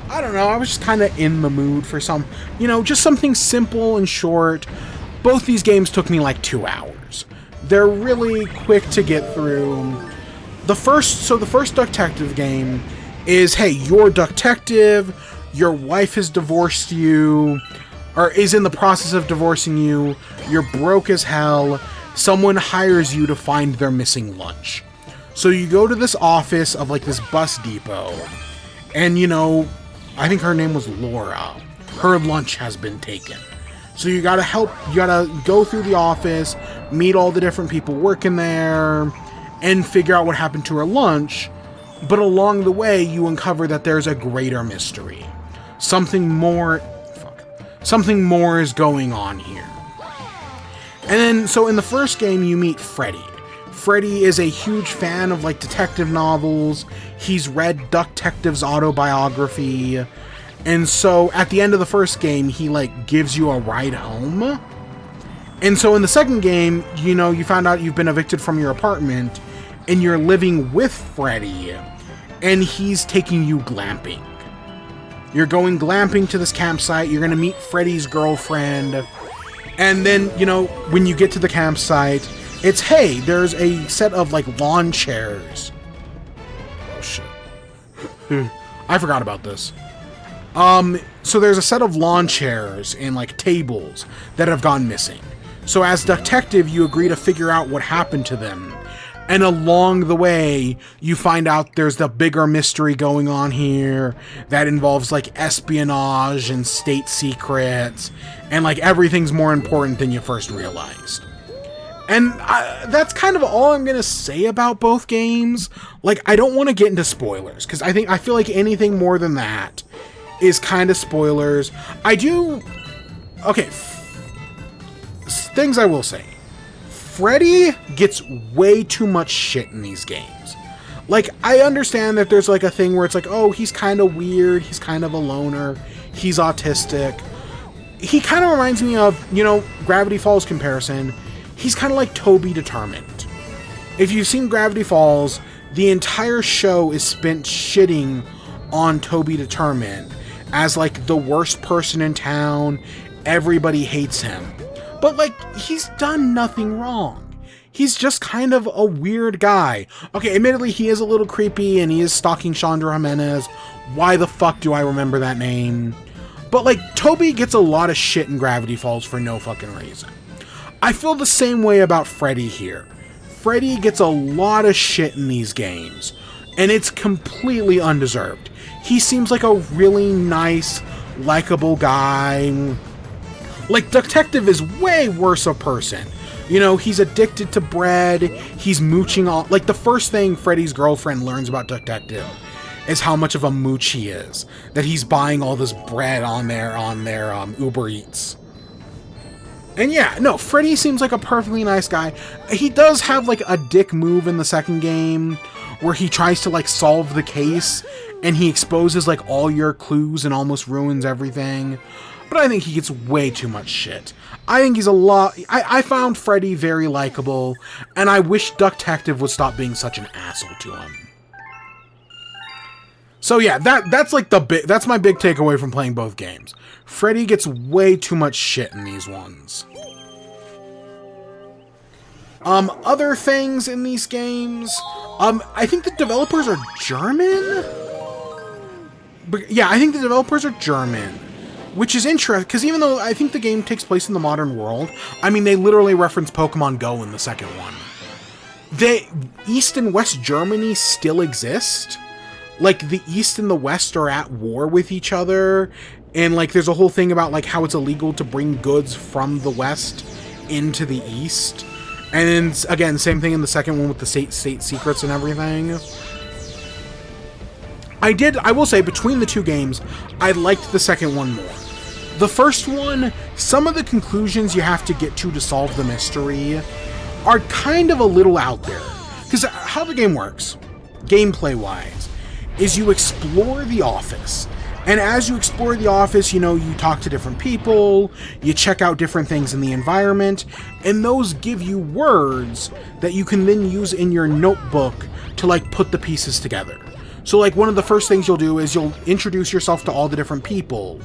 I don't know, I was just kind of in the mood for some, you know, just something simple and short. Both these games took me like 2 hours. They're really quick to get through. The first Ducktective game is, hey, you're a Ducktective, your wife has divorced you, or is in the process of divorcing you, you're broke as hell, someone hires you to find their missing lunch. So you go to this office of like this bus depot, and you know, I think her name was Laura. Her lunch has been taken. So you gotta go through the office, meet all the different people working there, and figure out what happened to her lunch. But along the way, you uncover that there's a greater mystery. Something more is going on here. And then, so in the first game, you meet Freddy. Freddy is a huge fan of, like, detective novels. He's read Ducktective's autobiography. And so, at the end of the first game, he, like, gives you a ride home. And so in the second game, you know, you found out you've been evicted from your apartment, and you're living with Freddy, and he's taking you glamping. You're going glamping to this campsite, you're gonna meet Freddy's girlfriend, and then, you know, when you get to the campsite, it's, hey, there's a set of, like, lawn chairs. Oh, shit. I forgot about this. So there's a set of lawn chairs and, like, tables that have gone missing. So as Ducktective, you agree to figure out what happened to them. And along the way, you find out there's the bigger mystery going on here that involves, like, espionage and state secrets, and, like, everything's more important than you first realized. And that's kind of all I'm gonna say about both games. Like, I don't want to get into spoilers, because I feel like anything more than that is kind of spoilers. Okay, things I will say. Freddy gets way too much shit in these games. Like, I understand that there's like a thing where it's like, oh, he's kind of weird, he's kind of a loner, he's autistic. He kind of reminds me of, you know, Gravity Falls comparison. He's kind of like Toby Determined. If you've seen Gravity Falls, the entire show is spent shitting on Toby Determined as like the worst person in town. Everybody hates him. But like, he's done nothing wrong. He's just kind of a weird guy. Okay, admittedly, he is a little creepy and he is stalking Chandra Jimenez. Why the fuck do I remember that name? But like, Toby gets a lot of shit in Gravity Falls for no fucking reason. I feel the same way about Freddy here. Freddy gets a lot of shit in these games, and it's completely undeserved. He seems like a really nice, likable guy. Like, Ducktective is way worse a person. You know, he's addicted to bread, he's mooching all... Like, the first thing Freddy's girlfriend learns about Ducktective is how much of a mooch he is. That he's buying all this bread on their Uber Eats. And yeah, no, Freddy seems like a perfectly nice guy. He does have, like, a dick move in the second game, where he tries to, like, solve the case, and he exposes, like, all your clues and almost ruins everything. But I think he gets way too much shit. I think he's a lot... I found Freddy very likable, and I wish Ducktective would stop being such an asshole to him. So yeah, that's like that's my big takeaway from playing both games. Freddy gets way too much shit in these ones. Other things in these games, I think the developers are German? But yeah, I think the developers are German, which is interesting, because even though I think the game takes place in the modern world, I mean, they literally reference Pokemon Go in the second one. East and West Germany still exist. Like, the East and the West are at war with each other, and, like, there's a whole thing about, like, how it's illegal to bring goods from the West into the East. And, again, same thing in the second one with the state secrets and everything. I will say, between the two games, I liked the second one more. The first one, some of the conclusions you have to get to solve the mystery are kind of a little out there. Because how the game works, gameplay-wise, is you explore the office. And as you explore the office, you know, you talk to different people, you check out different things in the environment, and those give you words that you can then use in your notebook to, like, put the pieces together. So, like, one of the first things you'll do is you'll introduce yourself to all the different people,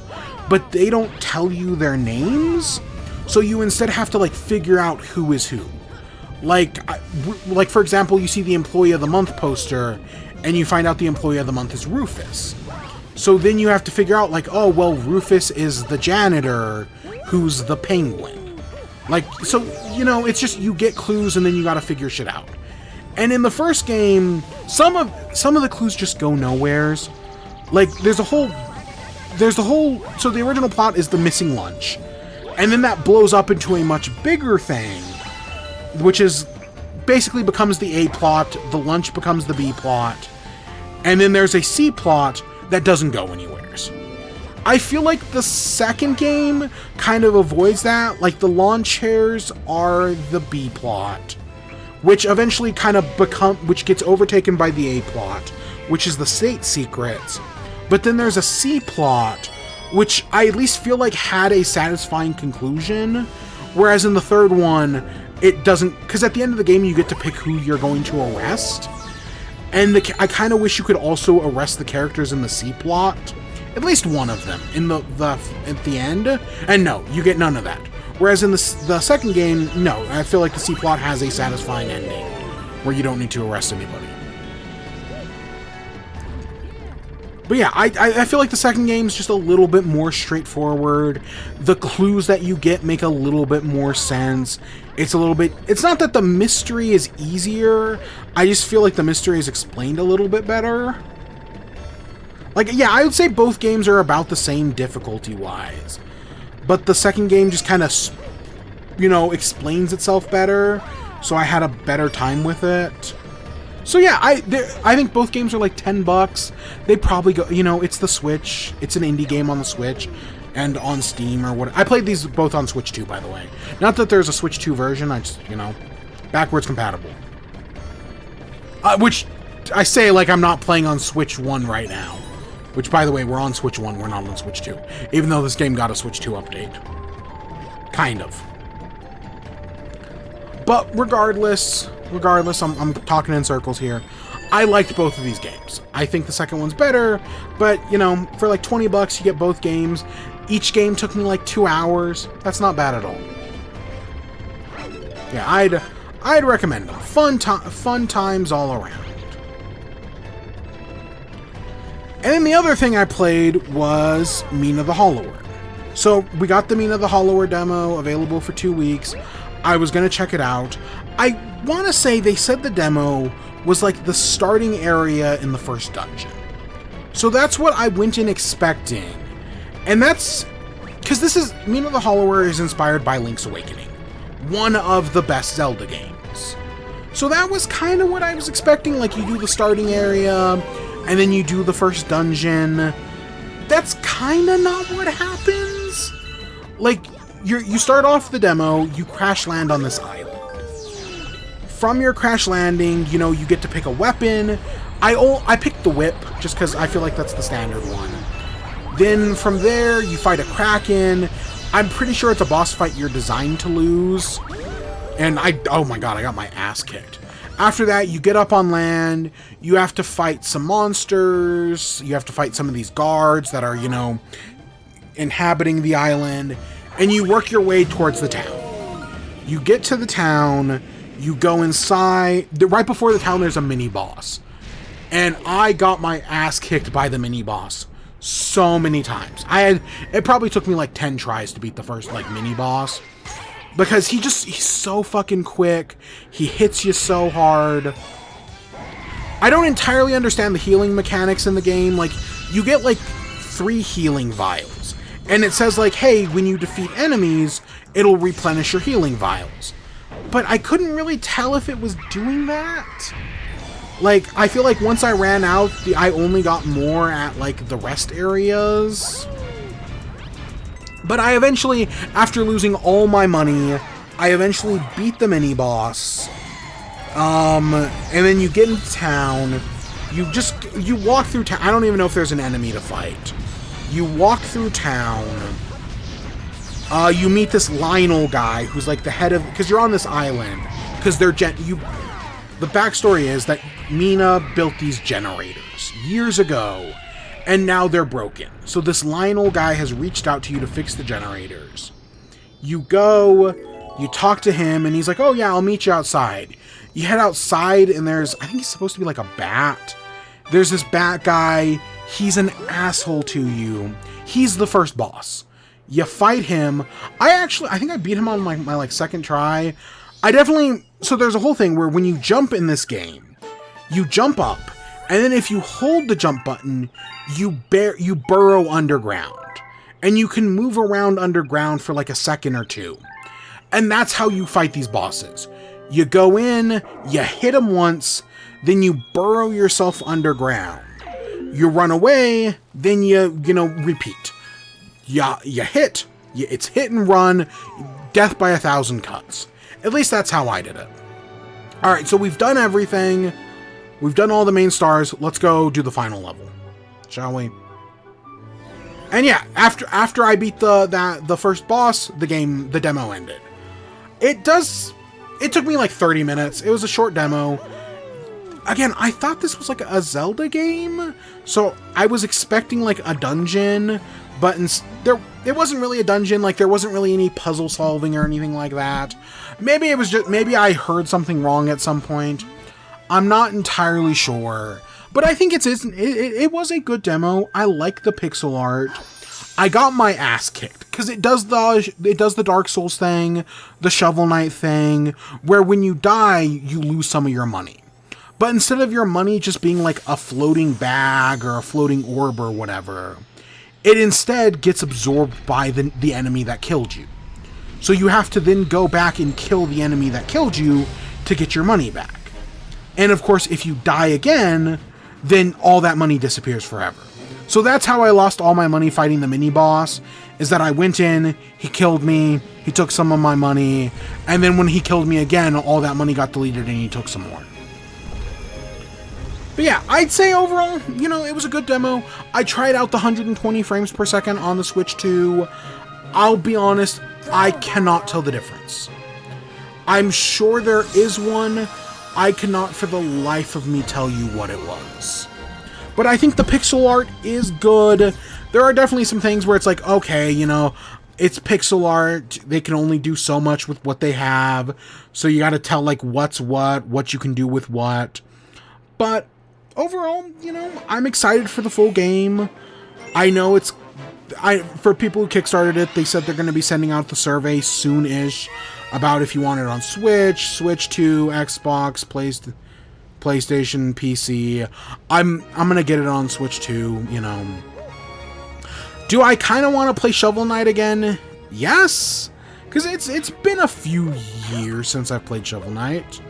but they don't tell you their names, so you instead have to, like, figure out who is who. Like, for example, you see the Employee of the Month poster, and you find out the Employee of the Month is Rufus. So then you have to figure out, like, oh, well, Rufus is the janitor, who's the penguin. Like, so, you know, it's just, you get clues, and then you gotta figure shit out. And in the first game, some of the clues just go nowheres. Like, so the original plot is the missing lunch. And then that blows up into a much bigger thing, which is, basically becomes the A plot, the lunch becomes the B plot, and then there's a C plot that doesn't go anywheres. I feel like the second game kind of avoids that. Like, the lawn chairs are the B plot, which eventually kind of which gets overtaken by the A plot, which is the state secrets. But then there's a C plot, which I at least feel like had a satisfying conclusion, whereas in the third one, it doesn't, because at the end of the game, you get to pick who you're going to arrest. And I kind of wish you could also arrest the characters in the C plot. At least one of them in at the end. And no, you get none of that. Whereas in the second game, no, I feel like the C plot has a satisfying ending, where you don't need to arrest anybody. But yeah, I feel like the second game is just a little bit more straightforward. The clues that you get make a little bit more sense. It's not that the mystery is easier, I just feel like the mystery is explained a little bit better. Like, yeah, I would say both games are about the same difficulty-wise. But the second game just kind of, you know, explains itself better, so I had a better time with it. So yeah, I think both games are like $10. They probably go, you know, it's the Switch. It's an indie game on the Switch and on Steam or what. I played these both on Switch 2, by the way. Not that there's a Switch 2 version, I just, you know, Backwards compatible. Which I say like I'm not playing on Switch 1 right now. Which, by the way, we're on Switch 1, we're not on Switch 2. Even though this game got a Switch 2 update. Kind of. But regardless, I'm talking in circles here. I liked both of these games. I think the second one's better, but, you know, for like 20 bucks, you get both games. Each game took me like 2 hours. That's not bad at all. Yeah, I'd recommend them. Fun times all around. And then the other thing I played was Mina the Hollower. So we got the Mina the Hollower demo available for 2 weeks. I was going to check it out. I want to say they said the demo was like the starting area in the first dungeon. So that's what I went in expecting. And that's because this is Mina the Hollower is inspired by Link's Awakening, one of the best Zelda games. So that was kind of what I was expecting. Like, you do the starting area and then you do the first dungeon. That's kind of not what happens. Like, you start off the demo, you crash land on this island. From your crash landing, you know, you get to pick a weapon. I picked the whip, just because I feel like that's the standard one. Then from there, you fight a Kraken. I'm pretty sure it's a boss fight you're designed to lose. And oh my god, I got my ass kicked. After that, you get up on land, you have to fight some monsters, you have to fight some of these guards that are, you know, inhabiting the island, and you work your way towards the town. You get to the town, you go inside, right before the town there's a mini-boss. And I got my ass kicked by the mini-boss so many times. It probably took me like 10 tries to beat the first, like, mini-boss. Because he's so fucking quick. He hits you so hard. I don't entirely understand the healing mechanics in the game. Like, you get like 3 healing vials. And it says like, hey, when you defeat enemies, it'll replenish your healing vials. But I couldn't really tell if it was doing that. Like, I feel like once I ran out, I only got more at like the rest areas. But I eventually, after losing all my money, I eventually beat the mini-boss. And then you get into town. You walk through town. I don't even know if there's an enemy to fight. You walk through town. You meet this Lionel guy who's like the head of... Because you're on this island. Because they're... The backstory is that Mina built these generators years ago. And now they're broken. So this Lionel guy has reached out to you to fix the generators. You go, you talk to him, and he's like, oh yeah, I'll meet you outside. You head outside, and I think he's supposed to be like a bat. There's this bat guy. He's an asshole to you. He's the first boss. You fight him. I think I beat him on my like second try. So there's a whole thing where when you jump in this game, you jump up, and then if you hold the jump button, you burrow underground. And you can move around underground for like a second or two. And that's how you fight these bosses. You go in, you hit them once, then you burrow yourself underground. You run away, then you repeat. You hit, it's hit and run, death by 1,000 cuts. At least that's how I did it. Alright, so we've done everything. We've done all the main stars. Let's go do the final level, shall we? And yeah, after I beat the first boss, the demo ended. It took me like 30 minutes. It was a short demo. Again, I thought this was like a Zelda game, so I was expecting like a dungeon, but it wasn't really a dungeon. Like, there wasn't really any puzzle solving or anything like that. Maybe I heard something wrong at some point. I'm not entirely sure, but I think it was a good demo. I like the pixel art. I got my ass kicked because it does the Dark Souls thing, the Shovel Knight thing, where when you die, you lose some of your money. But instead of your money just being like a floating bag or a floating orb or whatever, it instead gets absorbed by the enemy that killed you. So you have to then go back and kill the enemy that killed you to get your money back. And of course, if you die again, then all that money disappears forever. So that's how I lost all my money fighting the mini-boss, is that I went in, he killed me, he took some of my money, and then when he killed me again, all that money got deleted and he took some more. But yeah, I'd say overall, you know, it was a good demo. I tried out the 120 frames per second on the Switch 2. I'll be honest, I cannot tell the difference. I'm sure there is one. I cannot for the life of me tell you what it was. But I think the pixel art is good. There are definitely some things where it's like, okay, you know, it's pixel art. They can only do so much with what they have. So you got to tell, like, what's what you can do with what. But overall, you know, I'm excited for the full game. I know for people who kickstarted it, they said they're going to be sending out the survey soon-ish about if you want it on Switch, Switch 2, Xbox, PlayStation, PC. I'm going to get it on Switch 2, you know. Do I kind of want to play Shovel Knight again? Yes, because it's been a few years since I've played Shovel Knight.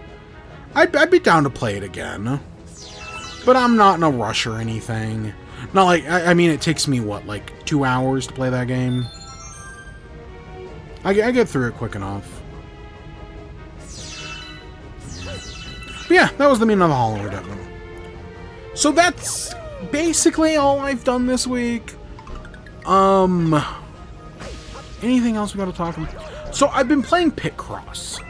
I'd be down to play it again. But I'm not in a rush or anything. Not like, I mean, it takes me, what, like 2 hours to play that game? I get through it quick enough. But yeah, that was the Mina of the Hollower demo. So that's basically all I've done this week. Anything else we gotta talk about? So I've been playing Picross.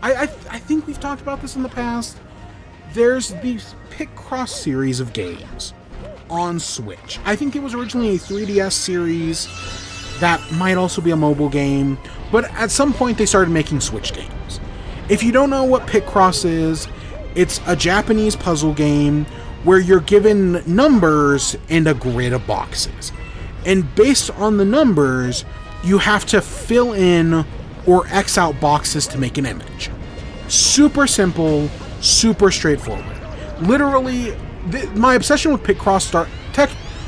I think we've talked about this in the past. There's the Picross series of games on Switch. I think it was originally a 3DS series that might also be a mobile game, but at some point they started making Switch games. If you don't know what Picross is, it's a Japanese puzzle game where you're given numbers and a grid of boxes. And based on the numbers, you have to fill in or X out boxes to make an image. Super simple, super straightforward. Literally, my obsession with Picross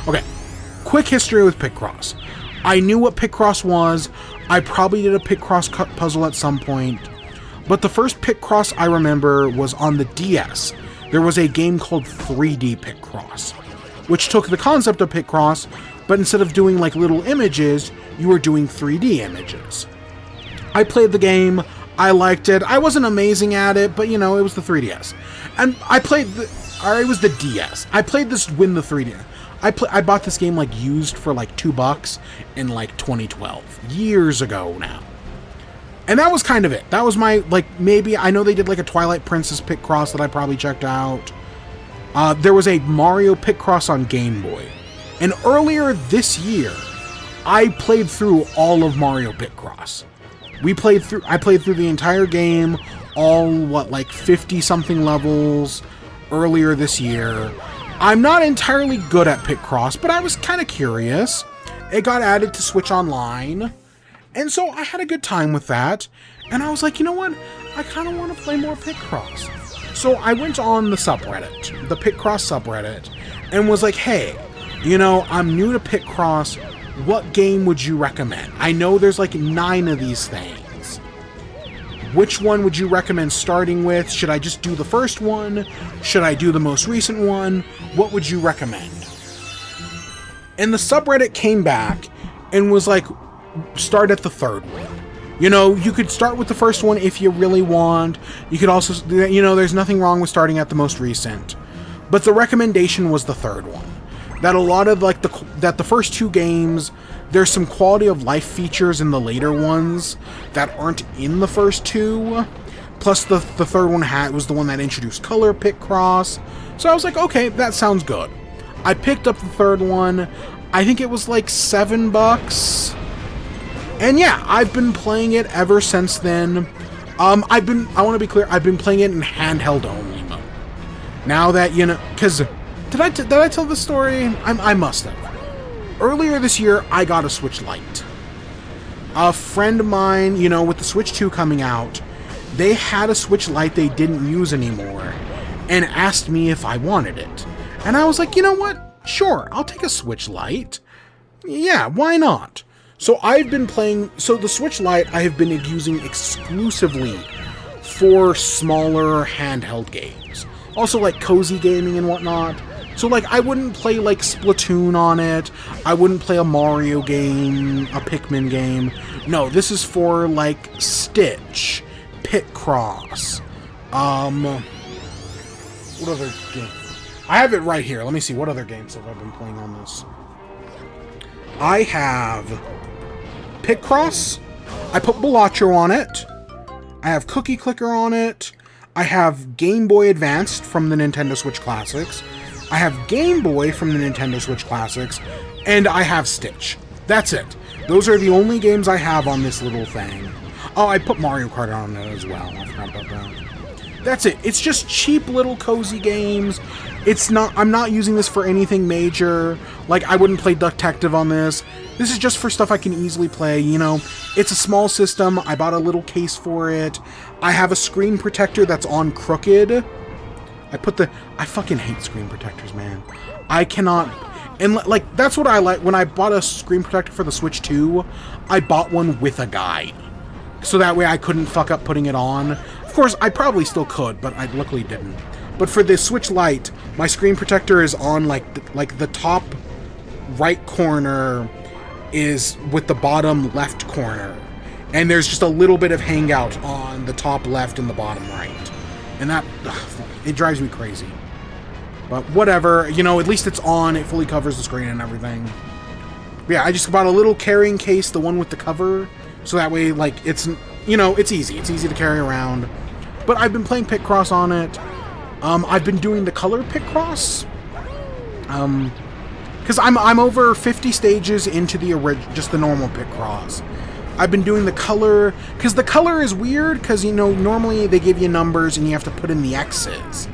Okay, quick history with Picross. I knew what Picross was. I probably did a Picross puzzle at some point. But the first Picross I remember was on the DS. There was a game called 3D Picross, which took the concept of Picross, but instead of doing like little images, you were doing 3D images. I played the game. I liked it. I wasn't amazing at it, but you know, it was the 3DS. And it was the DS. I played this when the 3DS. I bought this game like used for like $2 in like 2012. Years ago now. And that was kind of it. That was my, like, maybe, I know they did like a Twilight Princess Picross that I probably checked out. There was a Mario Picross on Game Boy. And earlier this year, I played through all of Mario Picross. I played through the entire game, all, like 50-something levels earlier this year. I'm not entirely good at Picross, but I was kind of curious. It got added to Switch Online, and so I had a good time with that. And I was like, you know what? I kind of want to play more Picross. So I went on the subreddit, the Picross subreddit, and was like, hey, you know, I'm new to Picross. What game would you recommend? I know there's like 9 of these things. Which one would you recommend starting with? Should I just do the first one? Should I do the most recent one? What would you recommend? And the subreddit came back and was like, start at the third one. You know, you could start with the first one if you really want. You could also, you know, there's nothing wrong with starting at the most recent. But the recommendation was the third one. That a lot of like the first 2 games, there's some quality of life features in the later ones that aren't in the first 2. Plus the third one was the one that introduced Color Picross. So I was like, okay, that sounds good. I picked up the third one. I think it was like $7. And yeah, I've been playing it ever since then. I want to be clear, I've been playing it in handheld only mode. Now that, you know, because did I tell the story? I must have. Earlier this year, I got a Switch Lite. A friend of mine, you know, with the Switch 2 coming out, they had a Switch Lite they didn't use anymore, and asked me if I wanted it. And I was like, you know what? Sure, I'll take a Switch Lite. Yeah, why not? So I've been playing, so the Switch Lite I have been using exclusively for smaller handheld games. Also like cozy gaming and whatnot. So, like, I wouldn't play, like, Splatoon on it. I wouldn't play a Mario game, a Pikmin game. No, this is for, like, Stitch, Picross. What other game? I have it right here. Let me see. What other games have I been playing on this? I have Picross. I put Balacho on it. I have Cookie Clicker on it. I have Game Boy Advanced from the Nintendo Switch Classics. I have Game Boy from the Nintendo Switch Classics. And I have Stitch. That's it. Those are the only games I have on this little thing. Oh, I put Mario Kart on it as well. I forgot about that. That's it. It's just cheap little cozy games. It's not, I'm not using this for anything major. Like, I wouldn't play Ducktective on this. This is just for stuff I can easily play, you know. It's a small system. I bought a little case for it. I have a screen protector that's on crooked. I fucking hate screen protectors, man. I cannot, and like, that's what I like. When I bought a screen protector for the Switch 2, I bought one with a guide. So that way I couldn't fuck up putting it on. Of course, I probably still could, but I luckily didn't. But for the Switch Lite, my screen protector is on like the top right corner is with the bottom left corner. And there's just a little bit of hangout on the top left and the bottom right. And that, it drives me crazy. But whatever, you know, at least it's on, it fully covers the screen and everything. But yeah, I just bought a little carrying case, the one with the cover, so that way, like, it's, you know, it's easy to carry around. But I've been playing Picross on it. I've been doing the color Picross. Because I'm over 50 stages into just the normal Picross. I've been doing the color, because the color is weird, because, you know, normally they give you numbers and you have to put in the X's.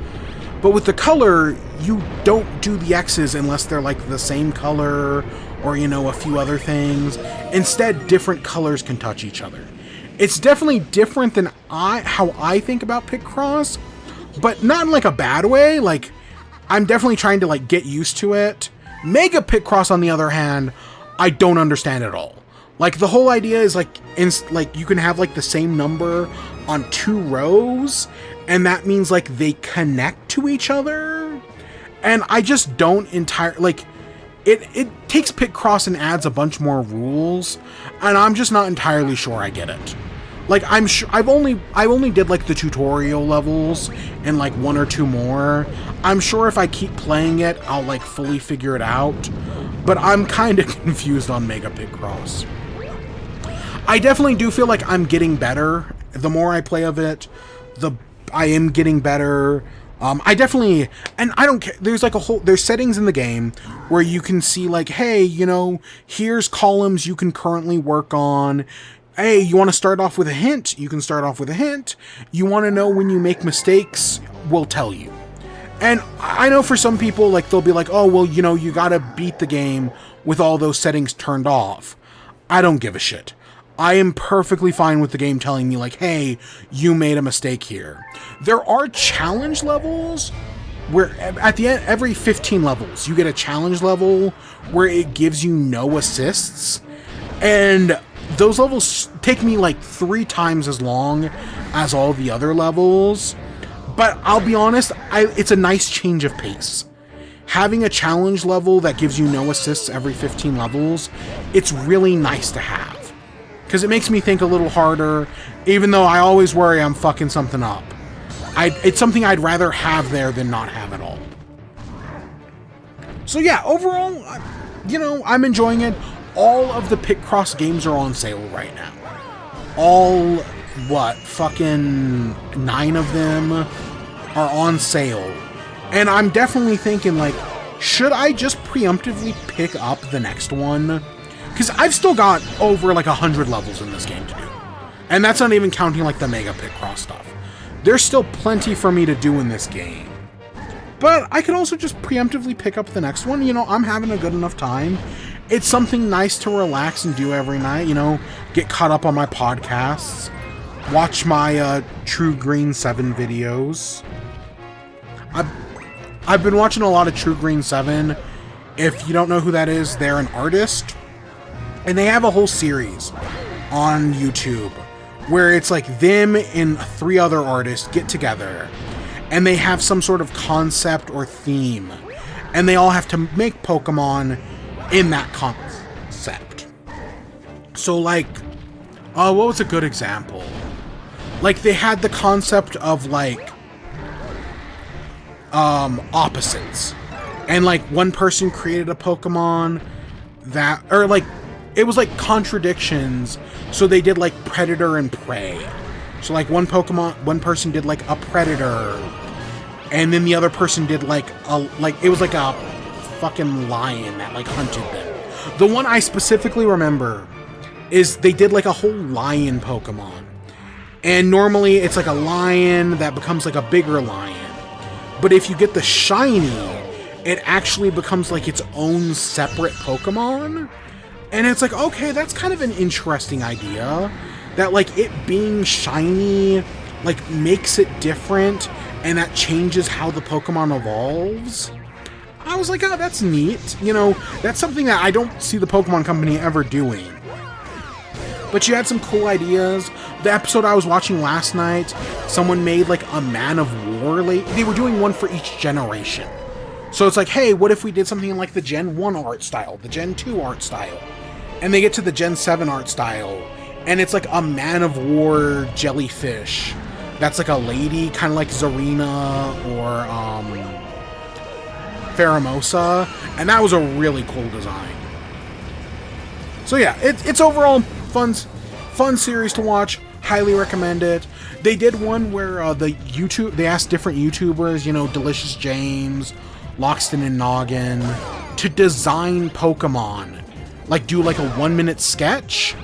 But with the color, you don't do the X's unless they're, like, the same color or, you know, a few other things. Instead, different colors can touch each other. It's definitely different than how I think about Picross, but not in, like, a bad way. Like, I'm definitely trying to, like, get used to it. Mega Picross, on the other hand, I don't understand at all. Like, the whole idea is, like, you can have, like, the same number on 2 rows, and that means, like, they connect to each other. And I just don't like, it takes Picross and adds a bunch more rules, and I'm just not entirely sure I get it. Like, I'm sure I only did, like, the tutorial levels and, like, 1 or 2 more. I'm sure if I keep playing it, I'll, like, fully figure it out. But I'm kind of confused on Mega Picross. I definitely do feel like I'm getting better. The more I play of it, I am getting better. I definitely, and I don't care, there's like there's settings in the game where you can see, like, hey, you know, here's columns you can currently work on. Hey, you want to start off with a hint? You can start off with a hint. You want to know when you make mistakes? We'll tell you. And I know for some people, like, they'll be like, oh, well, you know, you gotta beat the game with all those settings turned off. I don't give a shit. I am perfectly fine with the game telling me, like, hey, you made a mistake here. There are challenge levels where at the end, every 15 levels, you get a challenge level where it gives you no assists. And those levels take me like 3 times as long as all the other levels. But I'll be honest, it's a nice change of pace. Having a challenge level that gives you no assists every 15 levels, it's really nice to have. Because it makes me think a little harder, even though I always worry I'm fucking something up. It's something I'd rather have there than not have at all. So yeah, overall, you know, I'm enjoying it. All of the Picross games are on sale right now. All, fucking 9 of them are on sale. And I'm definitely thinking, like, should I just preemptively pick up the next one? Because I've still got over, like, 100 levels in this game to do. And that's not even counting, like, the Mega Picross stuff. There's still plenty for me to do in this game. But I could also just preemptively pick up the next one. You know, I'm having a good enough time. It's something nice to relax and do every night, you know, get caught up on my podcasts, watch my True Green 7 videos. I've been watching a lot of True Green 7. If you don't know who that is, they're an artist. And they have a whole series on YouTube where it's like them and 3 other artists get together and they have some sort of concept or theme. And they all have to make Pokemon in that concept. So, like, what was a good example? Like, they had the concept of, like, opposites. And, like, one person created a Pokemon that, or, like, it was, like, contradictions. So they did, like, predator and prey. So, like, one person did, like, a predator. And then the other person did, like, it was, like, a fucking lion that, like, hunted them. The one I specifically remember is they did, like, a whole lion Pokemon. And normally it's, like, a lion that becomes, like, a bigger lion. But if you get the shiny, it actually becomes, like, its own separate Pokemon. And it's like, okay, that's kind of an interesting idea. That, like, it being shiny, like, makes it different. And that changes how the Pokemon evolves. I was like, oh, that's neat. You know, that's something that I don't see the Pokemon Company ever doing. But you had some cool ideas. The episode I was watching last night, someone made, like, a Man of War. They were doing one for each generation. So it's like, hey, what if we did something in, like, the Gen 1 art style, the Gen 2 art style? And they get to the Gen 7 art style, and it's, like, a Man of War jellyfish. That's, like, a lady, kind of like Zarina or, Pheromosa. And that was a really cool design. So yeah, it's overall fun series to watch. Highly recommend it. They did one where they asked different YouTubers, you know, Delicious James, Loxton and Noggin, to design Pokemon. Like, do, like, a 1-minute sketch,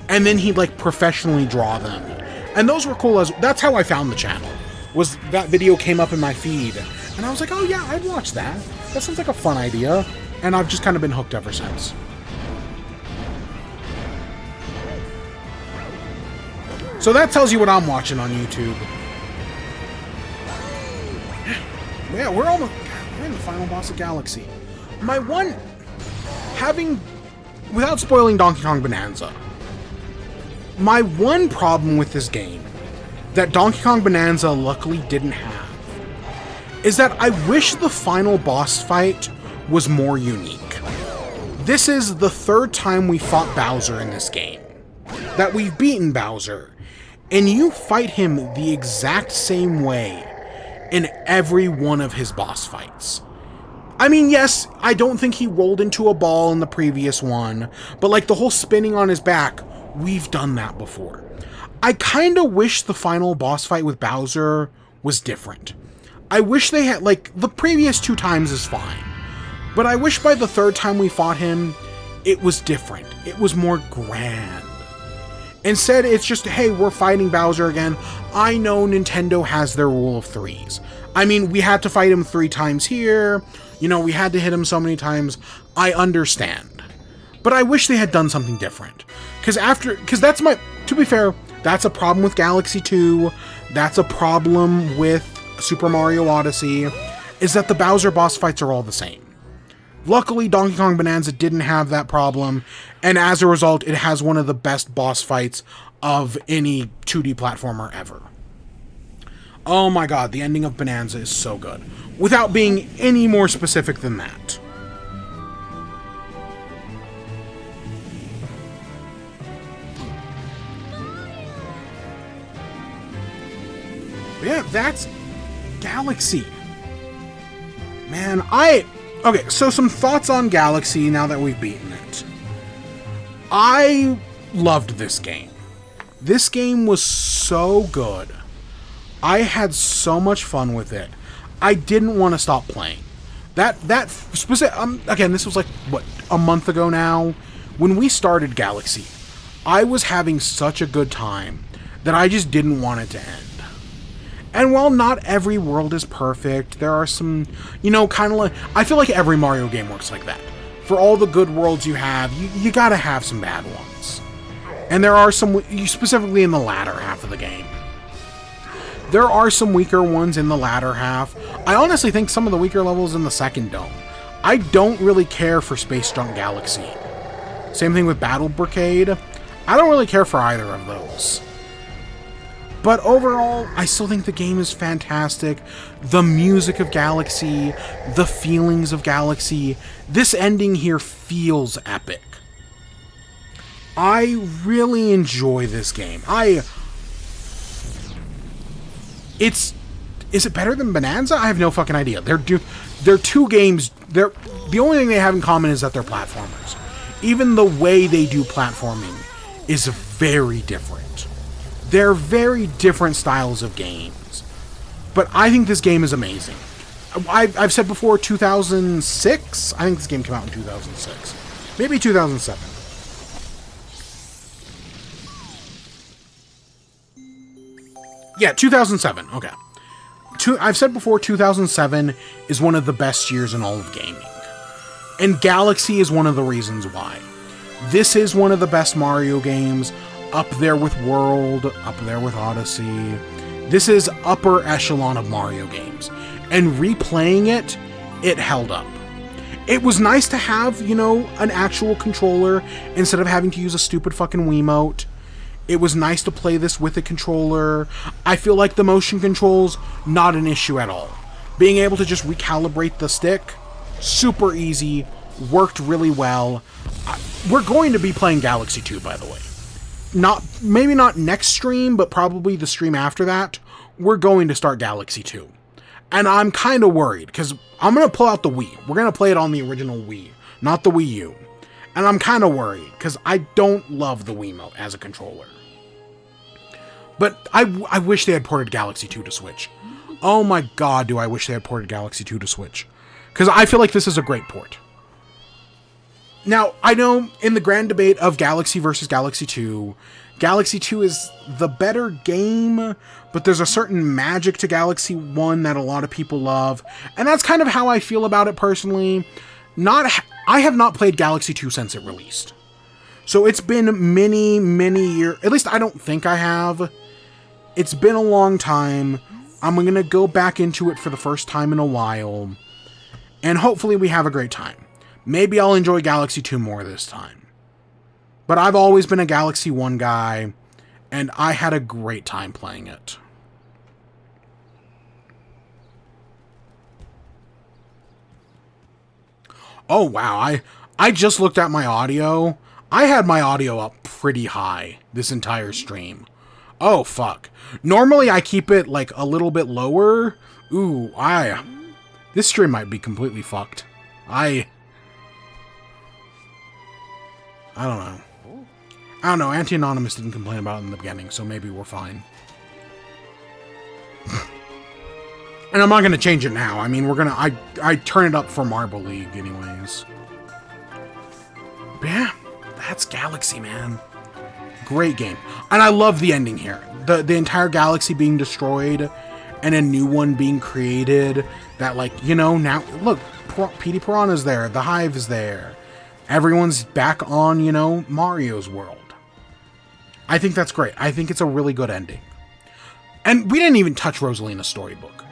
and then he'd, like, professionally draw them. And those were cool that's how I found the channel. Was that video came up in my feed. And I was like, oh yeah, I'd watch that. That sounds like a fun idea. And I've just kind of been hooked ever since. So that tells you what I'm watching on YouTube. Yeah, we're in the final boss of Galaxy. Without spoiling Donkey Kong Bonanza, my one problem with this game that Donkey Kong Bonanza luckily didn't have is that I wish the final boss fight was more unique. This is the third time we fought Bowser in this game. That we've beaten Bowser. And you fight him the exact same way in every one of his boss fights. I mean, yes, I don't think he rolled into a ball in the previous one, but like the whole spinning on his back, we've done that before. I kinda wish the final boss fight with Bowser was different. I wish they had, like, the previous 2 times is fine, but I wish by the 3rd time we fought him, it was different. It was more grand. Instead, it's just, hey, we're fighting Bowser again. I know Nintendo has their rule of 3s. I mean, we had to fight him 3 times here. You know, we had to hit him so many times. I understand. But I wish they had done something different. Because to be fair, that's a problem with Galaxy 2. That's a problem with Super Mario Odyssey, is that the Bowser boss fights are all the same. Luckily, Donkey Kong Bonanza didn't have that problem, and as a result, it has one of the best boss fights of any 2D platformer ever. Oh my god, the ending of Bonanza is so good. Without being any more specific than that. But yeah, that's Galaxy. Man, okay, so some thoughts on Galaxy now that we've beaten it. I loved this game. This game was so good. I had so much fun with it. I didn't want to stop playing. That specific, again, this was like, what, a month ago now? When we started Galaxy, I was having such a good time that I just didn't want it to end. And while not every world is perfect, there are some, you know, kind of like, I feel like every Mario game works like that. For all the good worlds you have, you gotta have some bad ones. And there are some, specifically in the latter half of the game. There are some weaker ones in the latter half. I honestly think some of the weaker levels in the second dome. I don't really care for Space Junk Galaxy. Same thing with Battle Brigade. I don't really care for either of those. But overall, I still think the game is fantastic. The music of Galaxy, the feelings of Galaxy, this ending here feels epic. I really enjoy this game. Is it better than Bonanza? I have no fucking idea. They're two games. The only thing they have in common is that they're platformers. Even the way they do platforming is very different. They're very different styles of games. But I think this game is amazing. I've said before, 2006? I think this game came out in 2006. Maybe 2007. Yeah, 2007. Okay. I've said before, 2007 is one of the best years in all of gaming. And Galaxy is one of the reasons why. This is one of the best Mario games, up there with World, up there with Odyssey. This is upper echelon of Mario games. And replaying it, it held up. It was nice to have, you know, an actual controller instead of having to use a stupid fucking Wiimote. It was nice to play this with a controller. I feel like the motion controls, not an issue at all. Being able to just recalibrate the stick, super easy, worked really well. We're going to be playing Galaxy 2, by the way. Maybe not next stream, but probably the stream after that. We're going to start Galaxy 2. And I'm kind of worried, because I'm going to pull out the Wii. We're going to play it on the original Wii, not the Wii U. And I'm kind of worried, because I don't love the Wiimote as a controller. But I wish they had ported Galaxy 2 to Switch. Oh my god, do I wish they had ported Galaxy 2 to Switch. Because I feel like this is a great port. Now, I know in the grand debate of Galaxy versus Galaxy 2, Galaxy 2 is the better game, but there's a certain magic to Galaxy 1 that a lot of people love. And that's kind of how I feel about it personally. I have not played Galaxy 2 since it released. So it's been many years. At least I don't think I have. It's been a long time. I'm going to go back into it for the first time in a while. And hopefully we have a great time. Maybe I'll enjoy Galaxy 2 more this time. But I've always been a Galaxy 1 guy. And I had a great time playing it. Oh wow, I just looked at my audio. I had my audio up pretty high this entire stream. Oh, fuck. Normally, I keep it, like, a little bit lower. Ooh, this stream might be completely fucked. I don't know. I don't know. Anti-Anonymous didn't complain about it in the beginning, so maybe we're fine. And I'm not going to change it now. I mean, I turn it up for Marble League anyways. But yeah, that's Galaxy, man. Great game. And I love the ending here. The entire galaxy being destroyed and a new one being created that, like, you know, now, look, Petey Piranha's there, the Hive is there. Everyone's back on, you know, Mario's world. I think that's great. I think it's a really good ending. And we didn't even touch Rosalina's storybook.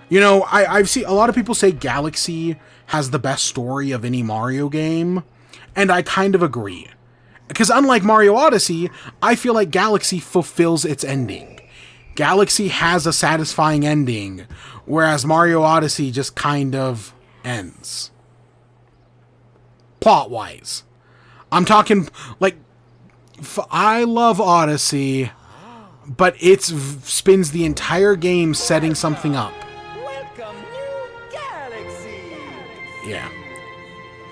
You know, I've seen a lot of people say Galaxy has the best story of any Mario game, and I kind of agree. Because unlike Mario Odyssey, I feel like Galaxy fulfills its ending. Galaxy has a satisfying ending, whereas Mario Odyssey just kind of ends. Plot-wise. I'm talking, like, I love Odyssey, but it spends the entire game setting something up. Welcome, new Galaxy! Yeah.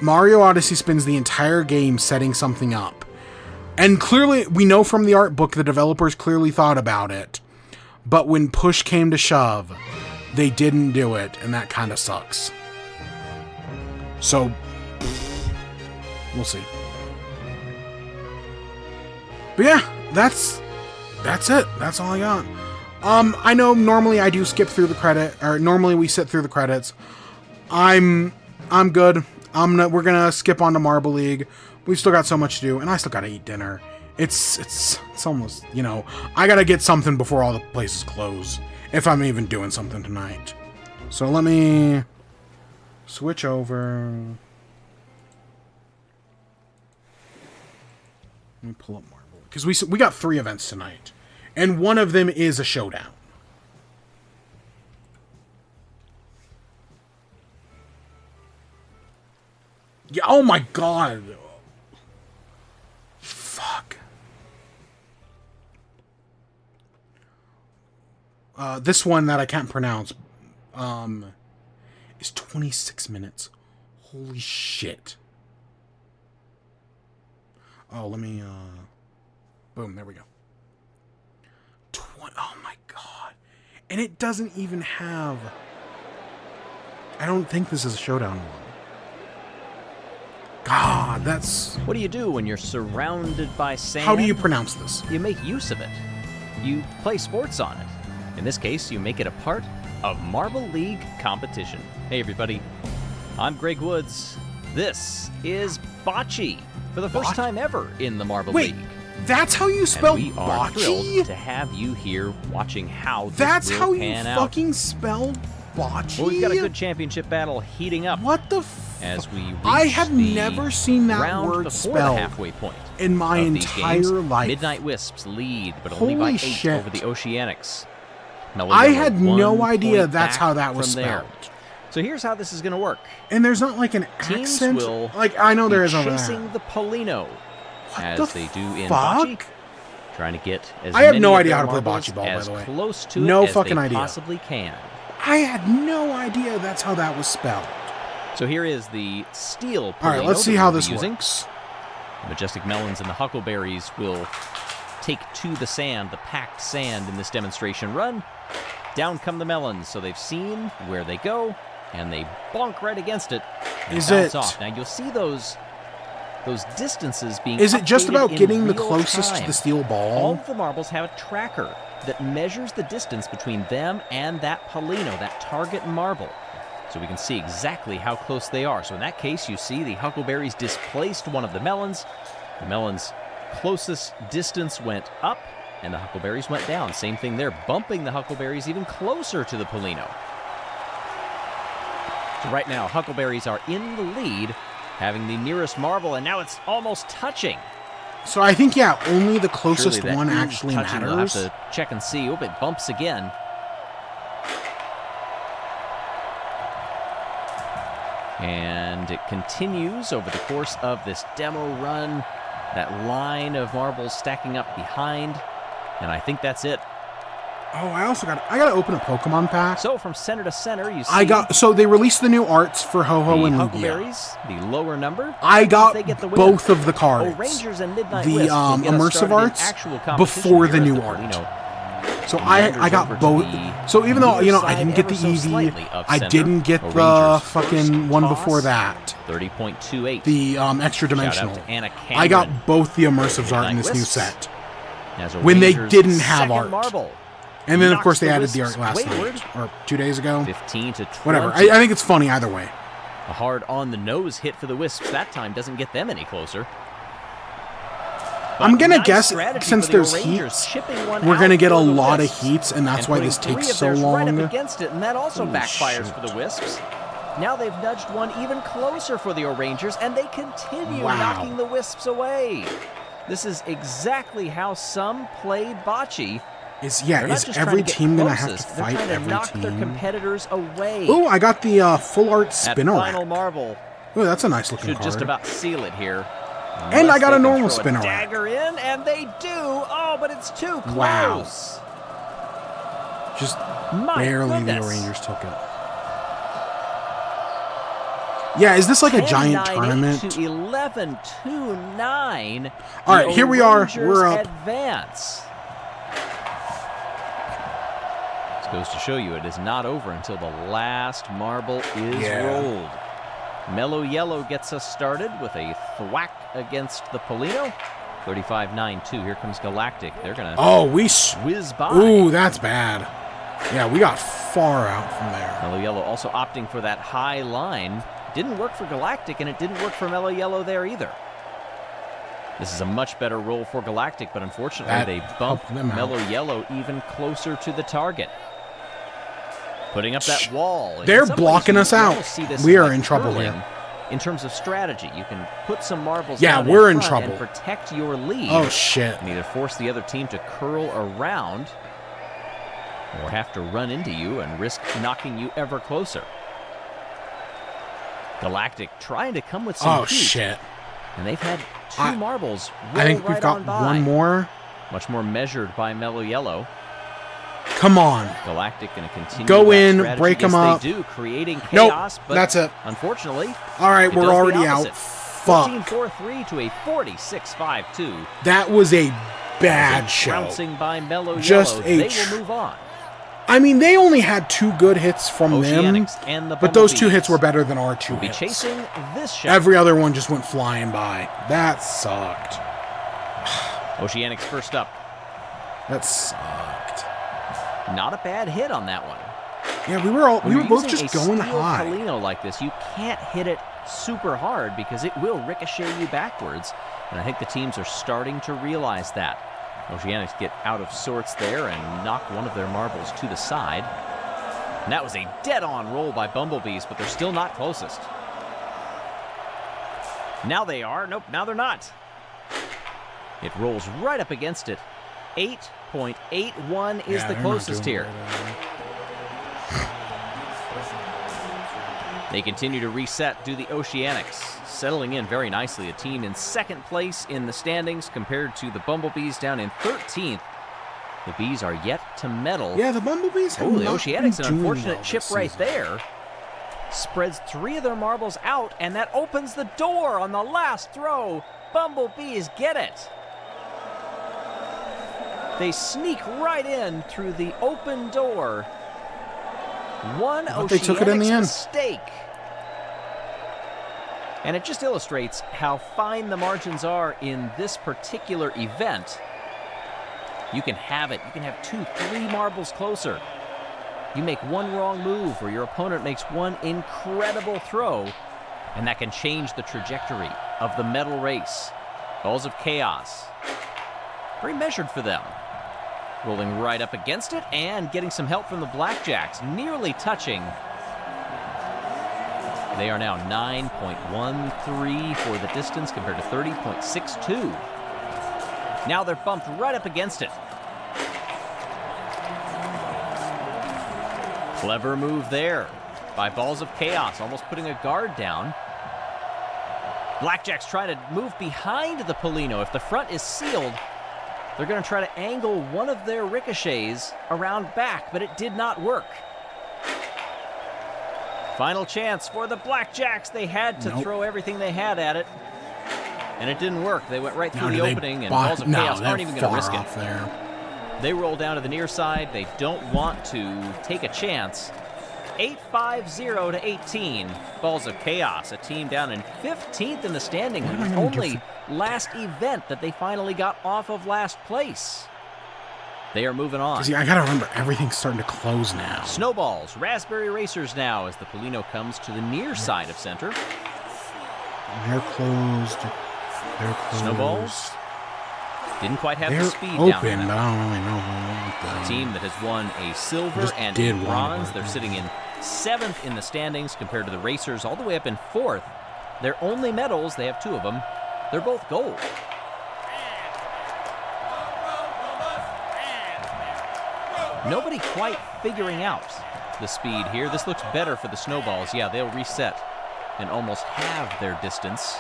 Mario Odyssey spends the entire game setting something up. And clearly, we know from the art book, the developers clearly thought about it. But when push came to shove, they didn't do it, and that kind of sucks. So, we'll see. But yeah, that's it. That's all I got. I know normally I do skip through the credit, or normally we sit through the credits. I'm good. We're gonna skip on to Marble League. We've still got so much to do, and I still gotta eat dinner. It's almost, you know, I gotta get something before all the places close, if I'm even doing something tonight. So let me switch over. Let me pull up Marble, because we got 3 events tonight. And one of them is a showdown. Yeah, oh my god. Fuck. This one that I can't pronounce is 26 minutes. Holy shit. Oh, let me boom, there we go. Oh my god. And it doesn't even have... I don't think this is a showdown one. God, that's... What do you do when you're surrounded by sand? How do you pronounce this? You make use of it. You play sports on it. In this case, you make it a part of Marble League competition. Hey everybody, I'm Greg Woods. This is Bocce for the first time ever in the Marble League. That's how you spell and we are bocce? thrilled to have you here watching how this That's will how you pan out. fucking spell bocce? Well, we've got a good championship battle heating up. What the as we reach I have the never seen that round word before spelled the halfway point in my of these entire games. life. Midnight Wisps lead, but only by Holy 8 shit. over the Oceanics. Mellow I Yellow had 1 no idea point that's back how that was from there. spelled. So here's how this is going to work. And there's not like an Teams accent? will Like, I know there is over chasing there. the Polino, What as the they do in fuck? bocce, trying to get as I have many no of idea their how to play marbles bocce ball, by as the way. close to No it as fucking they idea. possibly can. I had no idea that's how that was spelled. So here is the steel Polino. All right, let's see that how we'll this be using. works. The Majestic Melons and the Huckleberries will take to the sand, the packed sand in this demonstration run. Down come the melons, so they've seen where they go, and they bonk right against it and Is bounce it- off. Now you'll see those distances being Is it just updated about in getting the real closest to time. the steel All ball? of the marbles have a tracker that measures the distance between them and that Polino, that target marble. So we can see exactly how close they are. So in that case, you see the Huckleberries displaced one of the melons. The melons' closest distance went up, and the Huckleberries went down. Same thing there, bumping the Huckleberries even closer to the Polino. So right now, Huckleberries are in the lead, having the nearest marble, and now it's almost touching. So I think, yeah, only the closest Surely that one is actually touching. We'll have matters. to check and see. Oh, it bumps again. And it continues over the course of this demo run. That line of marbles stacking up behind. And I think that's it. Oh, I gotta open a Pokemon pack. So from center to center, you see So they released the new arts for Ho-Ho the and Lugia. Huckleberries, the lower number. I got They get the win. both of the cards. Oh, Rangers and Midnight The Wisps will get us immersive started in arts actual competition before here the as new Polino art. So meanders I over got to both. the So even though, near I side didn't get the ever so EV, slightly of I center. didn't get Oh, the Rangers fucking first one toss, before that. 30.28. The extra Shout dimensional. out to Anna I got Cameron. both the immersives art in Midnight this new Wisps. set. As a when they Rangers' didn't have second art. marble. And then, of Knocks course, they the added the Wisps art last wayward. night. Or 2 days ago. 15 to 20. Whatever. I think it's funny either way. A hard on-the-nose hit for the Wisps that time doesn't get them any closer. I'm But gonna nice guess, strategy since for the there's Rangers, heats, chipping one we're out going to get a for the lot of Wisps. heats, and that's And why putting this three takes of so theirs right long. up against it, and that also Holy backfires shit. for the Wisps. Now they've nudged one even closer for the O'Rangers, and they continue Wow. knocking the Wisps away. This is exactly how some played bocce. Is They're not is just every trying to get team going to have to closest, fight they're trying to every knock their team? competitors away. Oh, I got the full art That spinner final rack. marble Oh, that's a nice looking should card. just about seal it here. And I got Unless a they normal can throw spinner a rack. dagger in, and they do. Oh, but it's too close. Wow. Just My barely goodness. the Rangers took it. Yeah, is this like a giant 10-9 tournament? to 11-9. All right, here we are. Rangers We're up. Advance. This goes to show you it is not over until the last marble is rolled. Mellow Yellow gets us started with a thwack against the Polino. 35-9-2. Here comes Galactic. They're going to whiz by. Ooh, that's bad. Yeah, we got far out from there. Mellow Yellow also opting for that high line. Didn't work for Galactic, and it didn't work for Mellow Yellow there either. This is a much better roll for Galactic, but unfortunately That they bump helped them out. Mellow Yellow even closer to the target. Putting up that wall. And They're in some ways, blocking you us can out. almost see this We are like in trouble curling. here. In terms of strategy, you can put some marbles Yeah, down we're in front trouble. and protect your lead. Oh, shit. And either force the other team to curl around or have to run into you and risk knocking you ever closer. Galactic trying to come with some Oh, heat. shit. And they've had two marbles roll I think we've right got on by. one more. Much more measured by Mellow Yellow. Come on. Galactic going to continue Go that in, strategy. break them Yes, up. They do, creating Nope, chaos. But that's it. Unfortunately, All right, it we're does the already opposite. out. Fuck. 15-4-3 to a 46-5-2. That was a bad show. Trouncing by Mellow Just Yellow. a They will move on. I mean, they only had 2 good hits from them, Oceanics and the but those 2 Bumblebees hits were better than our 2 will be hits. chasing this shot. Every other one just went flying by. That sucked. Oceanics first up. That sucked. Not a bad hit on that one. Yeah, we were When you're both using just a going steel high. Polino like this, you can't hit it super hard because it will ricochet you backwards. And I think the teams are starting to realize that. Oceanics get out of sorts there and knock one of their marbles to the side. And that was a dead-on roll by Bumblebees, but they're still not closest. Now they are. Nope, now they're not. It rolls right up against it. 8.81 is Yeah, the they're closest not doing here. They continue to reset, do the Oceanics. Settling in very nicely. A team in second place in the standings compared to the Bumblebees down in 13th. The Bees are yet to medal. Yeah, the Bumblebees have Oh, the not Oceanics, been an doing unfortunate well chip this right season. there. Spreads 3 of their marbles out, and that opens the door on the last throw. Bumblebees get it. They sneak right in through the open door. One But they took it in the Oceanics end. mistake. And it just illustrates how fine the margins are in this particular event. You can have it. You can have 2, 3 marbles closer. You make one wrong move or your opponent makes one incredible throw, and that can change the trajectory of the medal race. Balls of Chaos. Very measured for them. Rolling right up against it and getting some help from the Blackjacks, nearly touching. They are now 9.13 for the distance compared to 30.62. Now they're bumped right up against it. Clever move there by Balls of Chaos, almost putting a guard down. Blackjacks try to move behind the Polino. If the front is sealed, they're going to try to angle one of their ricochets around back, but it did not work. Final chance for the Blackjacks. They had to throw everything they had at it, and it didn't work. They went right through the opening, and Balls of Chaos aren't even going to risk it. There. They roll down to the near side. They don't want to take a chance. 8-5-0 to 18. Balls of Chaos, a team down in 15th in the standings. It was only last event that they finally got off of last place. They are moving on. See, I gotta remember, everything's starting to close now. Snowballs, Raspberry Racers now as the Polino comes to the near side of center. They're closed. They're closed. Snowballs didn't quite have They're the speed open, down in but that. I don't really know what A them. team that has won a silver Just and did a win bronze. one. They're sitting in 7th in the standings compared to the Racers all the way up in 4th. Their only medals, they have 2 of them, they're both gold. Nobody quite figuring out the speed here. This looks better for the Snowballs. Yeah, they'll reset and almost halve their distance.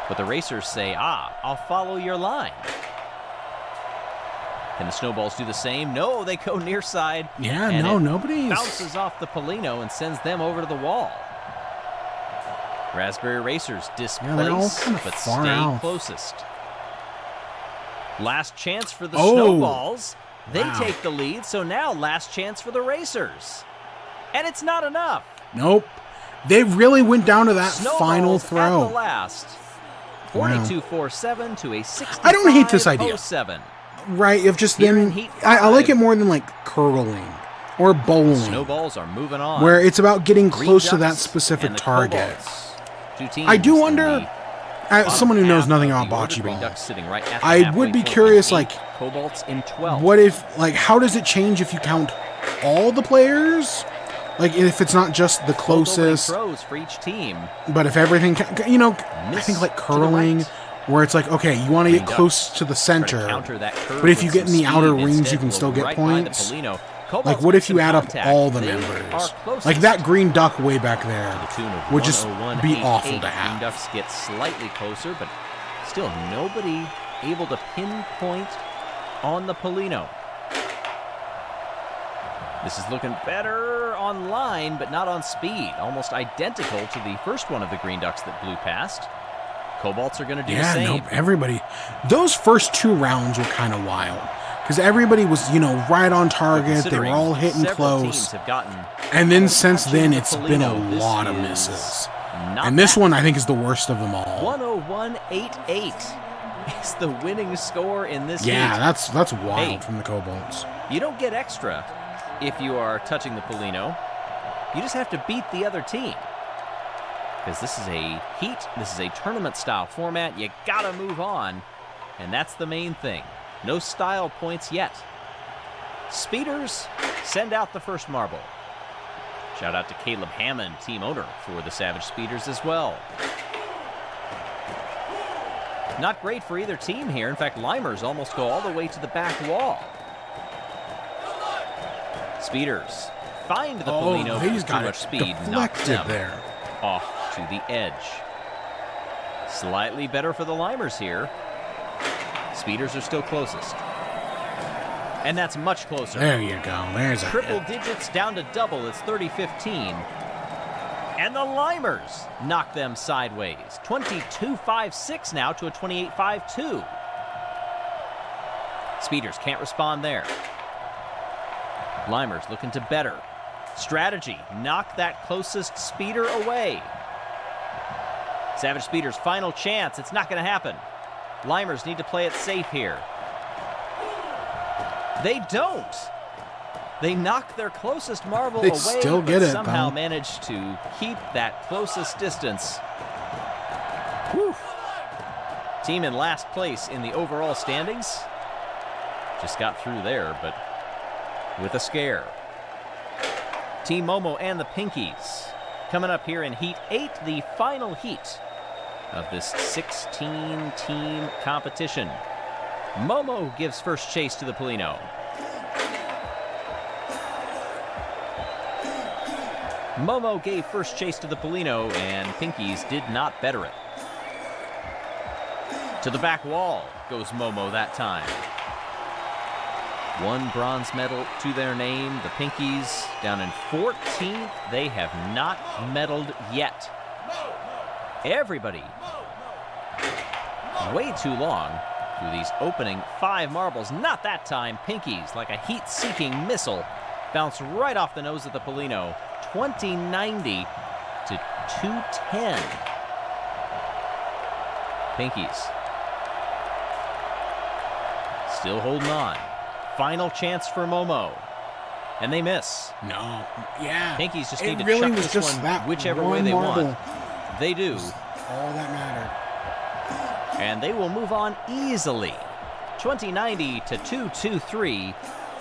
But the Racers say, I'll follow your line. Can the Snowballs do the same? No, they go near side. Yeah, and no, it nobody's. bounces off the Polino and sends them over to the wall. Raspberry Racers they're all displace, kinda but far stay out. closest. Last chance for the Oh, Snowballs. They wow. take the lead, so now last chance for the Racers. And it's not enough. Nope. They really went down to that Snowballs final at throw. the last. 42-47 to a 65-07. I don't hate this idea. Right, of just Here in them. Heat I like 5. it more than like curling or bowling, Snowballs are moving on. where it's about getting Green close to that Ducks specific and the target. Cobalts. 2 teams I do in wonder, the as someone who knows half nothing of about the order. bocce Green ball, Ducks sitting right at the I halfway would be point curious, in like, 8th, Cobalts in 12th. what if, like, how does it change if you count all the players, Like, if it's not just the closest, throws for each team. but if everything, I think like curling, where it's like, okay, you want to get close to the center, but if you get in the outer rings, you can still get points. Like, what if you add up all the members? Like, that green duck way back there would just be awful to have. Green ducks get slightly closer, but still nobody able to pinpoint on the Polino. This is looking better on line, but not on speed. Almost identical to the first one of the green ducks that blew past. Cobalts are going to do the same. Yeah, everybody. Those first 2 rounds were kind of wild. Because everybody was, right on target. They were all hitting close. And then since then, it's been a lot of misses. And this one, I think, is the worst of them all. 101.88 is the winning score in this heat. Yeah, that's wild from the Cobalts. You don't get extra if you are touching the Polino. You just have to beat the other team. Because this is a heat, this is a tournament-style format. You gotta move on, and that's the main thing. No style points yet. Speeders send out the first marble. Shout out to Caleb Hammond, team owner for the Savage Speeders as well. Not great for either team here. In fact, Limers almost go all the way to the back wall. Speeders find the Polino with too much speed, knock them there off to the edge. Slightly better for the Limers here. Speeders are still closest. And that's much closer. There you go. There's a triple digits down to double. It's 30-15. And the Limers knock them sideways. 22-5-6 now to a 28-5-2. Speeders can't respond there. Limers looking to better. Strategy, knock that closest speeder away. Savage Speeders' final chance. It's not going to happen. Limers need to play it safe here. They don't. They knock their closest marble away, still get it, somehow though. manage to keep that closest distance. Whew. Team in last place in the overall standings. Just got through there, but with a scare. Team Momo and the Pinkies coming up here in Heat 8, the final heat of this 16-team competition. Momo gives first chase to the Polino. Momo gave first chase to the Polino, and Pinkies did not better it. To the back wall goes Momo that time. 1 bronze medal to their name. The Pinkies down in 14th. They have not medaled yet. Everybody way too long through these opening 5 marbles. Not that time. Pinkies, like a heat-seeking missile, bounce right off the nose of the Polino. 2090 to 210. Pinkies still holding on. Final chance for Momo. And they miss. No. Yeah. Pinkies just need to chuck this one whichever way they want. They do. All that mattered. And they will move on easily. 2090 to 223,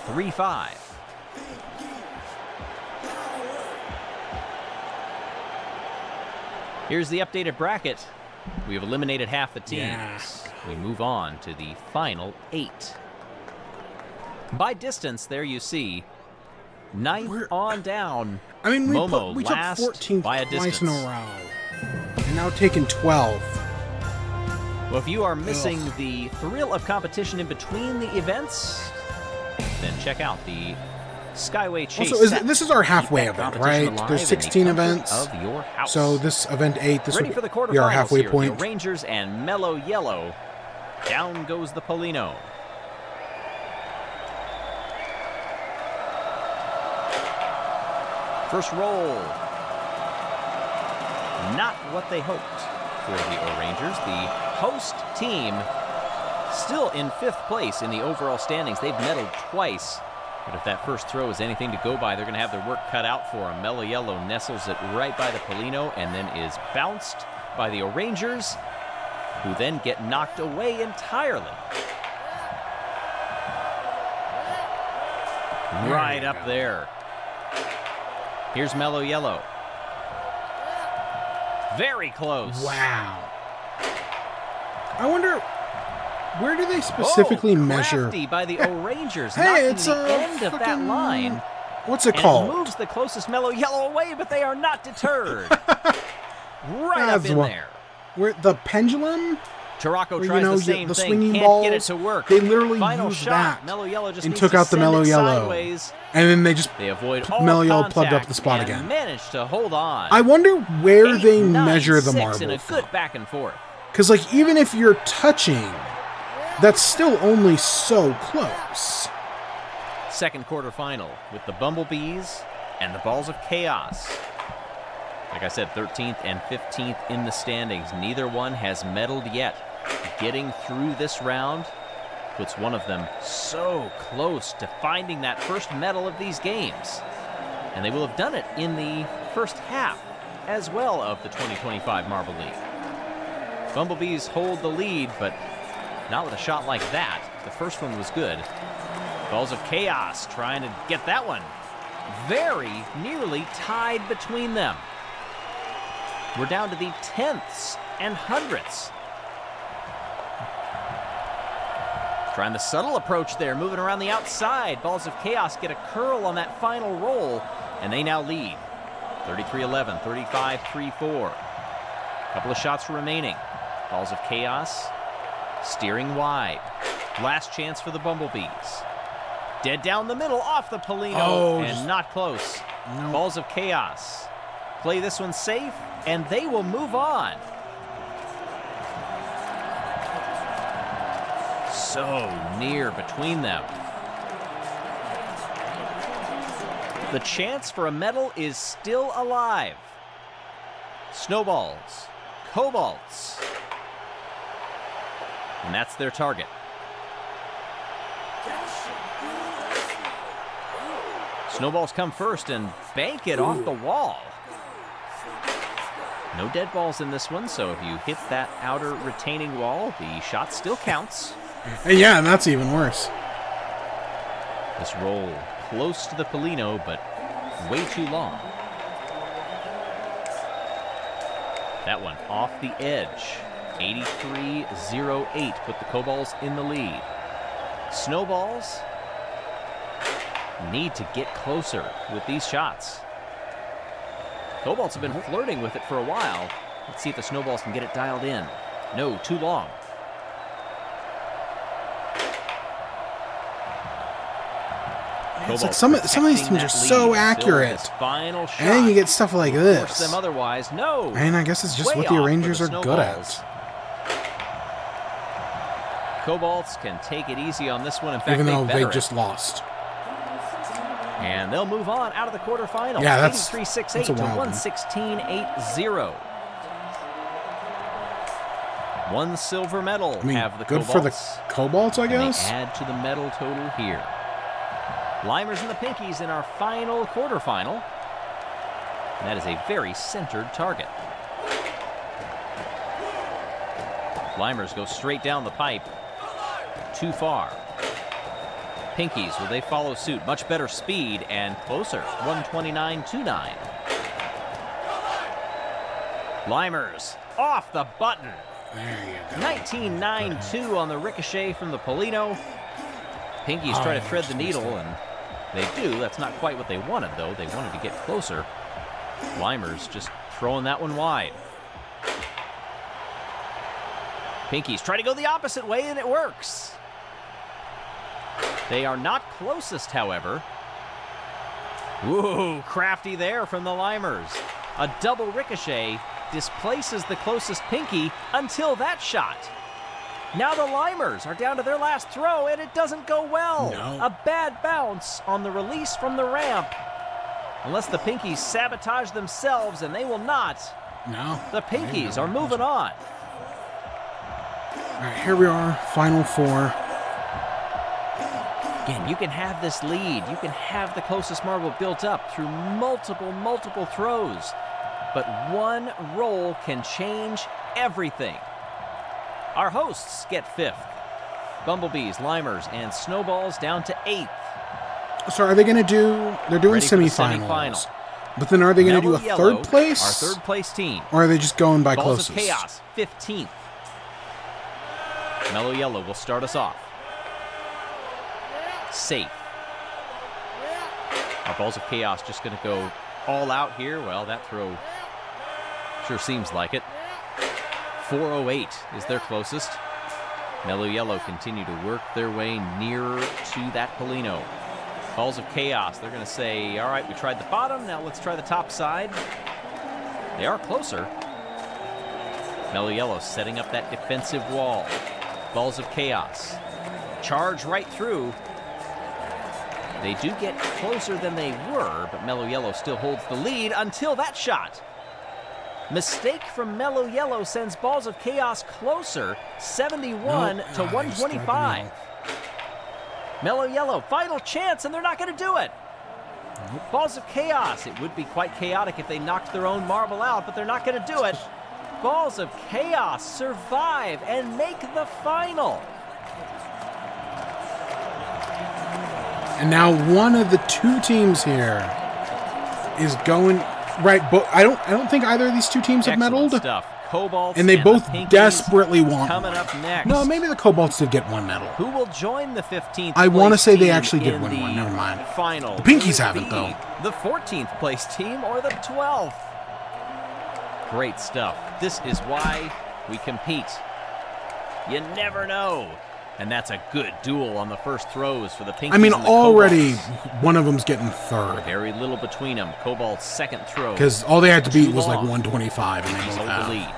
3-5. Here's the updated bracket. We have eliminated half the teams. Yeah. We move on to the final 8. By distance, there you see, 9th on down. I mean, Momo we took last 14 by a twice distance. in a row. And now taking 12. Well, if you are missing the thrill of competition in between the events, then check out the Skyway Chase. Also, set. this is our halfway Keep that event, competition right? alive There's in the 16 comfort events. Of your house. So this event 8, this Ready for the would be our quarterfinals halfway here. point. The Rangers and Mellow Yellow. Down goes the Polino. First roll. Not what they hoped for the Rangers. The host team still in 5th place in the overall standings. They've medaled twice. But if that first throw is anything to go by, they're going to have their work cut out for them. Mellow Yellow nestles it right by the Polino and then is bounced by the Rangers, who then get knocked away entirely. Right up there. Here's Mellow Yellow. Very close. Wow. I wonder, where do they specifically measure? Crafty by the O-Rangers, Hey, knocking it's the a end of that fucking- line. What's it And called? it moves the closest Mellow Yellow away, but they are not deterred. Right up That's in what- there. Where the pendulum? Tarako Where, tries the same the thing, swinging can't balls, get it to work. they literally Final used shot. that Mellow Yellow just and needs took to out the send Mellow it Yellow. sideways. And then they just They avoid all Mellow Yellow contact plugged up the spot and again. managed to hold on. I wonder where 8, they 9, measure the 6 marble in a from. good back and forth. Because, like, even if you're touching, that's still only so close. Second quarterfinal with the Bumblebees and the Balls of Chaos. Like I said, 13th and 15th in the standings. Neither one has medaled yet. Getting through this round puts one of them so close to finding that first medal of these games. And they will have done it in the first half as well of the 2025 Marble League. Bumblebees hold the lead, but not with a shot like that. The first one was good. Balls of Chaos trying to get that one. Very nearly tied between them. We're down to the tenths and hundredths. Trying the subtle approach there, moving around the outside. Balls of Chaos get a curl on that final roll, and they now lead. 33-11, 35-3-4. Couple of shots remaining. Balls of Chaos steering wide. Last chance for the Bumblebees. Dead down the middle, off the Polino, and not close. No. Balls of Chaos play this one safe, and they will move on. So near between them. The chance for a medal is still alive. Snowballs, Cobalts, and that's their target. Snowballs come first and bank it off the wall. No dead balls in this one, so if you hit that outer retaining wall, the shot still counts. And yeah, and that's even worse. This roll close to the Polino, but way too long. That one off the edge. 83-08 put the Cobalts in the lead. Snowballs need to get closer with these shots. Cobalts have been flirting with it for a while. Let's see if the Snowballs can get it dialed in. No, too long. It's like some of these teams are so accurate. Final shot. And then you get stuff like Force this. them otherwise. No. And I guess it's just Way what the off for Rangers the are good Snowballs. at. Cobalts can take it easy on this one. In fact, Even though better they it. just lost. And they'll move on out of the quarterfinals. Yeah, that's 83-68 a to wild one. 116-80. One silver medal I mean, have the good Cobalts. for the Cobalts, I And they guess. add to the medal total here. Limers and the Pinkies in our final quarterfinal. And that is a very centered target. Limers go straight down the pipe. Too far. Pinkies, will they follow suit? Much better speed and closer. 129-29. Limers off the button. There you go. 19-9-2 on the ricochet from the Polino. Pinkies try to thread the needle, and they do. That's not quite what they wanted, though. They wanted to get closer. Limers just throwing that one wide. Pinkies try to go the opposite way, and it works. They are not closest, however. Whoa, crafty there from the Limers. A double ricochet displaces the closest Pinky until that shot. Now the Limers are down to their last throw, and it doesn't go well. No. A bad bounce on the release from the ramp. Unless the Pinkies sabotage themselves, and they will not. No. The Pinkies are moving on. All right, here we are, final four. Again, you can have this lead. You can have the closest marble built up through multiple throws. But one roll can change everything. Our hosts get 5th. Bumblebees, Limers, and Snowballs down to 8th. So are they going to do... They're doing Ready for the semifinals. semifinal. But then are they going to do a Mellow third Yellow, place? Our third place team. Or are they just going by Balls closest? of Chaos, 15th. Mellow Yellow will start us off. Safe. Our Balls of Chaos just going to go all out here. Well, that throw sure seems like it. 408 is their closest. Mellow Yellow continue to work their way nearer to that Polino. Balls of Chaos, they're going to say, all right, we tried the bottom, now let's try the top side. They are closer. Mellow Yellow setting up that defensive wall. Balls of Chaos charge right through. They do get closer than they were, but Mellow Yellow still holds the lead until that shot. Mistake from Mellow Yellow sends Balls of Chaos closer, 71 to 125. Mellow Yellow, final chance, and they're not going to do it. Nope. Balls of Chaos. It would be quite chaotic if they knocked their own marble out, but they're not going to do it. Balls of Chaos survive and make the final. And now one of the two teams here is going right. But I don't think either of these two teams have Excellent medaled. stuff. Cobalts And they both the Pinkies desperately want coming one. up next. No, maybe the Cobalts did get one medal. Who will join the 15th I want to place say they team actually did in win the one. Never mind. Final. The Pinkies Will it haven't, be though. The 14th place team or the 12th? Great stuff. This is why we compete. You never know. And that's a good duel on the first throws for the Pinkies. I mean, and the already Cobalts. one of them's getting third. Very little between them. Cobalt's second throw. Because all they had to beat was like Too long. 125, and they Pinkies both hold the have. lead.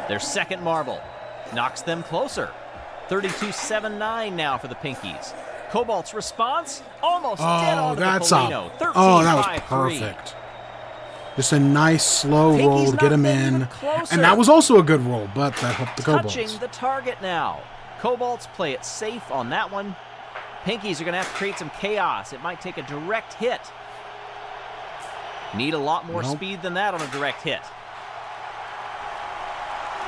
Their second marble knocks them closer. 32-7-9 now for the Pinkies. Cobalt's response almost dead Oh, on the that's Polino. oh, that was 13-5-3. perfect. Just a nice slow Pinkies roll to get him knocked them in, even closer. and that was also a good roll, but that helped the Touching Cobalts. the target now. Cobalts play it safe on that one. Pinkies are going to have to create some chaos. It might take a direct hit. Need a lot more Nope. speed than that on a direct hit.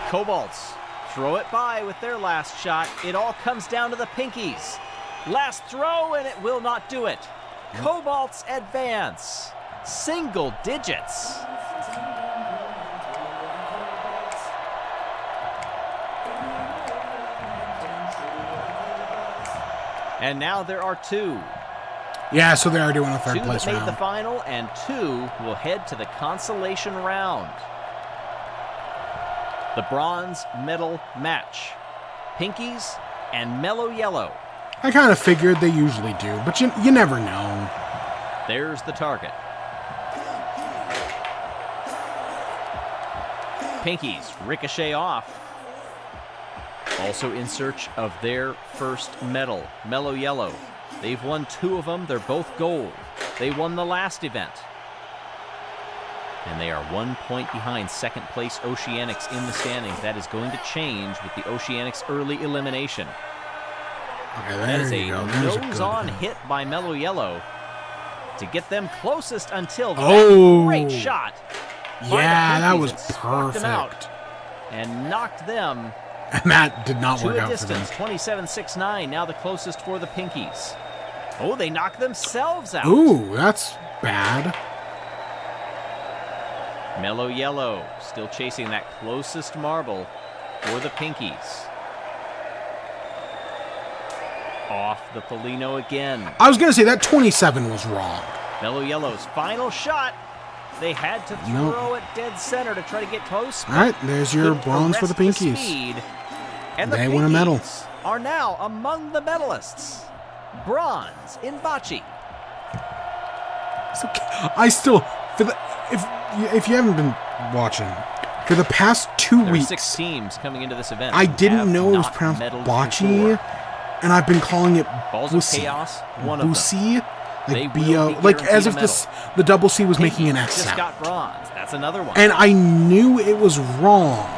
Cobalts throw it by with their last shot. It all comes down to the Pinkies. Last throw, and it will not do it. Cobalts advance. Single digits. And now there are two. Yeah, so they are doing a third Two place that made the round. final, and two will head to the consolation round. The bronze medal match. Pinkies and Mellow Yellow. I kind of figured they usually do, but you never know. There's the target. Pinkies ricochet off. Also in search of their first medal. Mellow Yellow. They've won two of them. They're both gold. They won the last event. And they are 1 point behind second place Oceanics in the standings. That is going to change with the Oceanics early elimination. Okay, That there is you a go. There's a good nose-on one. hit by Mellow Yellow to get them closest until that Oh. great shot. by the Yeah, that Pinkies was that sparked them out perfect. and knocked them And that did not to work a out for them. distance. 27-6-9, now the closest for the Pinkies. Oh, they knocked themselves out. Ooh, that's bad. Mellow Yellow still chasing that closest marble for the Pinkies. Off the Polino again. I was going to say that 27 was wrong. Mellow Yellow's final shot. They had to Nope. throw it dead center to try to get close. All right, there's your couldn't bronze for the arrest Pinkies. speed. And the They win a medal. Pinkies are now among the medalists. Bronze in bocce. It's okay. I still, if you haven't been watching, for the past 2 There are weeks, 6 teams coming into this event. I who didn't have know it was not pronounced medaled bocce, before. and I've been calling it Balls of bussy. Chaos, one of them. Bussy? They Like will B-O, be like guaranteed as a if the double C was making an Pinkies S just sound. got bronze. That's another one. And I knew it was wrong,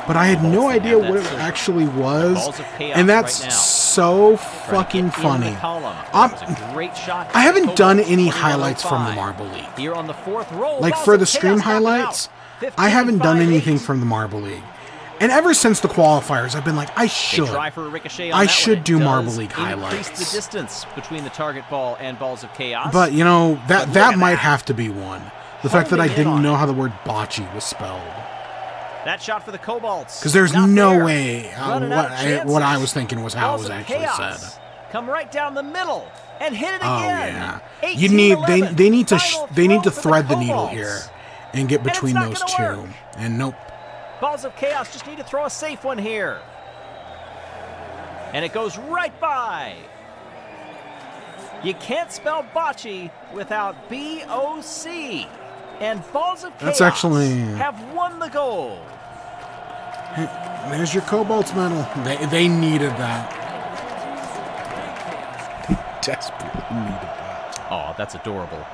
but I had no Balls that idea have what that it silver. actually was, Balls of Chaos and that's right now. so Trying to fucking get in funny. the column. I'm- That was a great shot. I haven't done Cobalts, any 21-05. highlits from the Marble League. Here on the fourth roll. Like Balls for of the stream Chaos knocking highlights, out. I haven't done 15-5-8. anything from the Marble League. And ever since the qualifiers, I've been like, I They should. try for a ricochet on I that should one. It do does Marble League increase highlights. the distance between the target ball and balls of chaos. But, you know, But look that at might that. have to be one. The fact that I Homing in didn't on know it. how the word bocce was spelled. That shot for the Cobalts. Because there's Not no there. way Running out of what I chances. was thinking was how it Balls was of actually chaos. said. Come right down the middle and hit it Oh again. yeah, 18, you need 11. they need to Final they need to throw for thread the needle Cobalts. here and get it's between not those gonna two. work. And nope. Balls of chaos just need to throw a safe one here. And it goes right by. You can't spell bocce without B-O-C. And Balls of That's Chaos actually- have won the gold. There's your Cobalt's medal. They needed that. They desperately needed that. Oh, that's adorable.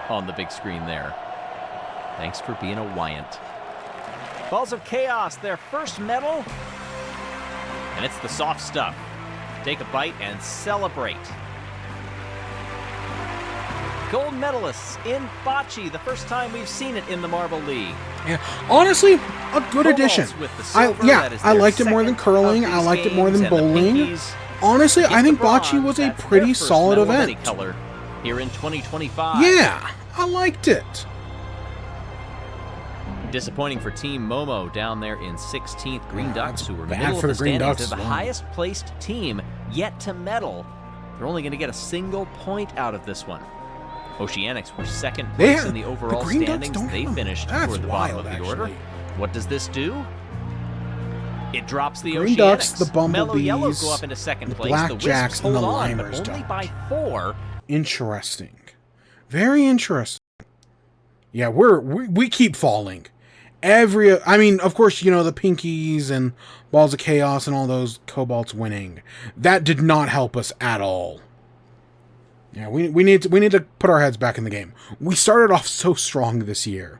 On the big screen there. Thanks for being a Wyant. Balls of Chaos, their first medal. And it's the soft stuff. Take a bite and celebrate. Gold medalists in bocce, the first time we've seen it in the Marble League. Yeah, honestly, a good Cobalts addition. with the silver, that is I their liked it more than second curling. of I these liked it more games, than and the bowling. Pinkies Honestly, get I the think bronze. bocce was a That's their pretty first solid medal of any event. color here in 2025. Yeah, I liked it. Disappointing for Team Momo down there in 16th. Green Yeah, Ducks, that's who were bad middle for of the the Green standings, Ducks they're the as well. highest placed team yet to medal. They're only going to get a single point out of this one. Oceanics were second They place had- in the the overall Green Ducks standings. don't They have- finished that's toward the bottom wild, of the order. actually. What does this do? It drops the Green Oceanics. Ducks, the Mellow Yellow Bumblebees, go up into second the place. The Blackjacks, Wisps and the hold on, Limers but only don't. by 4. Interesting. Very interesting. Yeah, we keep falling. I mean, of course, you know, the Pinkies and Balls of Chaos and all those Cobalts winning. That did not help us at all. Yeah, we need to put our heads back in the game. We started off so strong this year.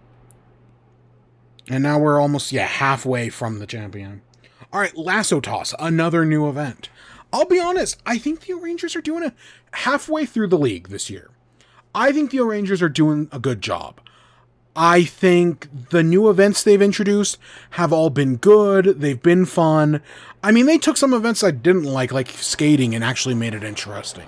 And now we're almost, halfway from the champion. All right, Lasso Toss, another new event. I'll be honest, I think the Rangers are doing it halfway through the league this year. I think the Rangers are doing a good job. I think the new events they've introduced have all been good. They've been fun. I mean, they took some events I didn't like skating, and actually made it interesting.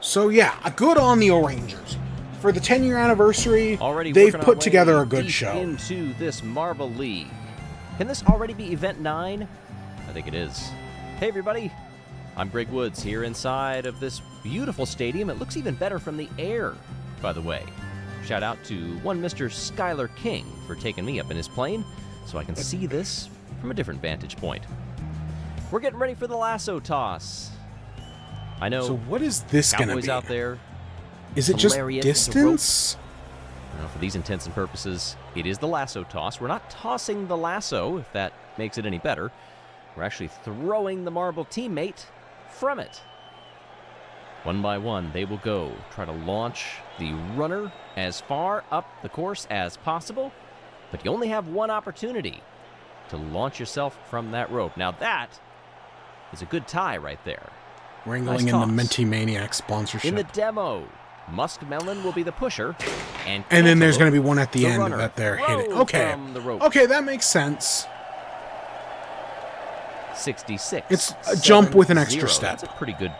So yeah, good on the Rangers. For the 10-year anniversary, Already they've working our put way together a good deep show. into this Marble League. Can this already be Event 9? I think it is. Hey everybody, I'm Greg Woods here inside of this beautiful stadium. It looks even better from the air, by the way. Shout out to one Mr. Skylar King for taking me up in his plane so I can see this from a different vantage point. We're getting ready for the lasso toss. I know So what is this going to Cowboys be? out there. Is it just Lariat, the rope. distance? Now, for these intents and purposes, it is the lasso toss. We're not tossing the lasso, if that makes it any better. We're actually throwing the marble teammate from it. One by one, they will go. Try to launch the runner as far up the course as possible, but you only have one opportunity to launch yourself from that rope. Now that is a good tie right there. Wrangling Nice in the toss. Minty Maniac sponsorship. In the demo, Muskmelon will be the pusher, and And then there's going to Cantaloupe, be one at the end runner, that they're throw hitting. Okay. from the rope. Okay, that makes sense. 66. It's a jump with an 7-0. extra step. That's a pretty good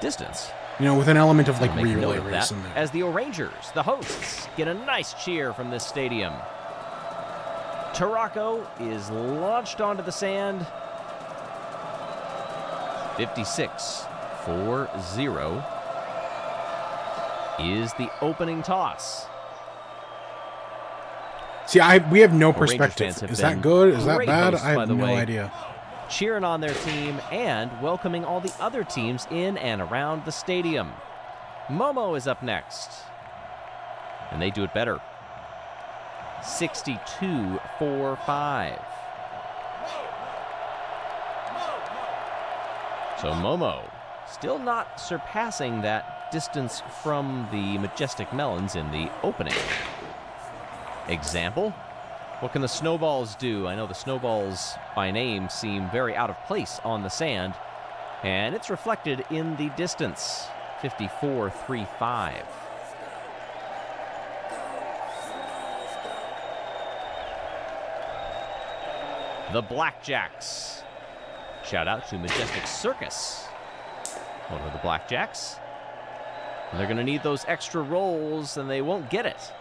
distance. You know, with an element of like Make note relay of race that in there. as the Rangers, the hosts, get a nice cheer from this stadium. Tarako is launched onto the sand. 56-4-0 is the opening toss. See, we have no Well, Rangers perspective. fans have Is been that good? Is that great bad? hosts, I by have the no way. idea. Cheering on their team and welcoming all the other teams in and around the stadium. Momo is up next, and they do it better. 62-4-5. So Momo still not surpassing that distance from the Majestic Melons in the opening. Example, what can the Snowballs do? I know the Snowballs by name seem very out of place on the sand, and it's reflected in the distance. 54-3-5. The Blackjacks. Shout out to Majestic Circus. One of the Blackjacks. And they're going to need those extra rolls, and they won't get it.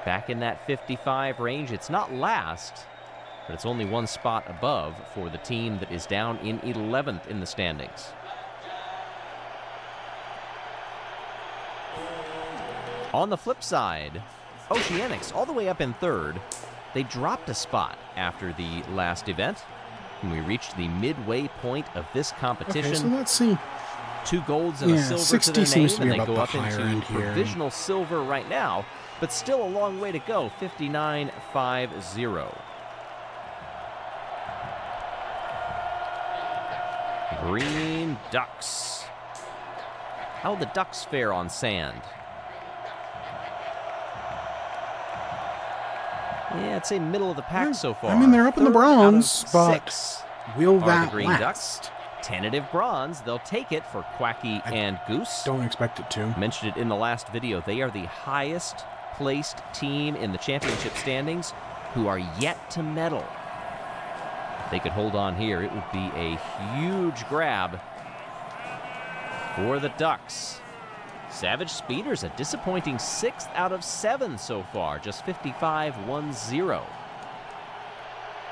Back in that 55 range. It's not last, but it's only one spot above for the team that is down in 11th in the standings. On the flip side, Oceanics all the way up in 3rd. They dropped a spot after the last event, and we reached the midway point of this competition. Okay, so let's see. 2 golds and a silver 60 to their seems name, to be and they about go the up higher into end here. provisional silver right now, but still a long way to go, 59.50. Green Ducks. How the Ducks fare on sand? Yeah, I'd say middle of the pack so far. I mean, they're up in the 3rd out of bronze, but 6 will are that the Green last? Ducks. Tentative bronze. They'll take it for Quacky and Goose. Don't expect it to. Mentioned it in the last video. They are the highest placed team in the championship standings who are yet to medal. If they could hold on here, it would be a huge grab for the Ducks. Savage Speeders, a disappointing 6th out of 7 so far, just 55.10.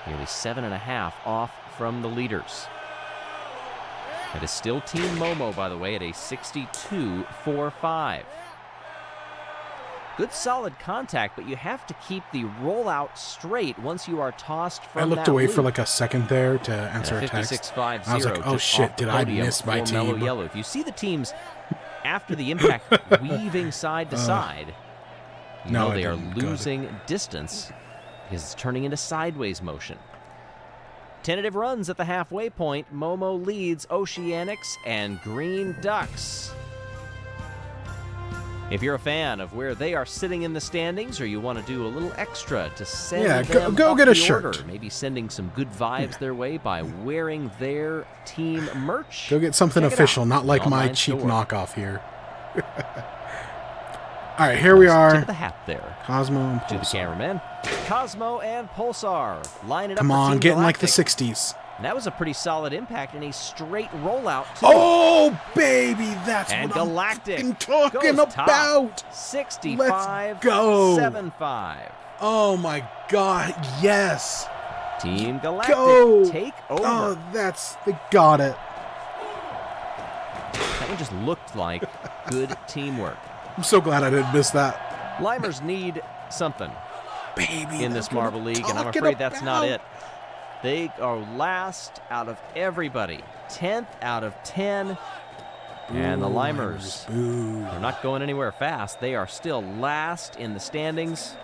Nearly 7.5 off from the leaders. It is still Team Momo, by the way, at a 62.45. Good solid contact, but you have to keep the rollout straight once you are tossed from I looked that away loop. for like a second there to answer a text. 56.50. I was like, oh just shit, off did the I podium miss my for Mellow team? Yellow. If you see the teams after the impact weaving side to side, you no, know I they are didn't. Good. losing distance because it's turning into sideways motion. Tentative runs at the halfway point. Momo leads Oceanics and Green Ducks. If you're a fan of where they are sitting in the standings, or you want to do a little extra to send them go up get a the shirt. order, maybe sending some good vibes their way by wearing their team merch. Go get something Check it official, out. not like my Online cheap store. knockoff here. All right, here we Tip are. of the hat there Cosmo and to the Pulsar. cameraman. Cosmo and Pulsar line it Come up for on, Team getting like the Galactic. 60s. And that was a pretty solid impact and a straight rollout, too. Oh, baby, that's And what Galactic I'm talking goes top. about. 65.75. Oh, my God, yes. Team Galactic Go. take over. Oh, they got it. That one just looked like good teamwork. I'm so glad I didn't miss that. Limers need something Baby, in this that's what Marble I'm League, and I'm talking afraid that's not about. it. They are last out of everybody. 10th out of 10. And the Limers Boo. are not going anywhere fast. They are still last in the standings.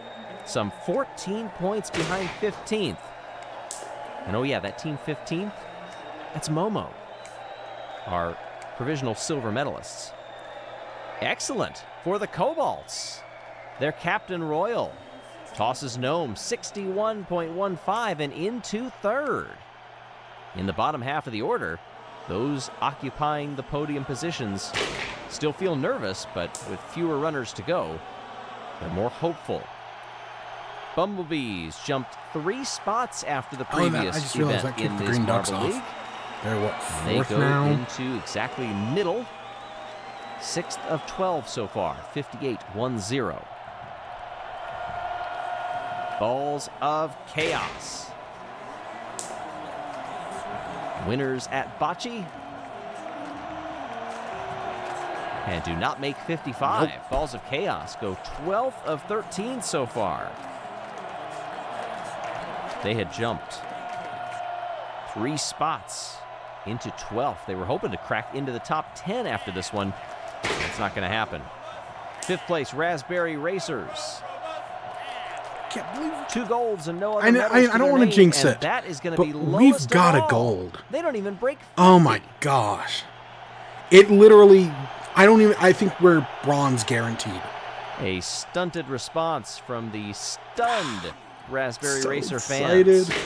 Some 14 points behind 15th. And oh yeah, that team 15th, that's Momo, our provisional silver medalists. Excellent for the Cobalts. Their Captain Royal tosses Gnome 61.15 and into 3rd. In the bottom half of the order, those occupying the podium positions still feel nervous, but with fewer runners to go, they're more hopeful. Bumblebees jumped 3 spots after the previous I just realized event that in kicked the this Green Ducks Marble off. League. They're what, And they 4th go now? into exactly middle. 6th of 12 so far, 58.10. Balls of Chaos. Winners at Bocce. And do not make 55. Nope. Balls of Chaos go 12th of 13 so far. They had jumped 3 spots into 12th. They were hoping to crack into the top 10 after this one. It's not going to happen. 5th place, Raspberry Racers. Can't believe it. 2 golds and no other I medals to don't their want to name, jinx and it, that is going to but be we've lowest got of a all. gold. They don't even break 50. Oh my gosh. It literally, I think we're bronze guaranteed. A stunted response from the stunned Raspberry So Racer excited. fans.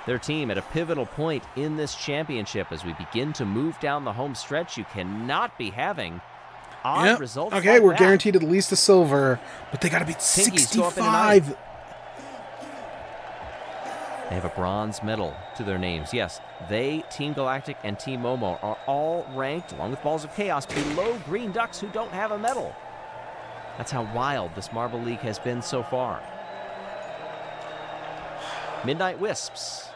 Their team at a pivotal point in this championship as we begin to move down the home stretch. You cannot be having odd Yep. results Okay, like we're that. guaranteed at least a silver, but they got to beat Pinkies go up in a night. 65. They have a bronze medal to their names. Yes, they, Team Galactic, and Team Momo are all ranked, along with Balls of Chaos, below Green Ducks, who don't have a medal. That's how wild this Marble League has been so far. Midnight Wisps,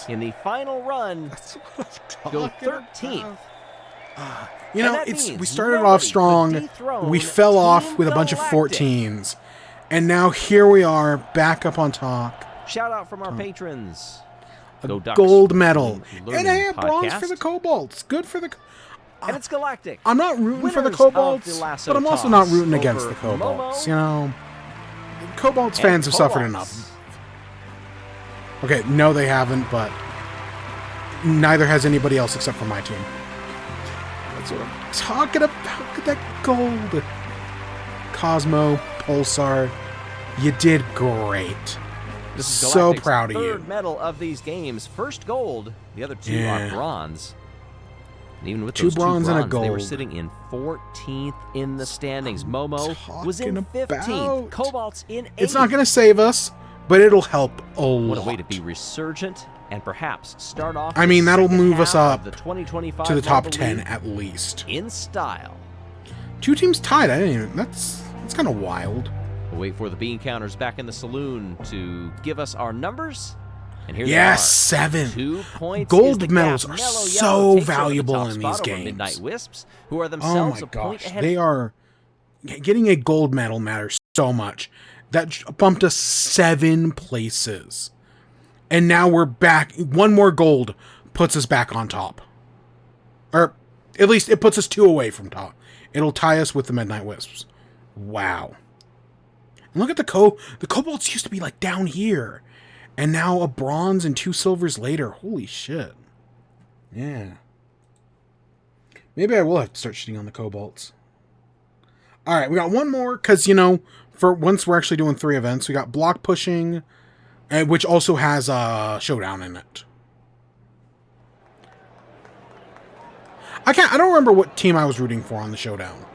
in the final run, go 13th. You know, we started off strong. We fell off with a bunch of 14s. And now here we are, back up on top. Shout out from our patrons. A Go Ducks. gold medal. Learning And hey, a bronze podcast. for the Kobolds. Good for the... And it's Galactic. I'm not rooting for the Winners of Kobolds, the lasso but I'm also toss not rooting against over the Kobolds. Momo You know, Kobolds fans have suffered Kobolds. enough. Okay, no they haven't, but neither has anybody else except for my team. That's what I'm talking about. Look at that gold. Cosmo, Pulsar, you did great. This is So Galactic's proud of third you. medal of these games. First gold. The other two Yeah. are bronze. And even with Two those bronze two and a bronze, they were gold. sitting in 14th in the standings. Momo was in talking 15th. about. Cobalt's in 8th. It's not going to save us, but it'll help a lot. What a way to be resurgent and perhaps start off. I mean, the that'll second move us half of up the 2025 to the top Marble 10 League at least. in style. Two teams tied. I didn't even... That's kind of wild. We'll wait for the bean counters back in the saloon to give us our numbers. And here Yes, they are. 7. 2 points. Gold is the medals gap. are Mellow so Yellow takes over the valuable top in spot these over games. Midnight Wisps, who are Oh themselves my a point gosh, ahead. they are... Getting a gold medal matters so much. That bumped us 7 places. And now we're back. One more gold puts us back on top. Or at least it puts us 2 away from top. It'll tie us with the Midnight Wisps. Wow. And look at the Kobolds used to be like down here. And now a bronze and 2 silvers later. Holy shit. Yeah. Maybe I will have to start shitting on the Kobolds. Alright, we got one more, because, you know, for once we're actually doing 3 events, we got block pushing, which also has a showdown in it. I don't remember what team I was rooting for on the showdown.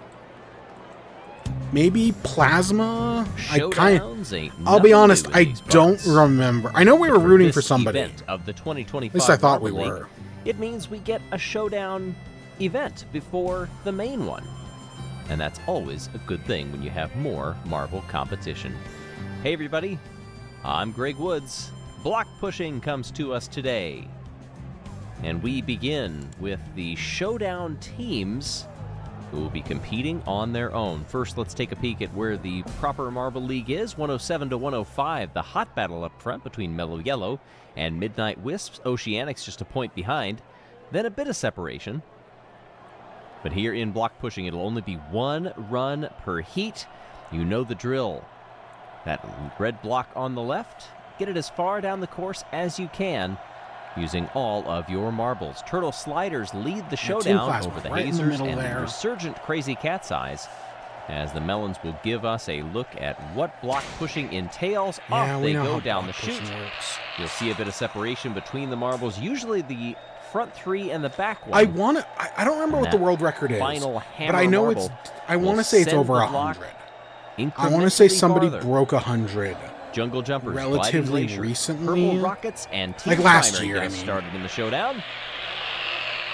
Maybe Plasma? Showdowns ain't I'll be nothing honest, new in I these don't parts. remember. I know we were For rooting this for somebody. event of the 2025 At least I thought we Marble were. League, it means we get a showdown event before the main one. And that's always a good thing when you have more Marble competition. Hey everybody, I'm Greg Woods. Block pushing comes to us today. And we begin with the showdown teams who will be competing on their own. First, let's take a peek at where the proper Marble League is. 107 to 105, the hot battle up front between Mellow Yellow and Midnight Wisps. Oceanics just a point behind. Then a bit of separation. But here in block pushing, it'll only be 1 run per heat. You know the drill. That red block on the left, get it as far down the course as you can using all of your marbles. Turtle Sliders lead the showdown Plasma, over the right in the Hazers middle and there. the Resurgent Crazy Cat's Eyes, as the Melons will give us a look at what block pushing entails. Yeah, Off we they know go how down the block chute. pushing works. You'll see a bit of separation between the marbles, usually the front 3 and the back 1. I don't remember what the That world record is, final but hammer I know marble I want will to say it's send over the block 100. I want to say incrementally somebody farther. broke 100. Jungle Jumpers, relatively Gliding Glacier, recently. Purple Rockets, and Team Like last Primary year, get I us mean. started in the showdown.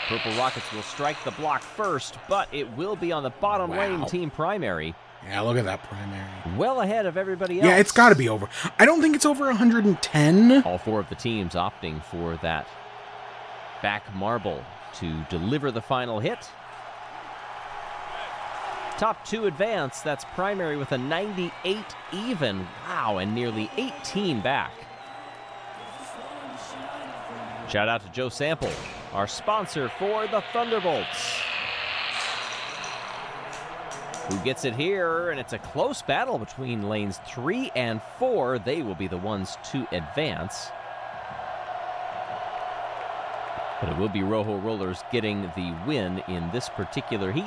Purple Rockets will strike the block first, but it will be on the bottom Wow. lane, Team Primary. Yeah, look at that primary. Well ahead of everybody else. Yeah, it's got to be over. I don't think it's over 110. All 4 of the teams opting for that back marble to deliver the final hit. Top 2 advance, that's Primary with a 98 even. Wow, and nearly 18 back. Shout out to Joe Sample, our sponsor for the Thunderbolts. Who gets it here? And it's a close battle between lanes 3 and 4. They will be the ones to advance. But it will be Rojo Rollers getting the win in this particular heat.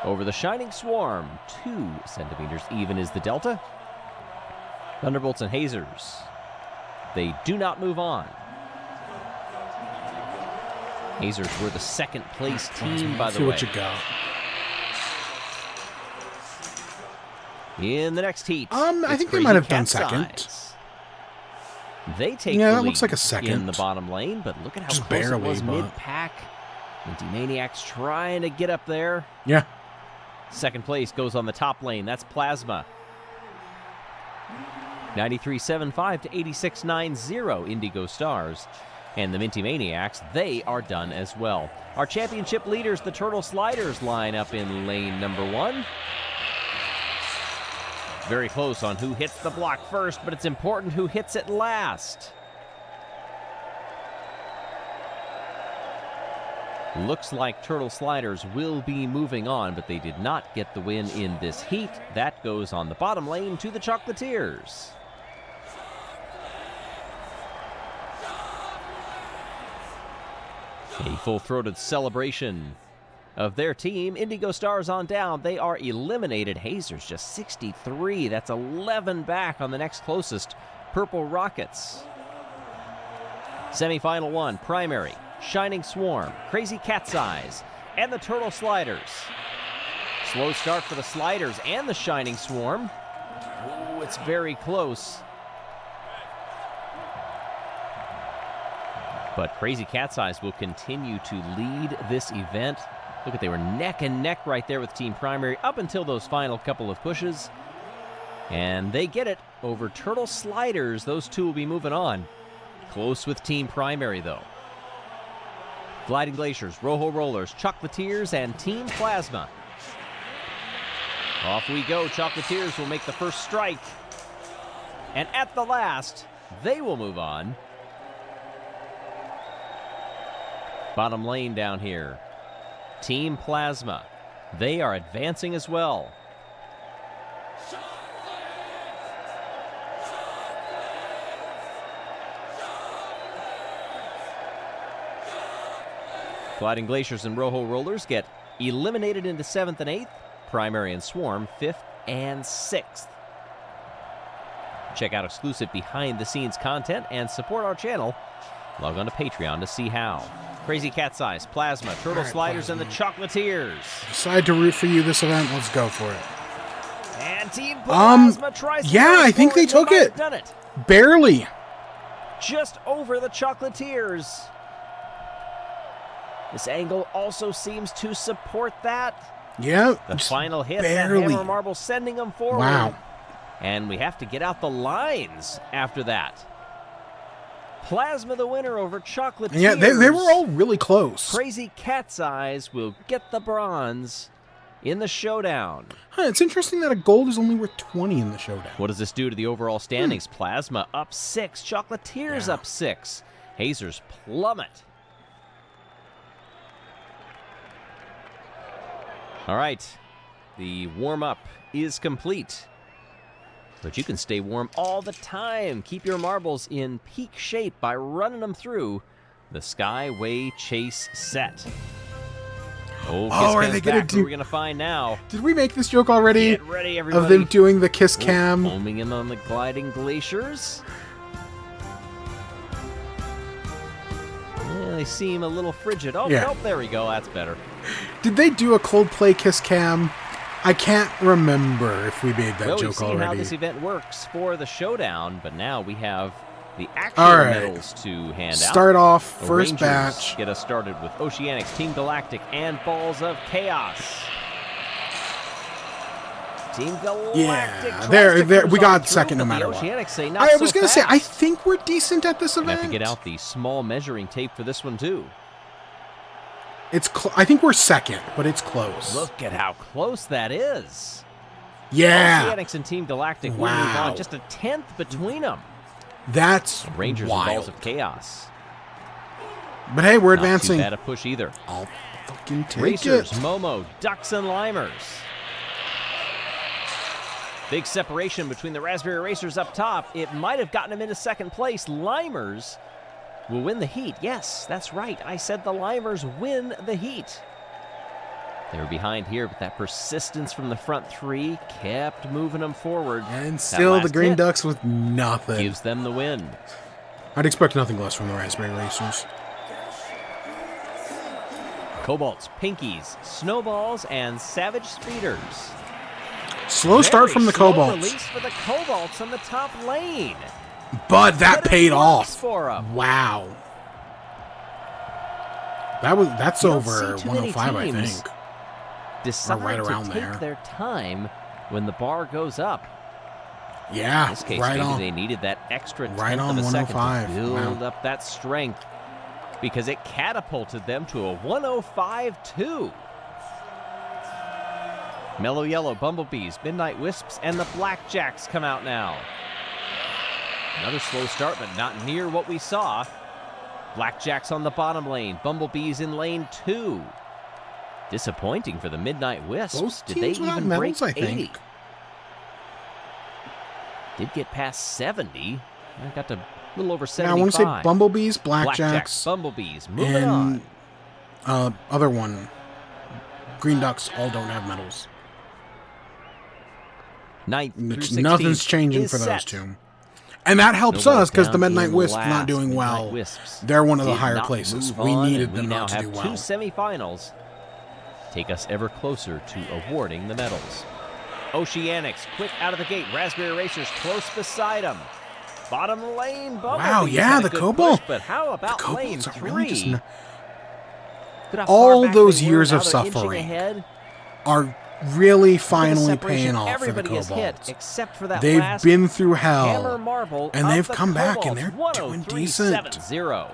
Over the Shining Swarm, 2 centimeters even is the delta. Thunderbolts and Hazers, they do not move on. Hazers were the second place team, by the See way. what you got. In the next heat, I it's think they Crazy might have done Cat's second. Eyes. They take Yeah, the that lead looks like a second. in the bottom lane, but look at how Just close barely, it was but- mid-pack. Minty Maniacs trying to get up there. Yeah. Second place goes on the top lane. That's Plasma. 93.75 to 86.90 Indigo Stars. And the Minty Maniacs, they are done as well. Our championship leaders, the Turtle Sliders, line up in lane number 1. Very close on who hits the block first, but it's important who hits it last. Looks like Turtle Sliders will be moving on, but they did not get the win in this heat. That goes on the bottom lane to the Chocolatiers. A full-throated celebration of their team. Indigo Stars on down. They are eliminated. Hazers just 63. That's 11 back on the next closest, Purple Rockets. Semifinal 1, Primary, Shining Swarm, Crazy Cat's Eyes, and the Turtle Sliders. Slow start for the Sliders and the Shining Swarm. Ooh, it's very close. But Crazy Cat's Eyes will continue to lead this event. Look at, they were neck and neck right there with Team Primary up until those final couple of pushes. And they get it over Turtle Sliders. Those two will be moving on. Close with Team Primary, though. Gliding Glaciers, Rojo Rollers, Chocolatiers, and Team Plasma. Off we go. Chocolatiers will make the first strike. And at the last, they will move on. Bottom lane down here. Team Plasma. They are advancing as well. Gliding Glaciers and Rojo Rollers get eliminated into 7th and 8th. Primary and Swarm 5th and 6th. Check out exclusive behind-the-scenes content and support our channel. Log on to Patreon to see how. Crazy Cat's Eyes, Plasma, Turtle Sliders, and the Chocolatiers. Decide to root for you this event. Let's go for it. And Team Plasma tries to yeah, I think they took it. Done it. Barely. Just over the Chocolatiers. This angle also seems to support that. Yeah. The final hit, barely. that hammer marble sending them forward. Wow. And we have to get out the lines after that. Plasma the winner over Chocolatiers. Yeah, they were all really close. Crazy Cat's Eyes will get the bronze in the showdown. Huh, it's interesting that a gold is only worth 20 in the showdown. What does this do to the overall standings? Plasma up 6, Chocolatiers up 6. Hazers plummet. All right, the warm-up is complete. But you can stay warm all the time. Keep your marbles in peak shape by running them through the Skyway Chase set. Oh, are they gonna do? Who are we gonna find now? Did we make this joke already? Get ready, everybody. Of them doing the kiss cam. Foaming in on the Gliding Glaciers. Yeah, they seem a little frigid. Oh, Yeah. nope, there we go. That's better. Did they do a Coldplay kiss cam? I can't remember if we made that Well, joke we've seen already. how this event works for the showdown, but now we have the actual All right. medals to hand out. Start off, The first Rangers batch. get us started with Oceanics, Team Galactic, and Balls of Chaos. Team Galactic. Yeah, tries there, to there. cruise We on got through, second no but matter the what. Oceanics say not I so was gonna say, fast. I think we're decent at this We event. have to get out the small measuring tape for this one too. It's. I think we're second, but it's close. Look at how close that is. Yeah, Oceanics and Team Galactic will move Wow. on, just a 10th between them. that's Rangers wild. and Balls of Chaos. But hey, we're Not advancing. too bad a push either. I'll fucking take Racers, it. Momo, Ducks, and Limers. Big separation between the Raspberry Racers up top. It might have gotten them into second place. Limers will win the heat. Yes, that's right. I said the Limers win the heat. They were behind here, but that persistence from the front three kept moving them forward. And That still, the last Green hit Ducks with nothing. gives them the win. I'd expect nothing less from the Raspberry Racers. Cobalts, Pinkies, Snowballs, and Savage Speeders. Slow start Very from the slow Cobalts. Release for the Cobalts on the top lane. But that But it paid works off. for 'em. Wow. That's You don't over see too many 105, I teams think. Decide right around to take there. their time when the bar goes up. In Yeah, this case, right maybe on. they needed that extra Right tenth on of a second 105. to build Wow. up that strength because it catapulted them to a 105.2. Mellow Yellow, Bumblebees, Midnight Wisps, and the Blackjacks come out now. Another slow start, but not near what we saw. Blackjacks on the bottom lane, Bumblebees in lane 2. Disappointing for the Midnight Wisps. Both Did they teams without even medals, break I 80? think. Did get past 70. I got to a little over Yeah, 75. I want to say Bumblebees, Blackjacks, Blackjacks, Bumblebees, moving on. and other one, Green Ducks, all don't have medals. Ninth through 16th Nothing's changing is for those set. two. And that helps Snowball's us because the down Midnight in Wisps last. not doing Midnight well. Wisps They're one of the did higher not places. move We on, needed and them we now not to have do two well. semifinals. Take us ever closer to awarding the medals. Oceanics, quick out of the gate. Raspberry Racers close beside them. Bottom lane, Bumblebees Wow, yeah, had a the good Cobalt. push, but how about The lane Cobalts are 3? really just Look at how all far back those they were, years now of they're inching suffering ahead. are really Look at the finally separation paying off for the everybody has hit, Cobalts. except for that They've last been through hammer hell, marble and of they've the come back, and Cobalts, they're doing decent. 103.70.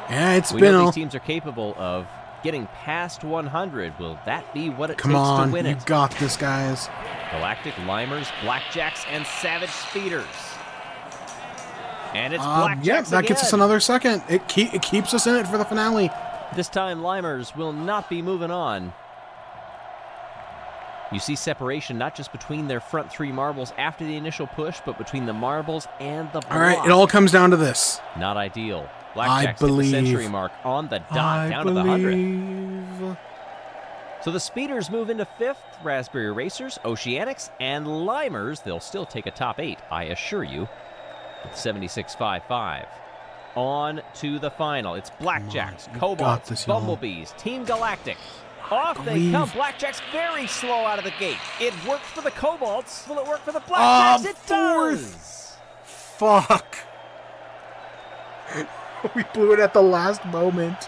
Yeah, it's We been know a... these teams are capable of getting past 100. Will that be what it Come takes on, to win you it? got this, guys. Galactic Limers, Blackjacks, and Savage Speeders. And it's Yeah, Blackjacks that gets us again. another second. It keeps us in it for the finale. This time, Limers will not be moving on. You see separation not just between their front 3 marbles after the initial push, but between the marbles and the block. All right, it all comes down to this. Not ideal. Blackjacks believe. hit the century mark on the dot, down to the 100th. believe. So the Speeders move into 5th, Raspberry Racers, Oceanics, and Limers. They'll still take a top 8, I assure you, with 76.55. On to the final. It's Blackjacks, Come on, you got Cobalts, this, y'all. Bumblebees, Team Galactic. Off they believe. come. Blackjacks very slow out of the gate. It worked for the Cobalts. Will it work for the Blackjacks? It does. Fuck. We blew it at the last moment.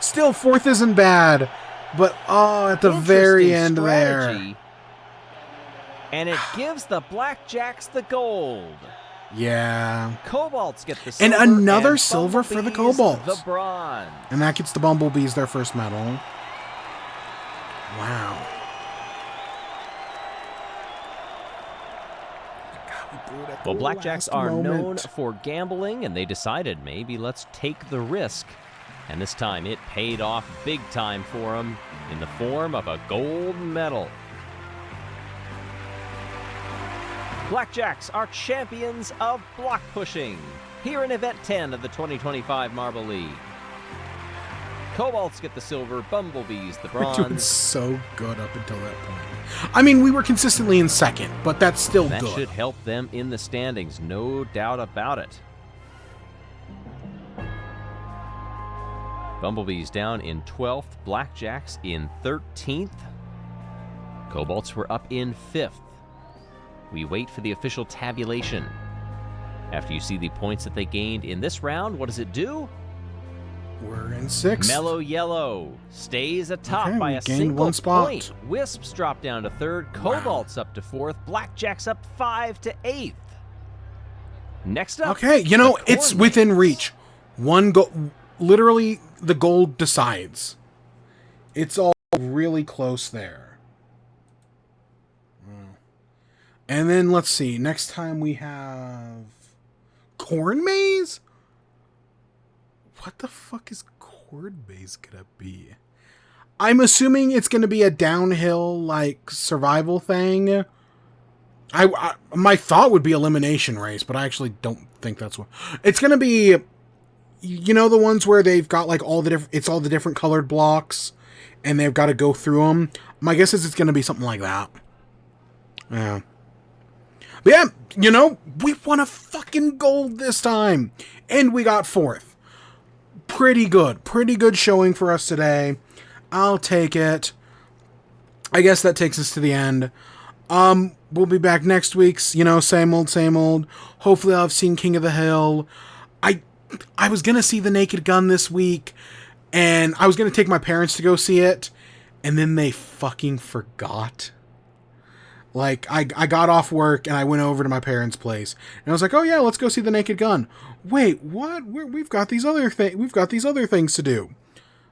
Still, 4th isn't bad, but at the very Interesting end there. strategy. And it gives the Blackjacks the gold. Yeah. Cobalts get the And silver. another and silver for the Bumblebees Cobalts. The bronze. And that gets the Bumblebees their first medal. Wow. God, we blew it at the Well, Blackjacks last are known moment. for gambling, and they decided maybe let's take the risk. And this time it paid off big time for them in the form of a gold medal. Blackjacks are champions of block pushing here in Event 10 of the 2025 Marble League. Cobalts get the silver, Bumblebees the We're doing bronze. so good up until that point. I mean, we were consistently in 2nd, but that's still That good. should help them in the standings, no doubt about it. Bumblebees down in 12th, Blackjacks in 13th. Cobalts were up in 5th. We wait for the official tabulation. After you see the points that they gained in this round, what does it do? We're in 6th. Mellow Yellow stays atop Okay, by we a gained single 1 spot. point. Wisps drop down to 3rd, Cobalts up to 4th, Blackjacks up 5 to 8th. Next up, Okay, you know, it's Corn within Maze. reach. One goal, literally, the gold decides. It's all really close there. And then, let's see, next time we have... Corn Maze? What the fuck is Corn Maze gonna be? I'm assuming it's gonna be a downhill, like, survival thing. My thought would be elimination race, but I actually don't think that's what... It's gonna be... You know the ones where they've got, like, all the different colored blocks, and they've got to go through them? My guess is it's gonna be something like that. Yeah. But yeah, you know, we won a fucking gold this time. And we got 4th. Pretty good. Pretty good showing for us today. I'll take it. I guess that takes us to the end. we'll be back next week's, you know, same old, same old. Hopefully I'll have seen King of the Hill. I was going to see The Naked Gun this week, and I was going to take my parents to go see it, and then they fucking forgot. Like, I got off work, and I went over to my parents' place, and I was like, oh yeah, let's go see The Naked Gun. Wait, what? We've got these other things to do.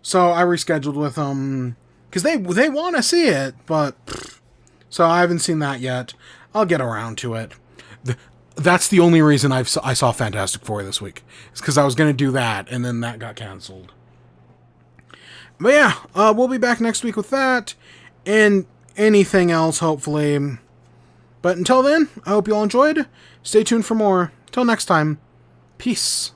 So I rescheduled with them, because they want to see it, but... So I haven't seen that yet. I'll get around to it. That's the only reason I saw Fantastic Four this week. It's because I was going to do that, and then that got canceled. But yeah, we'll be back next week with that, and anything else, hopefully. But until then, I hope you all enjoyed. Stay tuned for more. Till next time, peace.